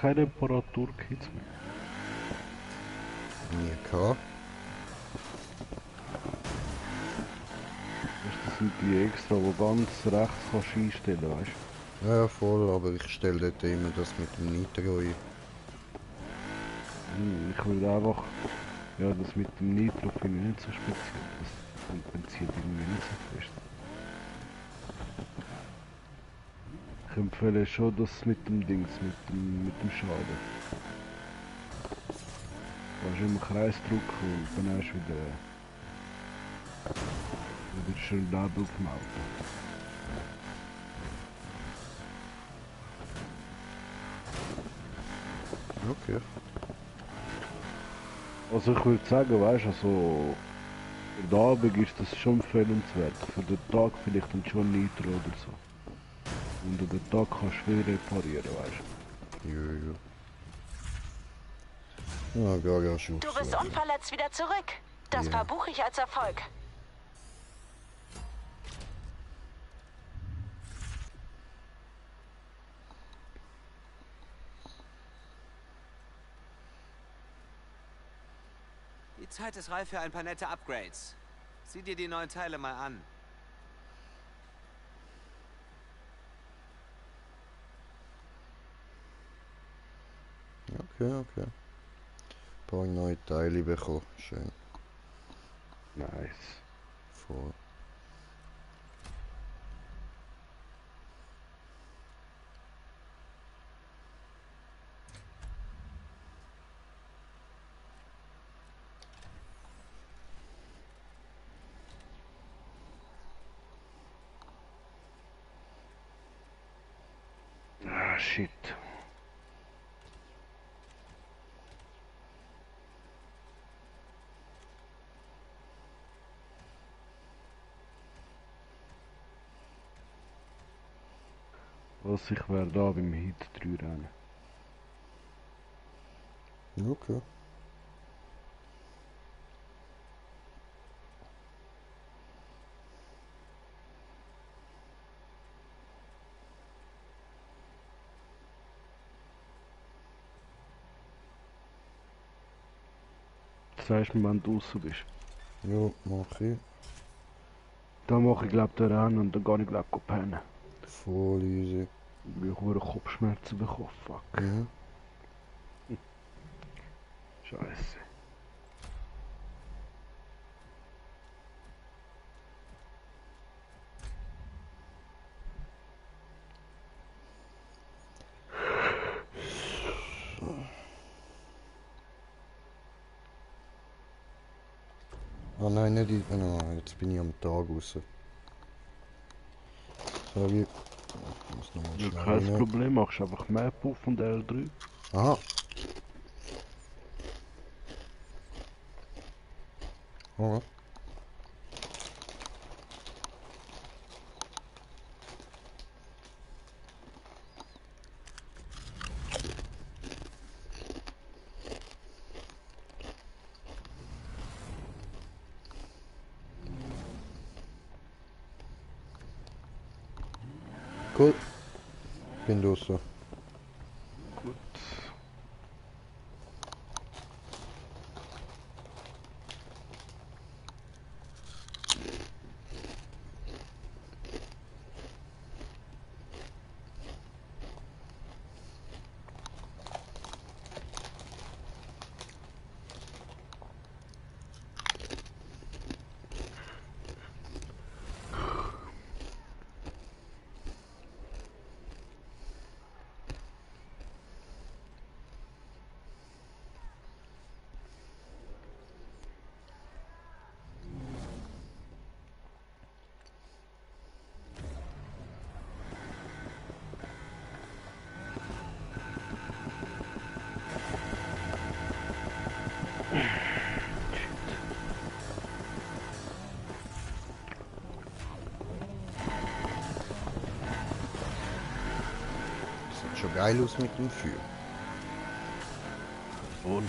keine Reparaturkits mehr. Nie gehabt. Das sind die extra, wo ganz rechts kannst du einstellen, weißt du? Ja, voll, aber ich stelle dort immer das mit dem Nitro ein. Ich will einfach, ja, das mit dem Nitro finde ich nicht so speziell. Das kompensiert irgendwie nicht so fest. Ich empfehle schon das mit dem Dings, mit dem Schaden. Du kannst immer Kreis drücken und dann hast du wieder schön Label auf dem Auto. Okay. Also ich würde sagen, weißt du, also für den Abend ist das schon empfehlenswert. Für den Tag vielleicht dann schon Nitro oder so. Und an den Tag kannst du viel reparieren, weißt du. Jojo. Ja, Garage. Du bist unverletzt wieder zurück. Das Ja. verbuche ich als Erfolg. Die Zeit ist reif für ein paar nette Upgrades. Sieh dir die neuen Teile mal an. Okay, okay. Ein paar neue Teile bekommen. Schön. Nice. Voll. Ah, shit. Was, ich wäre da beim Hit 3 Rennen. Okay. Das heißt, wenn du draußen bist. Jo, mach ich. Dann mache ich glaube den Rennen und dann gehe ich glaube pennen. Voll easy. Weil ich hure Kopfschmerzen bekommen. Fuck. Mhm. Scheiße. Ah nein, nicht in... Oh, jetzt bin ich am Tag raus. Sorry. Ich muss nochmal Ja, schnell kein rein. Problem, machst einfach Map auf und L3. Aha. Alright. Cool. Bin draußen. Gut. Sieht schon geil aus mit dem Feuer. Und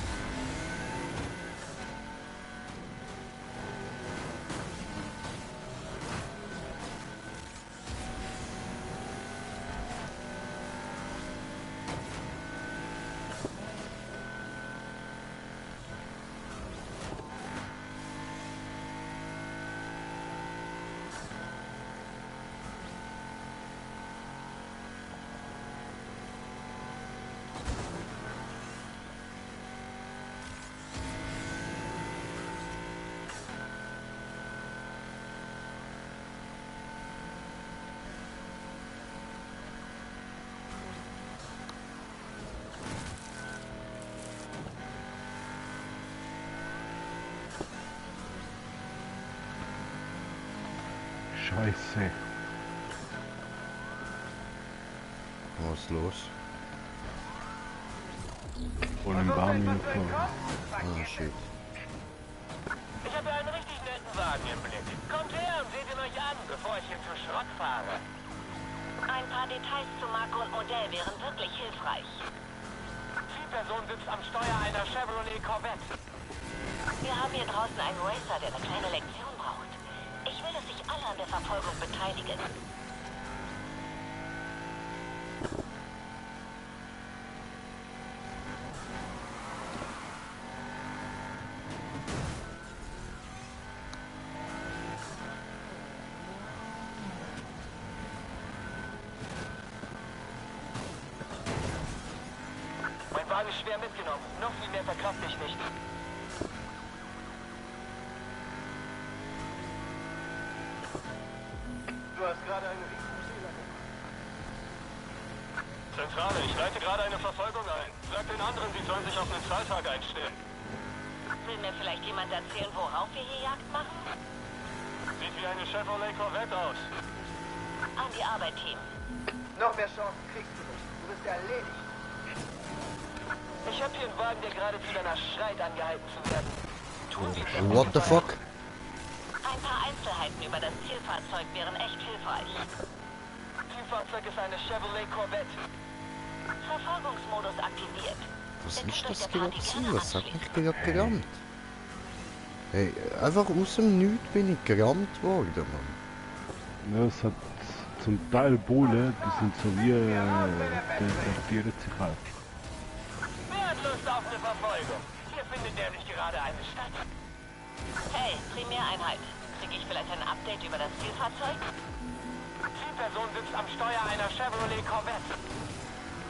Scheiße. Was ist los? Voll im Baum hingefahren. Ah, shit. Ich habe einen richtig netten Wagen im Blick. Kommt her und seht ihn euch an, bevor ich ihn zu Schrott fahre. Ein paar Details zu Marke und Modell wären wirklich hilfreich. Die Person sitzt am Steuer einer Chevrolet Corvette. Wir haben hier draußen einen Racer, der eine kleine Lektion braucht. Ich will, dass sich alle an der Verfolgung beteiligen. Mein Wagen ist schwer mitgenommen. Noch viel mehr verkrafte ich nicht. Du hast gerade einen Riesenfehler gemacht. Zentrale, ich leite gerade eine Verfolgung ein. Sag den anderen, sie sollen sich auf einen Zahltag einstellen. Will mir vielleicht jemand erzählen, worauf wir hier Jagd machen? Sieht wie eine Chevrolet Corvette aus. An die Arbeit, Team. Noch mehr Chancen kriegst du nicht. Du bist erledigt. Ich habe hier einen Wagen, der geradezu danach schreit, angehalten zu werden. Tun Sie es. What the fuck? Ein paar Einzelheiten über das Zielfahrzeug wären echt hilfreich. Zielfahrzeug ist eine Chevrolet Corvette. Verfolgungsmodus aktiviert. Was Ihr ist könnt euch das der gerade Party gewesen? gerne Was hat anschließen. mich gerade gerammt? Hey, einfach aus dem Nichts bin ich gerammt worden, Mann. Ja, es hat zum Teil Bullen, die sind so wie, teleportieren sich halt. Wer hat Lust auf eine Verfolgung? Hier findet nämlich gerade eine statt. Hey, Primäreinheit. Kriege ich vielleicht ein Update über das Zielfahrzeug? Zielperson sitzt am Steuer einer Chevrolet Corvette.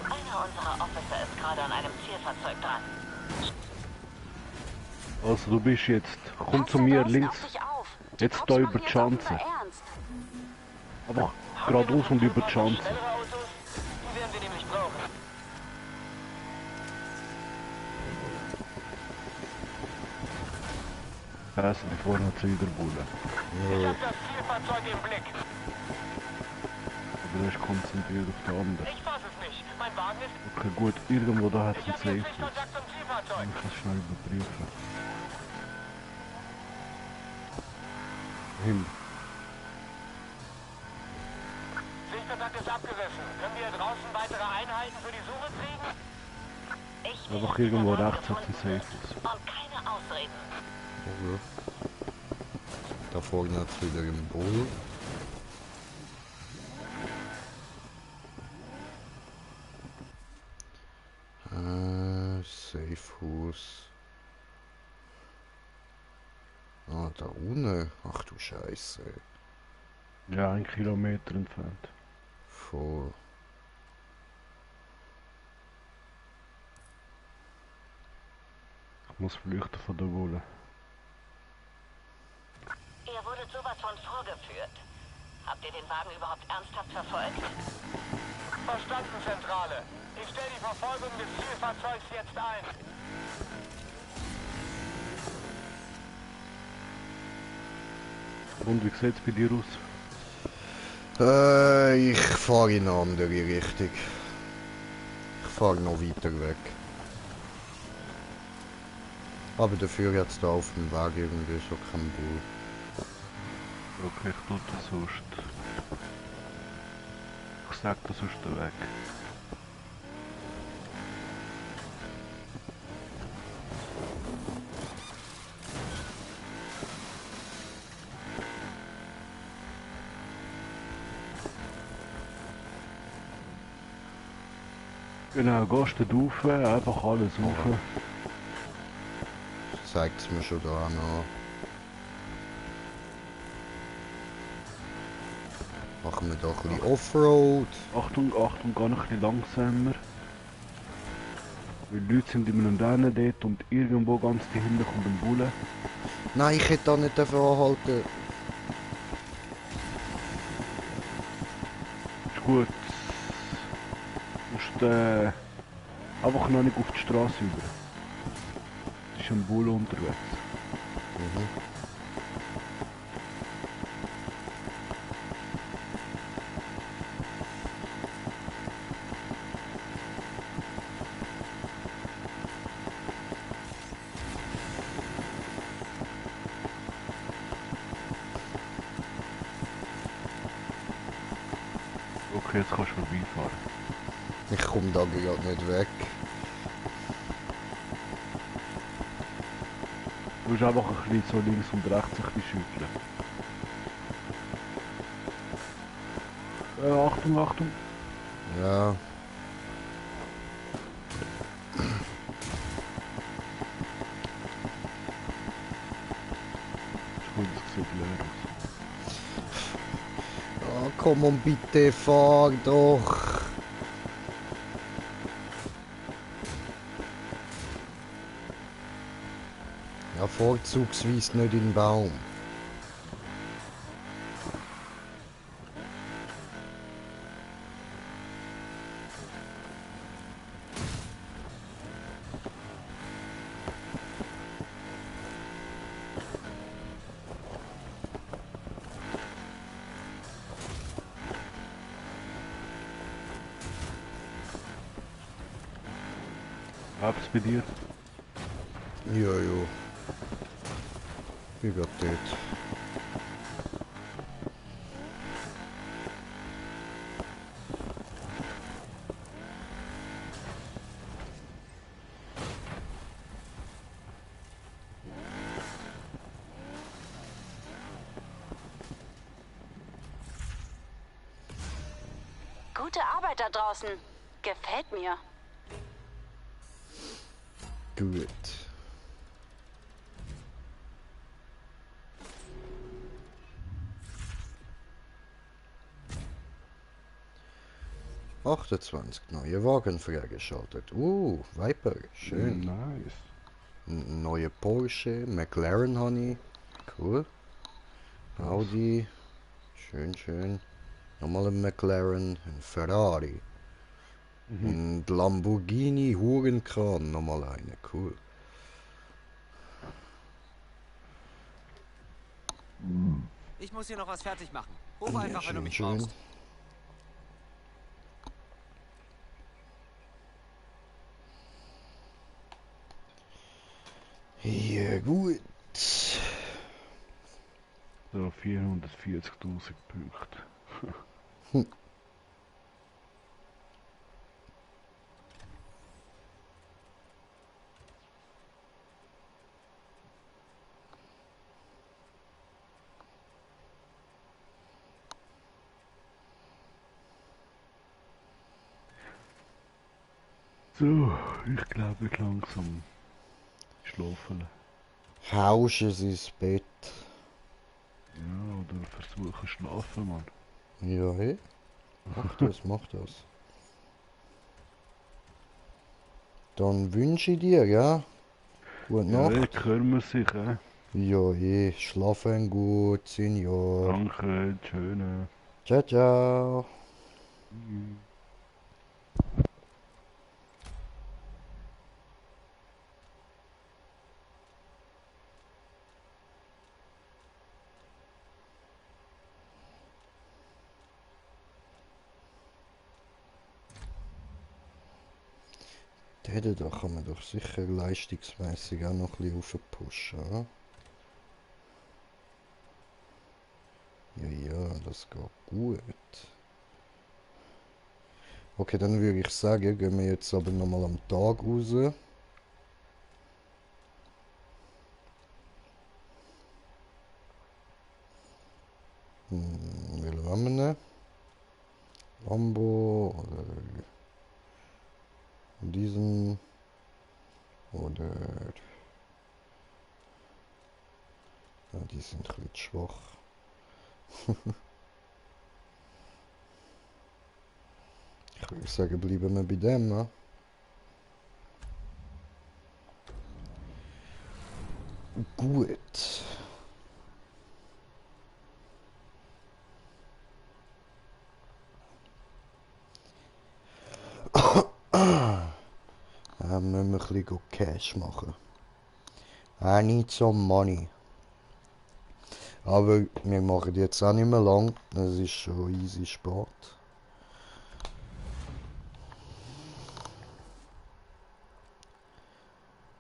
Einer unserer Officer ist gerade an einem Zielfahrzeug dran. Also du bist jetzt, komm Pass zu da mir draußen links, auf dich auf. jetzt Cops da machen über die jetzt Schanze. offenbar ernst. Aber geradeaus und über die Schanze. Schnellere Autos? Die werden wir nämlich brauchen. Also die vorne hat sie wieder Bullen. Ich hab das Zielfahrzeug im Blick. Aber der ist konzentriert auf den anderen. Ich fass es nicht. Mein Wagen ist... Okay, gut, irgendwo da hat es Ich einen hab jetzt Safe. Sichtkontakt zum Zielfahrzeug. Ich kann es schnell überprüfen. Hin. Sichtkontakt ist abgerissen. Können wir draußen weitere Einheiten für die Suche kriegen? Ich will, Einfach dass dieser irgendwo Wagen rechts hat es gefunden einen wird. Safe. Und keine Ausreden. Okay. Da vorne hat es wieder einen Bull. Safehouse. Ah, da unten. Ach du Scheiße. Ja, 1 Kilometer entfernt. Voll. Ich muss flüchten von der Bullen. Ihr wurdet sowas von vorgeführt. Habt ihr den Wagen überhaupt ernsthaft verfolgt? Verstanden, Zentrale. Ich stelle die Verfolgung des Zielfahrzeugs jetzt ein. Und wie sieht es bei dir aus? Ich fahre in eine andere Richtung. Ich fahre noch weiter weg. Aber dafür hat es da auf dem Weg irgendwie so kein Bull. Okay, ich tue das sonst. Ich sag das sonst den Weg. Genau, gehst du rauf, einfach alles rauf. Zeigt es mir schon da noch. Machen wir da ein bisschen Offroad. Achtung, Achtung, geh noch ein bisschen langsamer. Weil die Leute sind immer noch drinnen dort und irgendwo ganz dahinter kommt ein Bulle. Nein, ich hätte da nicht anhalten. Ist gut. Du musst einfach noch nicht auf die Straße über. Es ist ein Bulle unterwegs. Okay, jetzt kannst du vorbeifahren. Ich komme da gerade nicht weg. Du musst einfach ein bisschen so links und rechts ein bisschen schütteln. Achtung, Achtung! Ja. Ist gut, das sieht leer aus. Oh, komm on, bitte, fahr doch. Ja, vorzugsweise nicht in den Baum. Hab's bei dir? Ja, ja. Bin grad dort. Gute Arbeit da draußen. Gefällt mir. Gut. ...28 neue Wagen freigeschaltet. Viper, schön. Nice. Neue Porsche, McLaren habe ich. Cool. Audi. Schön, schön. Nochmal ein McLaren, ein Ferrari. Und Lamborghini Huracan, nochmal eine. Cool. Ich muss hier noch was fertig machen. Ruf Ja, einfach, wenn du schön, mich schön. brauchst. Ja, gut. So, 440.000 Punkte. So, ich glaube, ich langsam schlafen. Haust es ins Bett. Ja, oder versuchen schlafen, Mann. Ja, hey. Mach das, mach das. Dann wünsche ich dir, ja? Gute Ja, Nacht. hören wir sich, Ja, hey. Schlafen gut, Senior. Danke, schöne. Ciao, ciao. Da kann man doch sicher leistungsmäßig auch noch ein bisschen aufpushen, oder? Ja, ja, das geht gut. Okay, dann würde ich sagen, gehen wir jetzt aber nochmal am Tag raus. Welchen haben wir nehmen? Lambo oder diesen oder... Ja, die sind ein bisschen schwach. Ich würde sagen, bleiben wir bei dem, ne? Gut. Müssen wir ein bisschen Cash machen. I need some money. Aber wir machen jetzt auch nicht mehr lang. Es ist schon easy spät.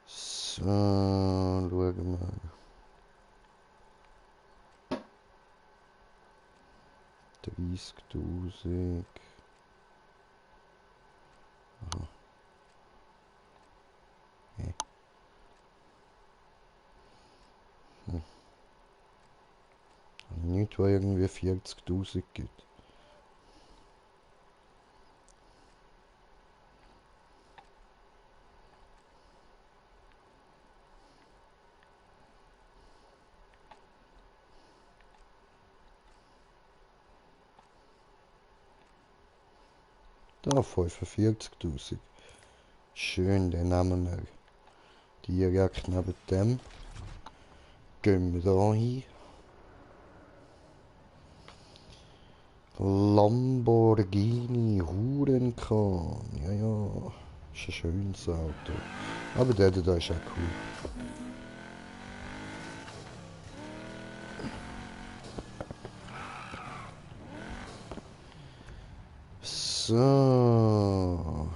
So, schauen wir. 30.000. die irgendwie 40.000 gibt. Da 45.000. Schön, den nehmen wir direkt neben dem. Gehen wir da hin. Lamborghini Huracan. Ja, ja. Ist ein schönes Auto. Aber der da ist auch cool. So.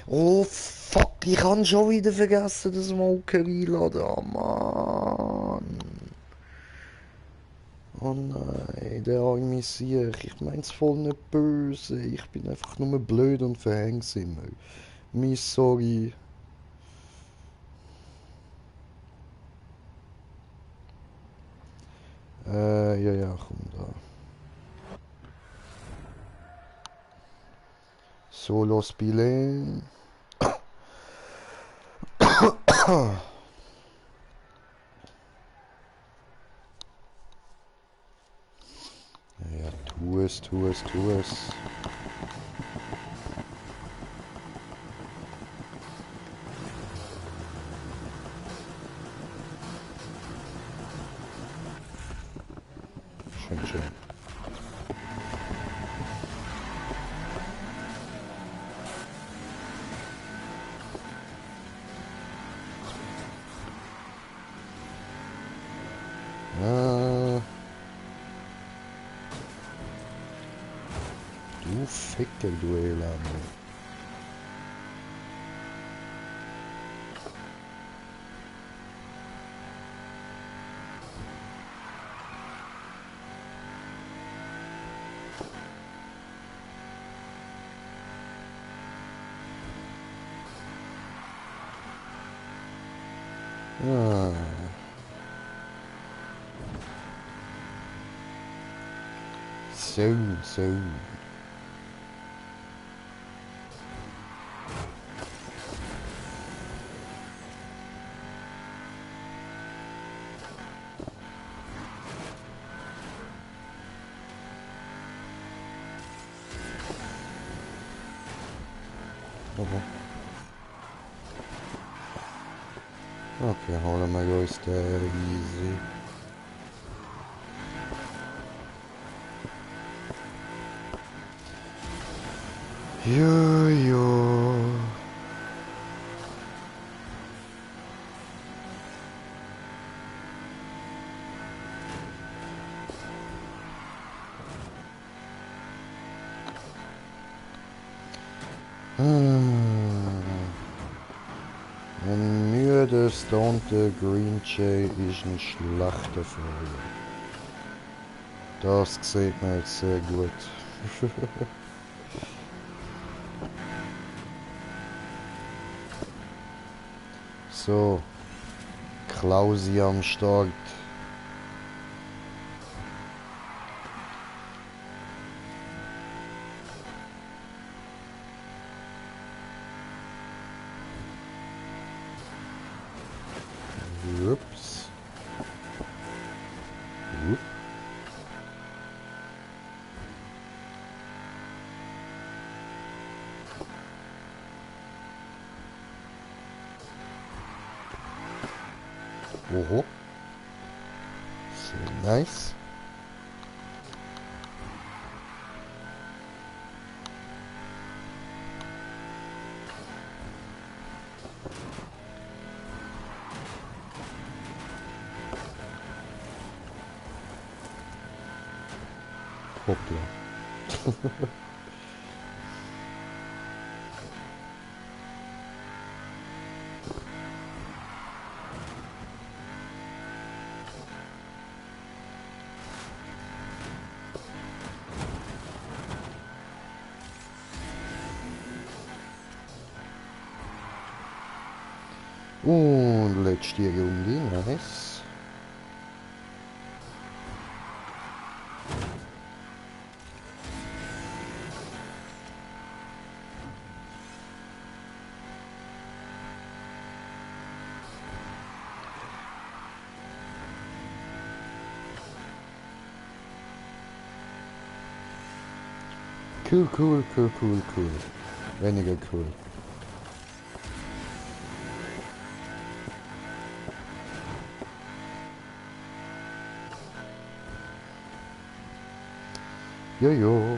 Oh fuck, ich kann schon wieder vergessen, das Smoker einladen. Oh Mann. Oh nein, der arme Sieg. Ich mein's voll nicht böse. Ich bin einfach nur blöd und verhäng's immer. Sorry. Ja, komm da. Solo spielen. Ja, tu es. Schön. Du Ficker, du Elend. So. Okay, holen wir uns den easy. Jo. Ein müde stonte Green Jay ist ein schlechter Vogel. Das sieht man jetzt sehr gut. So, Klausi am Start. Ups. Oho. Sehr nice. Hoppla. Und letzte Runde, nice. Cool, cool, cool, cool, cool. Weniger cool. Jojo.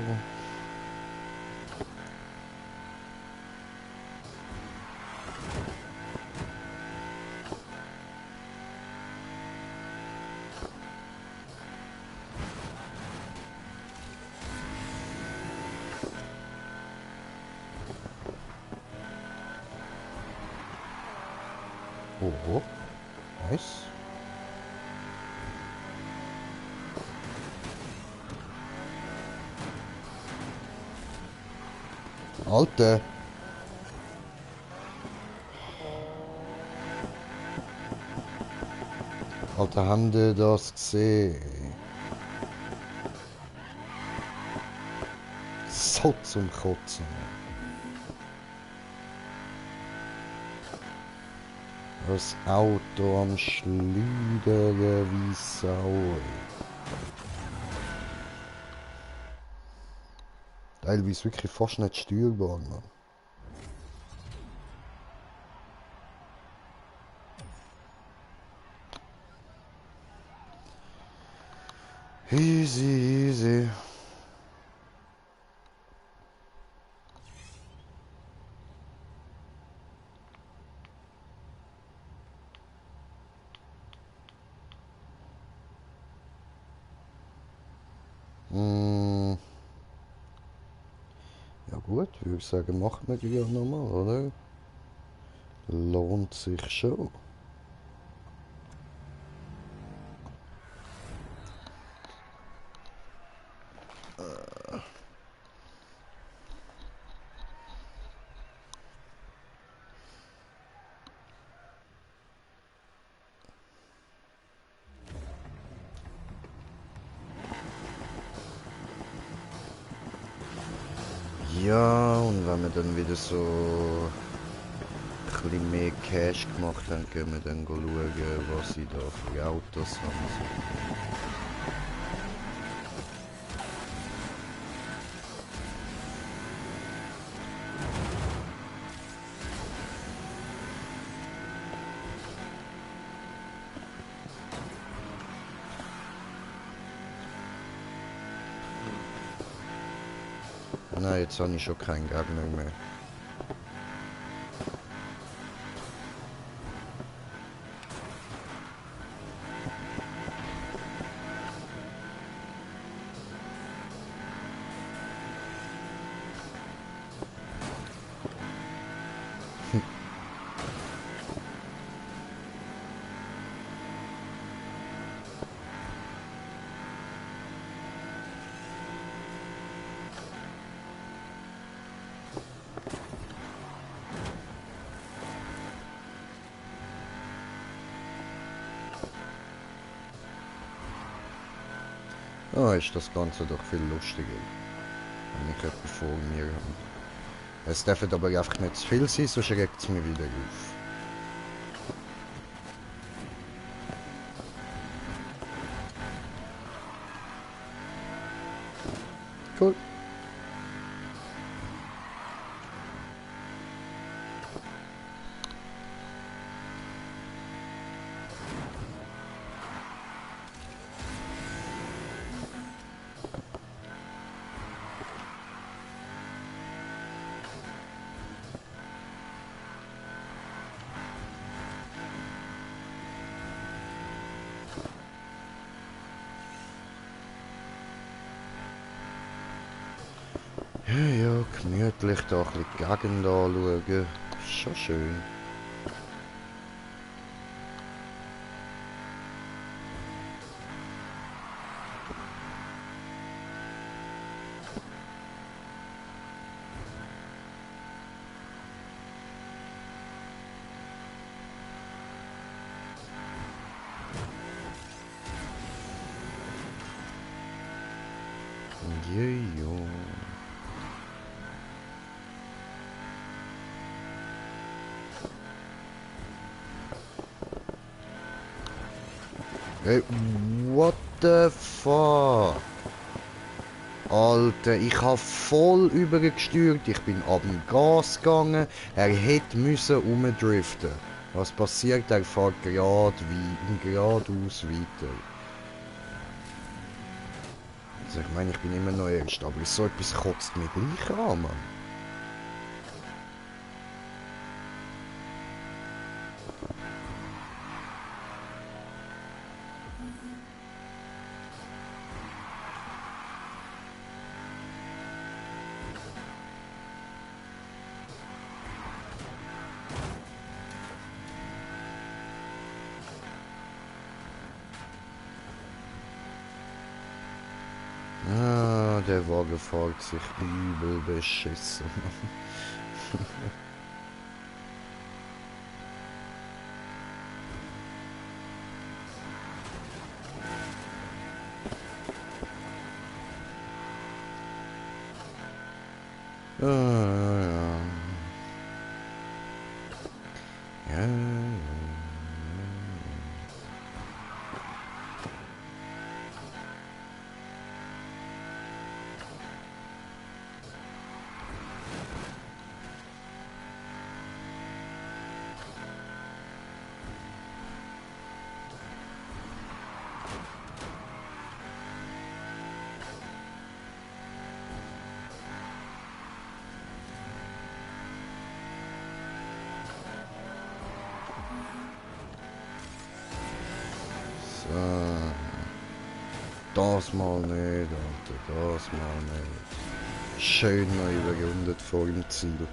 Oh, nice. Alter. Alter, haben die das gesehen? So zum Kotzen. Das Auto am Schleudern wie Sau. Teilweise wirklich fast nicht steuerbar, Mann. Easy, easy. Ja gut, würde ich sagen, machen wir gleich nochmal, oder? Lohnt sich schon. Ja, und wenn wir dann wieder so ein bisschen mehr Cash gemacht haben, gehen wir dann schauen, was sie da für Autos haben. Nein, jetzt habe ich schon keinen Gegner mehr. Ah, ist das Ganze doch viel lustiger, wenn ich jemanden vor mir habe. Es darf aber einfach nicht zu viel sein, sonst regt es mich wieder auf. Cool. Ja, gemütlich da ein bisschen die Gegend anschauen. Ist schon schön. Ja. Hey, what the fuck? Alter, ich habe voll übergesteuert, ich bin ab dem Gas gegangen, er hätte müssen umdriften. Was passiert? Er fährt geradeaus weiter. Also ich meine, ich bin immer noch erst, aber so etwas kotzt mir gleich an, Mann. Ah, der Wagen fährt sich übel beschissen. Ah, ja. Ja, ja. So. Das mal nicht, Alter, das mal nicht. Schön noch überrundet vor dem Ziel.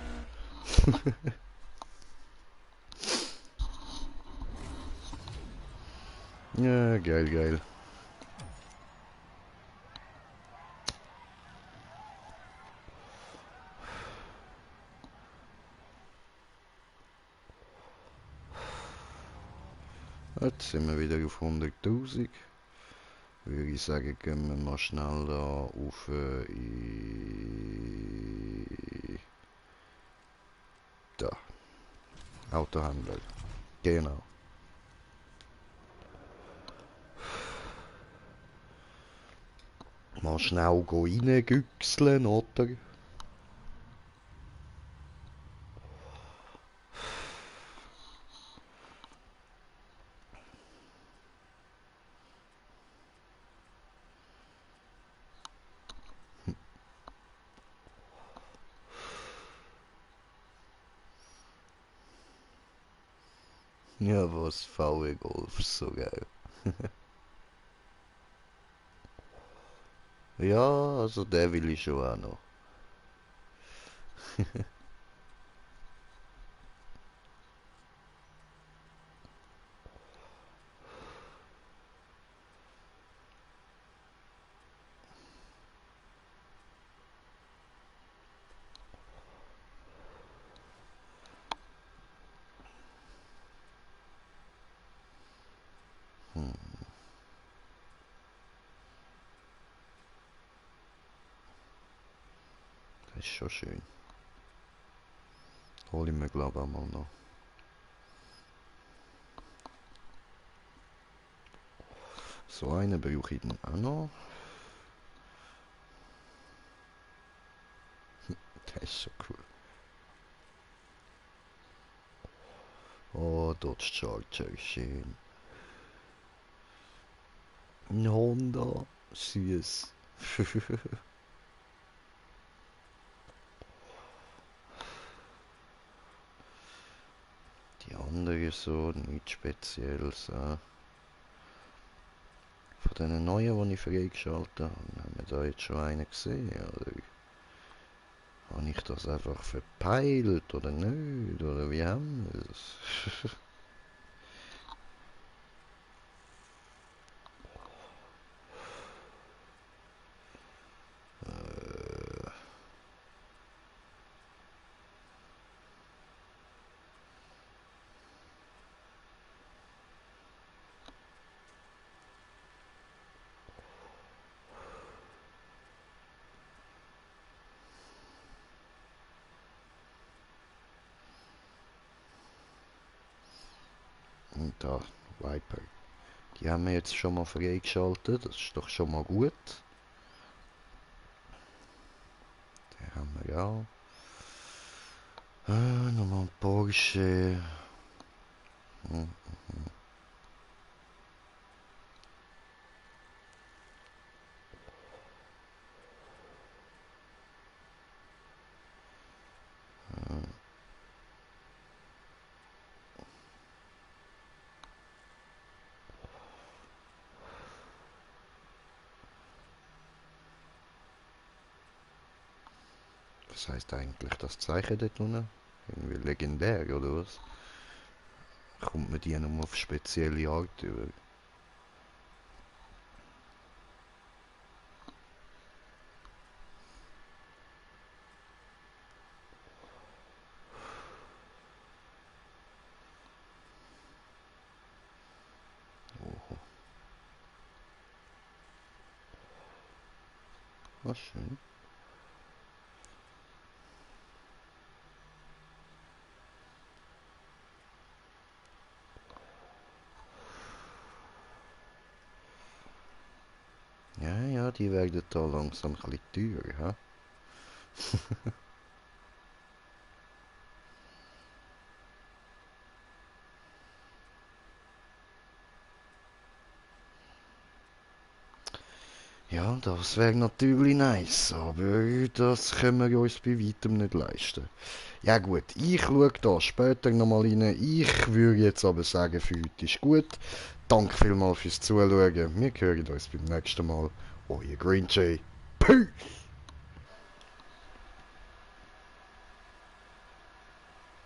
Ja, geil, geil. Jetzt sind wir wieder auf 100.000. Würde ich sagen, gehen wir mal schnell da auf da. Autohändler. Genau. Mal schnell reingüchseln, oder? Ja, was VW Golf, so geil. Ja, also der will ich schon auch noch. Hm. Das ist schon schön. Hol ich mir glaube auch mal noch. So einen brauche ich dann auch noch. Das ist schon cool. Oh, Dodge Charger, schön. Ein Honda, süß. Die andere so, nichts Spezielles. Von den neuen, die ich freigeschaltet habe, haben wir da jetzt schon einen gesehen, oder? Habe ich das einfach verpeilt, oder nicht? Oder wie haben wir das? Und da, Viper. Die haben wir jetzt schon mal freigeschaltet, das ist doch schon mal gut. egal. Nochmal ein Porsche. Hm. Was heißt eigentlich das Zeichen dort unten? Irgendwie legendär, oder was? Kommt man die nur auf spezielle Art über? Oho. Was schön. Ja, ja, die werden da langsam ein bisschen teuer, hä? Ja, das wäre natürlich nice, aber das können wir uns bei weitem nicht leisten. Ja gut, ich schaue da später nochmal rein. Ich würde jetzt aber sagen, für heute ist gut. Danke vielmals fürs Zuschauen. Wir hören uns beim nächsten Mal. Euer Green Jay. Peace!